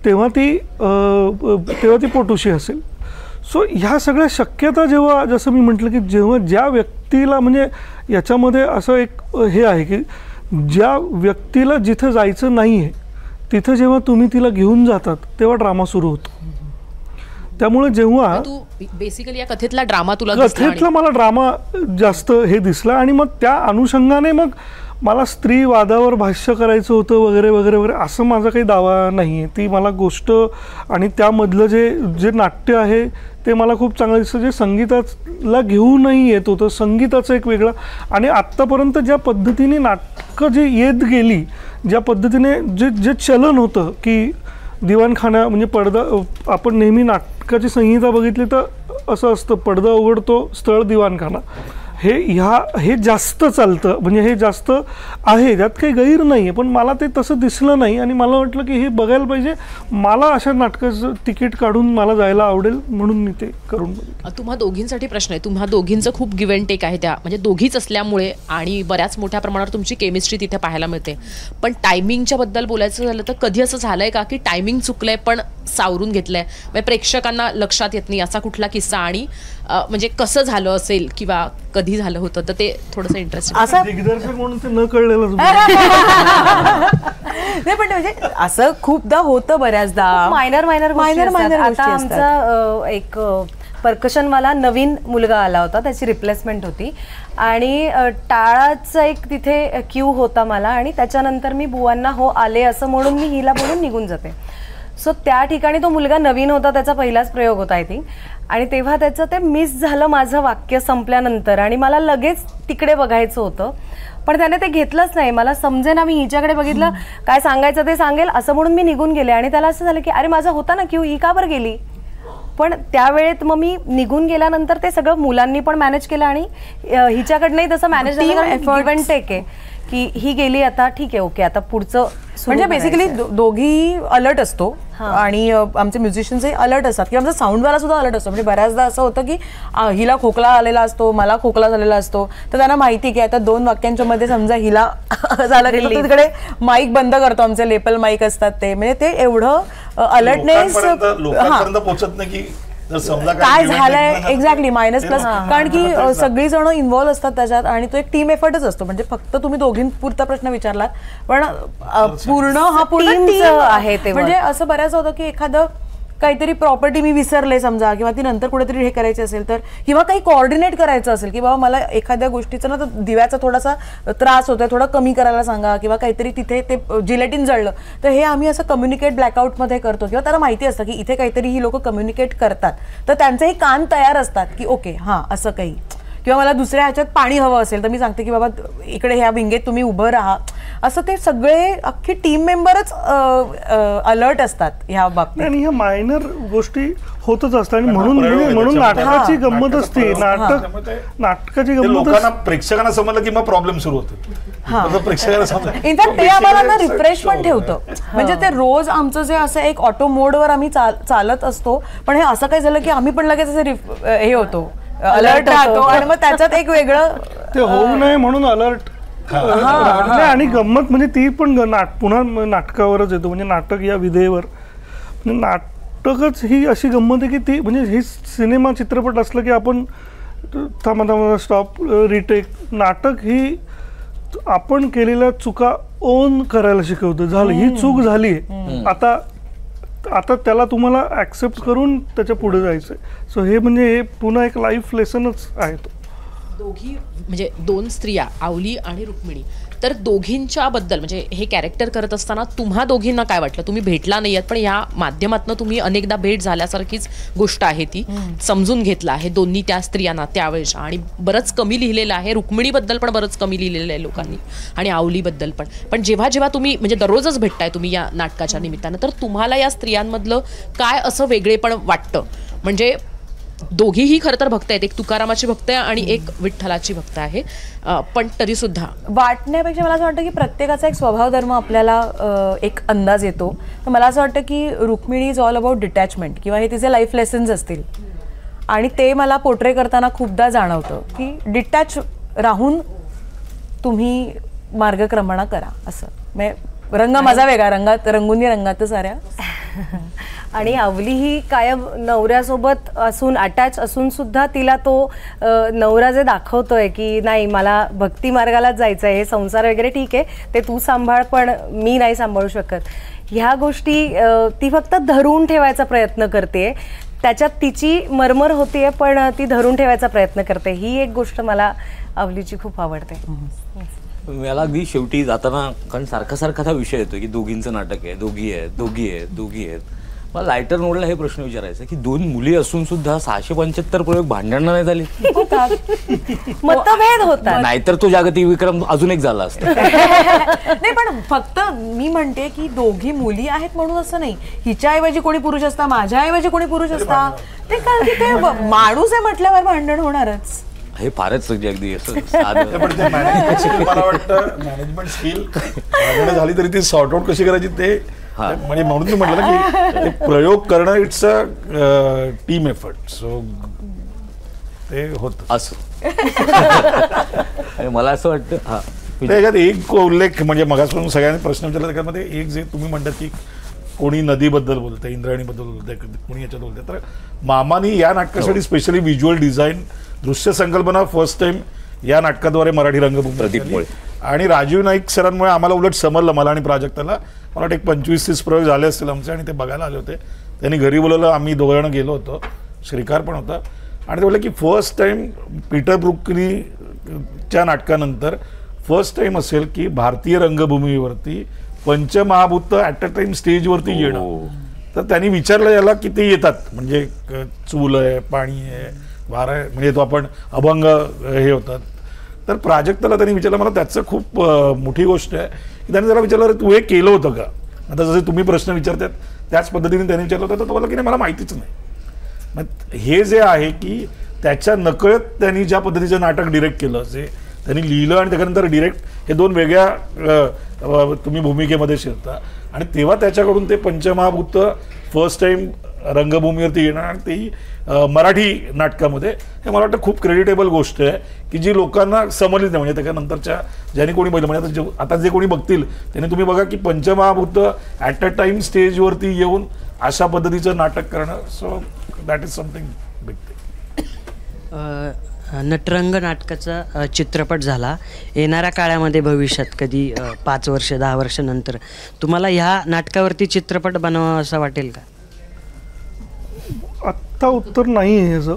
तेव्हा ती पोटुशी असेल. सो ह्या सगळ्या शक्यता जेव्हा, जसं मी म्हटलं की जेव्हा ज्या व्यक्तीला, म्हणजे याच्यामध्ये असं एक हे आहे की ज्या व्यक्तीला जिथं जायचं नाही आहे तिथं जेव्हा तुम्ही तिला घेऊन जातात तेव्हा ड्रामा सुरू होतो. त्यामुळे जेव्हा तू बेसिकली या कथेतला ड्रामा, तुला कथेतला मला ड्रामा जास्त हे दिसला, आणि मग त्या अनुषंगाने मग मला स्त्रीवादावर भाष्य करायचं होतं वगैरे वगैरे वगैरे, असं माझा काही दावा नाही आहे. ती मला गोष्ट आणि त्यामधलं जे नाट्य आहे ते मला खूप चांगलं दिसतं. जे संगीताला घेऊनही येत होतं, संगीताचं एक वेगळं, आणि आत्तापर्यंत ज्या पद्धतीने नाटकं जे येत गेली, ज्या पद्धतीने जे चलन होतं की दिवाणखाना, म्हणजे पडदा, आपण नेहमी नाटकाची संहिता बघितली तर असं असतं, पडदा उघडतो, स्थळ दिवाणखाना, हे जास्त चालतं, म्हणजे हे जास्त आहे, त्यात काही गैर नाही आहे. पण मला ते तसं दिसलं नाही आणि मला वाटलं की हे बघायला पाहिजे, मला अशा नाटकाचं तिकीट काढून मला जायला आवडेल म्हणून मी ते करून बघितलं. तुम्हा दोघींसाठी प्रश्न आहे. तुम्हा दोघींचं खूप गिव्ह अँड टेक आहे, त्या म्हणजे दोघीच असल्यामुळे, आणि बऱ्याच मोठ्या प्रमाणावर तुमची केमिस्ट्री तिथे पाहायला मिळते. पण टायमिंगच्या बद्दल बोलायचं झालं तर कधी असं झालंय का की टायमिंग चुकलंय पण सावरून घेतलंय, म्हणजे प्रेक्षकांना लक्षात येत नाही असा कुठला किस्सा, आणि म्हणजे कसं झालं असेल किंवा कधी झालं होतं, तर ते थोडंसं इंटरेस्टिंग. असं दिग्दर्शक म्हणून ते न कळलेलं नाही, पण म्हणजे असं खूपदा होतं बऱ्याचदा, मायनर आता आमचा एक पर्कशनवाला नवीन मुलगा आला होता, त्याची रिप्लेसमेंट होती आणि टाळाचा एक तिथे क्यू होता मला, आणि त्याच्यानंतर मी बुवांना हो आले असं म्हणून मी हिला बोलून निघून जाते. सो त्या ठिकाणी तो मुलगा नवीन होता, त्याचा पहिलाच प्रयोग होता आय थिंक, आणि तेव्हा त्याचं ते मिस झालं माझं वाक्य संपल्यानंतर, आणि मला लगेच तिकडे बघायचं होतं पण त्याने ते घेतलंच नाही. मला समजेना, मी हिच्याकडे बघितलं, काय सांगायचं ते सांगेल असं म्हणून मी निघून गेले, आणि त्याला असं झालं की अरे माझा होता ना क्यू, ही का बरं गेली. पण त्यावेळेत मग मी निघून गेल्यानंतर ते सगळं मुलांनी पण मॅनेज केलं आणि हिच्याकडनंही तसं मॅनेज झालं, गिव्ह अँड टेक आहे की ही गेली आता ठीक आहे ओके आता पुढचं. म्हणजे बेसिकली दोघी अलर्ट असतो आणि आमचे म्युझिशियन्सही अलर्ट असतात किंवा आमचा साऊंडवाला सुद्धा अलर्ट असतो. म्हणजे बऱ्याचदा असं होतं की हिला खोकला आलेला असतो, मला खोकला झालेला असतो, तर त्यांना माहिती की आता 2 वाक्यांच्या मध्ये समजा हिला झालं तिकडे माईक बंद करतो, आमचे लेपल माईक असतात ते. म्हणजे ते एवढं अलर्टनेस लोकांपर्यंत पोहोचत नाही की काय झालंय एक्झॅक्टली मायनस प्लस, कारण की सगळी जण इन्व्हॉल्व्ह असतात त्याच्यात आणि तो एक टीम एफर्टच असतो. म्हणजे फक्त तुम्ही दोघींपुरता प्रश्न विचारलात पण पूर्ण टीम आहे ते. म्हणजे असं बऱ्याच होतं की एखादं काहीतरी प्रॉपर्टी मी विसरले समजा किंवा ती नंतर कुठेतरी हे करायची असेल तर, किंवा काही कोऑर्डिनेट करायचं असेल की बाबा मला एखाद्या गोष्टीचा ना दिव्याचा थोडासा त्रास होतोय, थोडं कमी करायला सांगा, किंवा काहीतरी तिथे ते जिलेटिन जळलं तर हे आम्ही असं कम्युनिकेट ब्लॅकआउटमध्ये करतो, किंवा त्याला माहिती असतं की इथे काहीतरी ही लोक कम्युनिकेट करतात तर त्यांचेही कान तयार असतात की ओके हां असं काही. किंवा मला दुसऱ्या ह्याच्यात पाणी हवं असेल तर मी सांगते की बाबा इकडे ह्या विंगेत तुम्ही उभं राहा. असं ते सगळे अख्खी टीम मेंबरच अलर्ट असतात ह्या बाबतीत. आणि ह्या मायनर गोष्टी होतच असतात आणि म्हणून नाटकाची गंमत असते. नाटकाची गंमत प्रेक्षकांना समजलं की मग प्रॉब्लेम सुरू होतो. प्रेक्षकांना इनफॅक्ट ते आम्हाला ना रिफ्रेश पण ठेवतं. म्हणजे ते रोज आमचं जे असं एक ऑटो मोडवर आम्ही चालत असतो, पण हे असं काय झालं की आम्ही पण लगेच असं हे होतो, अलर्ट राहतो आणि मग त्याच्यात एक वेगळं ते होऊ नये म्हणून अलर्ट. आणि गंमत म्हणजे ती पण पुन्हा नाटकावरच येतो. म्हणजे नाटक या विधेवर म्हणजे नाटकच ही अशी गंमत आहे की ती म्हणजे ही सिनेमा चित्रपट असलं की आपण थांबा स्टॉप रिटेक. नाटक ही आपण केलेल्या चुका ओन करायला शिकवतं. झालं ही चूक झाली आता त्याला तुम्हाला ऍक्सेप्ट करून त्याच्या पुढे जायचंय. सो हे म्हणजे हे पुन्हा एक लाईफ लेसनच आहे. दोघी म्हणजे 2 स्त्रिया आवली आणि रुक्मिणी, तर दोघींच्या बद्दल म्हणजे हे कॅरेक्टर करत असताना तुम्हा दोघींना काय वाटलं? तुम्ही भेटला नाही आहात पण या माध्यमातून तुम्ही अनेकदा भेट झाल्यासारखीच गोष्ट आहे ती, समजून घेतलं आहे दोन्ही त्या स्त्रियांना त्यावेळेच्या, आणि बरंच कमी लिहिलेलं आहे. रुक्मिणीबद्दल पण बरंच कमी लिहिलेलं आहे लोकांनी आणि आवलीबद्दल पण जेव्हा जेव्हा तुम्ही म्हणजे दररोजच भेटताय तुम्ही या नाटकाच्या निमित्तानं, तर तुम्हाला या स्त्रियांमधलं काय असं वेगळेपण वाटतं? म्हणजे दोघीही खरं तर भक्त आहेत, एक तुकारामाची भक्त आहे आणि एक विठ्ठलाची भक्त आहे, पण तरी सुद्धा वाटण्यापेक्षा मला असं वाटतं की प्रत्येकाचा एक स्वभाव धर्म आपल्याला एक अंदाज येतो. तर मला असं वाटतं की Rukmini is all about detachment किंवा हे तिचे लाईफ लेसन्स असतील, आणि ते मला पोर्ट्रे करताना खूपदा जाणवतं की डिटॅच राहून तुम्ही मार्गक्रमणा करा. असं म्हणजे रंग माझा वेगळा, रंगुनी रंगात साऱ्या. आणि आवली ही कायम नवऱ्यासोबत असून अटॅच असून सुद्धा तिला तो नवरा जे दाखवतोय की नाही मला भक्ती मार्गालाच जायचं आहे, हे संसार वगैरे ठीक आहे ते तू सांभाळ पण मी नाही सांभाळू शकत, ह्या गोष्टी ती फक्त धरून ठेवायचा प्रयत्न करते. त्याच्यात तिची मरमर होतीये पण ती धरून ठेवायचा प्रयत्न करते. ही एक गोष्ट मला आवलीची खूप आवडते. मला अगदी शेवटी जाताना कारण सारखा हा विषय येतो की दोघींचं नाटक आहे, दोघी आहेत. मला लायटर नोडला हे प्रश्न विचारायचा की 2 मुली असून सुद्धा 675 प्रयोग भांडणं नाही झाले, मतभेद होतात, नाहीतर तो जागतिक विक्रम अजून एक झाला असता. नाही पण फक्त मी म्हणते की दोघी मुली आहेत म्हणून असं नाही, हिच्याऐवजी कोणी पुरुष असता, माझ्याऐवजी कोणी पुरुष असता, ते कारण की ते माणूस आहे म्हटल्यावर भांडण होणारच. हे फारच अगदी मला वाटतं मॅनेजमेंट स्किल झाली तरी ती सॉर्ट आउट कशी करायची ते म्हणजे म्हणून मी म्हटलं ना की प्रयोग करणं it's a team effort. So ते होत असं मला असं वाटतं त्याच्यात एक उल्लेख म्हणजे मगापासून सगळ्यांनी प्रश्न विचारला त्याच्यामध्ये एक जे तुम्ही म्हणतात की कोणी नदीबद्दल बोलतंय, इंद्रायणीबद्दल बोलतंय, कोणी याच्यात बोलतंय. तर मामानी या नाटकासाठी स्पेशली व्हिज्युअल डिझाईन, दृश्य संकल्पना फर्स्ट टाइम या नाटकाद्वारे मराठी रंगभूमी आणि राजीव नाईक सरांमुळे आम्हाला उलट समजलं, मला आणि प्राजक्ताला. मला वाटतं 25-30 प्रयोग झाले असतील आमचे आणि ते बघायला आले होते. त्यांनी घरी बोलवलं, आम्ही 2 जण गेलो होतो, श्रीकार पण होता. आणि ते बोलले की फर्स्ट टाइम पीटर ब्रुकनीच्या नाटकानंतर फर्स्ट टाइम असेल की भारतीय रंगभूमीवरती पंचमहाभूत ॲट अ टाइम स्टेजवरती येणं. तर त्यांनी विचारलं याला की ते येतात म्हणजे चूल आहे, पाणी आहे, वारा आहे, म्हणजे तो आपण अभंग हे होतात. तर प्राजक्ताला त्यांनी विचारलं, मला त्याचं खूप मोठी गोष्ट आहे की त्यांनी जरा विचारलं, तू हे केलं होतं का? आता जसे तुम्ही प्रश्न विचारतात त्याच पद्धतीने त्यांनी विचारलं होतं. तर तुम्हाला की नाही मला माहितीच नाही. मग हे जे आहे की त्याच्या नकळत त्यांनी ज्या पद्धतीचं नाटक डिरेक्ट केलं, जे त्यांनी लिहिलं आणि त्याच्यानंतर डिरेक्ट, हे 2 वेगळ्या तुम्ही भूमिकेमध्ये शिरता. आणि तेव्हा त्याच्याकडून ते पंचमहाभूत फर्स्ट टाइम रंगभूमीवरती येणं आणि तेही मराठी नाटकामध्ये, हे मला वाटतं खूप क्रेडिटेबल गोष्ट आहे की जी लोकांना समजलीच नाही. म्हणजे त्याच्यानंतरच्या ज्यांनी कोणी बघितलं, म्हणजे आता जे कोणी बघतील त्यांनी तुम्ही बघा की पंचमहाभूत ॲट अ टाइम स्टेजवरती येऊन अशा पद्धतीचं नाटक करणं. So that is something big thing. Natarang नाटकाचा चित्रपट झाला. येणाऱ्या काळामध्ये भविष्यात कधी 5 वर्ष 10 वर्षानंतर तुम्हाला ह्या नाटकावरती चित्रपट बनवावा असं वाटेल का? आत्ता उत्तर नाही आहे ह्याचं,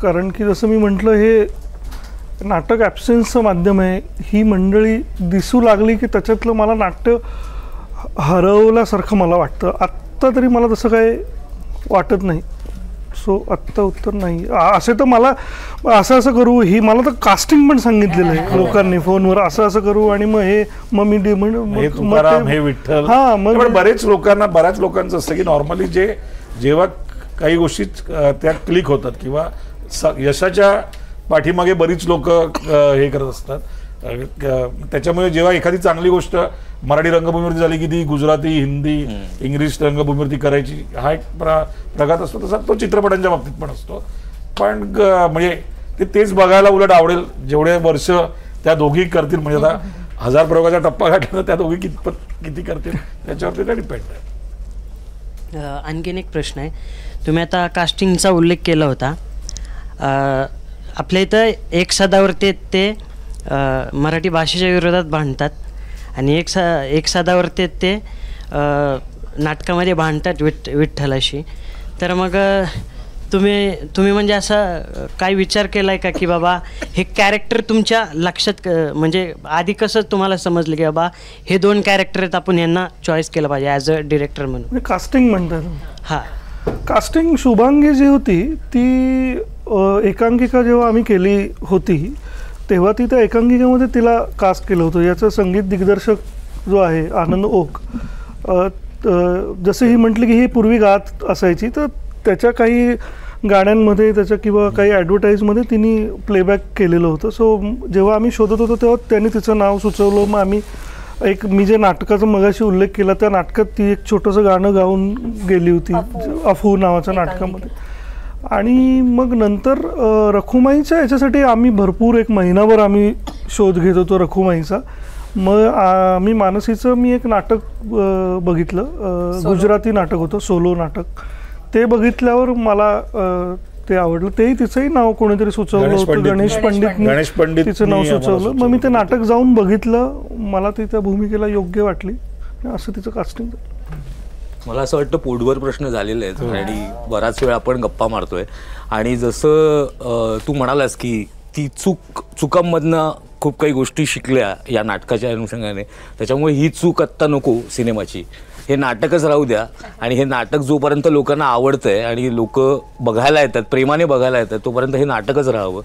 कारण की जसं मी म्हटलं हे नाटक ॲब्सेन्सचं माध्यम आहे. ही मंडळी दिसू लागली की त्याच्यातलं मला नाट्य हरवल्यासारखं मला वाटतं. आत्ता तरी मला तसं काय वाटत नाही. सो आत्ता उत्तर नाही. असे तर मला असं करू, ही मला तर कास्टिंग पण सांगितलेलं आहे लोकांनी फोनवर, असं करू आणि मग मी हे विठ्ठल. हां, मग बऱ्याच लोकांचं असतं की नॉर्मली जेव्हा काही गोष्टी त्या क्लिक होतात किंवा यशाच्या पाठीमागे बरीच लोक हे करत असतात. त्याच्यामुळे जेव्हा एखादी चांगली गोष्ट मराठी रंगभूमीवरती झाली की ती गुजराती, हिंदी, इंग्लिश रंगभूमीवरती करायची, हा एक प्रघात असतो. तसा तो चित्रपटांच्या बाबतीत पण असतो. पण म्हणजे तेच बघायला उलट आवडेल जेवढे वर्ष त्या दोघी करतील. म्हणजे आता 1000 प्रयोगाचा टप्पा गाठला तर त्या दोघी किती करतील त्याच्यावरती ते डिपेंड आहे. आणखीन एक प्रश्न आहे. तुम्ही आता कास्टिंगचा उल्लेख केला होता. आपल्या इथं एक सदावरती ते मराठी भाषेच्या विरोधात भांडतात आणि एक सदावरती ते नाटकामध्ये भांडतात विठ्ठलाशी. तर मग तुम्ही म्हणजे असं काय विचार केला आहे का की बाबा हे कॅरेक्टर तुमच्या लक्षात, म्हणजे आधी कसं तुम्हाला समजलं की बाबा हे 2 कॅरेक्टर आहेत, आपण यांना चॉईस केलं पाहिजे ॲज अ डिरेक्टर म्हणून? कास्टिंग म्हणतात. हां, कास्टिंग शुभांगी जी होती ती एकांकिका जेव्हा आम्ही केली होती तेव्हा ती त्या एकांकिकेमध्ये तिला कास्ट केलं होतं. याचं संगीत दिग्दर्शक जो आहे आनंद ओक, जसं ही म्हटली की ही पूर्वी गात असायची, तर त्याच्या काही गाण्यांमध्ये त्याच्या किंवा काही ॲडव्हर्टाईजमध्ये तिने प्लेबॅक केलेलं होतं. सो जेव्हा आम्ही शोधत होतो तेव्हा त्यांनी तिचं नाव सुचवलं. मग आम्ही मी जे नाटकाचा मगाशी उल्लेख केला त्या नाटकात ती एक छोटंसं गाणं गाऊन गेली होती अफू नावाच्या नाटकामध्ये. आणि मग नंतर रखुमाईच्या याच्यासाठी आम्ही भरपूर 1 महिनाभर आम्ही शोध घेत होतो रखुमाईचा. मग मी एक नाटक बघितलं, गुजराती नाटक होतं, सोलो नाटक. ते बघितल्यावर मला ते आवडलं. तेही तिचंही नाव कोणीतरी सुचवलं होतं, गणेश पंडित तिचं नाव सुचवलं. मग मी ते नाटक जाऊन बघितलं, मला ती त्या भूमिकेला योग्य वाटली, असं तिचं कास्टिंग. मला असं वाटतं पोटभर प्रश्न झालेले आहेत आणि बराच वेळ आपण गप्पा मारतोय. आणि जसं तू म्हणालास की ती चुकांमधनं खूप काही गोष्टी शिकल्या या नाटकाच्या अनुषंगाने, त्याच्यामुळे ही चूक आत्ता नको सिनेमाची, हे नाटकच राहू द्या. आणि हे नाटक जोपर्यंत लोकांना आवडतंय आणि लोक बघायला येतात, प्रेमाने बघायला येतात, तोपर्यंत हे नाटकच राहावं.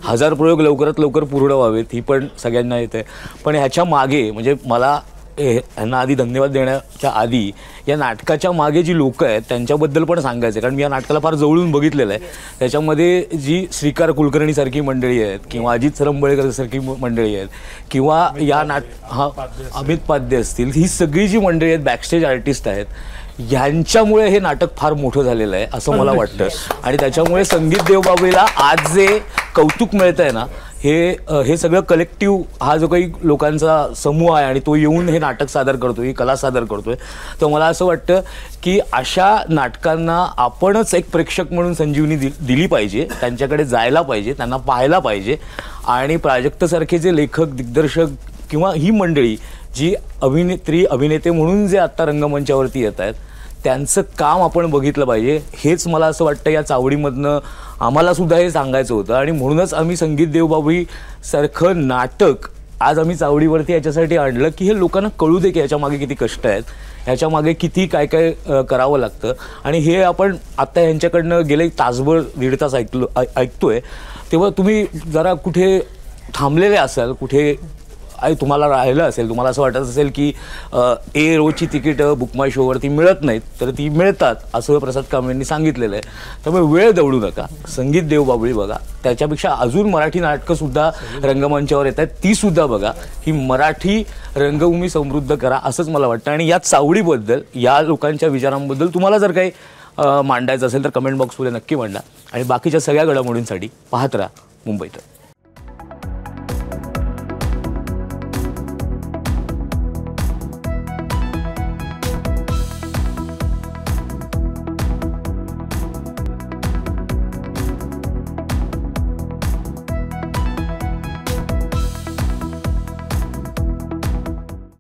1000 प्रयोग लवकरात लवकर पूर्ण व्हावेत ही पण सगळ्यांना येते. पण ह्याच्या मागे म्हणजे मला ह्यांना आधी धन्यवाद देण्याच्या आधी या नाटकाच्या मागे जी लोक आहेत त्यांच्याबद्दल पण सांगायचं आहे. कारण मी या नाटकाला फार जवळून बघितलेलं आहे. त्याच्यामध्ये जी श्रीकार कुलकर्णीसारखी मंडळी आहेत किंवा अजित सरंबळेकरसारखी मंडळी आहेत किंवा या अमित पाध्ये असतील, ही सगळी जी मंडळी आहेत बॅकस्टेज आर्टिस्ट आहेत, ह्यांच्यामुळे हे नाटक फार मोठं झालेलं आहे असं मला वाटतं. आणि त्याच्यामुळे संगीत देवबाबळीला आज जे कौतुक मिळत आहे ना, हे सगळं कलेक्टिव्ह हा जो काही लोकांचा समूह आहे आणि तो येऊन हे नाटक सादर करतोय, ही कला सादर करतोय, तर मला असं वाटतं की अशा नाटकांना आपणच एक प्रेक्षक म्हणून संजीवनी दिली पाहिजे, त्यांच्याकडे जायला पाहिजे, त्यांना पाहायला पाहिजे. आणि प्राजक्तसारखे जे लेखक, दिग्दर्शक किंवा ही मंडळी जी अभिनेत्री अभिनेते म्हणून जे आत्ता रंगमंचावरती येत आहेत, त्यांचं काम आपण बघितलं पाहिजे. हेच मला असं वाटतं या चावडीमधनं आम्हाला सुद्धा हे सांगायचं होतं. आणि म्हणूनच आम्ही संगीत देवबाभळी सारखं नाटक आज आम्ही चावडीवरती याच्यासाठी आणलं की हे लोकांना कळू दे की ह्याच्यामागे किती कष्ट आहेत, ह्याच्यामागे किती काय काय करावं लागतं. आणि हे आपण आत्ता ह्यांच्याकडनं गेले तासभर 1.5 तास ऐकतोय, तेव्हा तुम्ही जरा कुठे थांबलेले असाल, कुठे तुम्हाला राहिलं असेल, तुम्हाला असं वाटत असेल की ए रोजची तिकीटं बुक माय शोवरती मिळत नाहीत, तर ती मिळतात असं प्रसाद कांबळेंनी सांगितलेलं आहे. त्यामुळे वेळ दवडू नका, संगीत देवबाभळी बघा. त्याच्यापेक्षा अजून मराठी नाटकंसुद्धा रंगमंचावर येत आहेत, तीसुद्धा बघा. ही मराठी रंगभूमी समृद्ध करा असंच मला वाटतं. आणि या चावडीबद्दल, या लोकांच्या विचारांबद्दल तुम्हाला जर काही मांडायचं असेल तर कमेंट बॉक्समध्ये नक्की मांडा. आणि बाकीच्या सगळ्या घडामोडींसाठी पाहत राहा मुंबईत.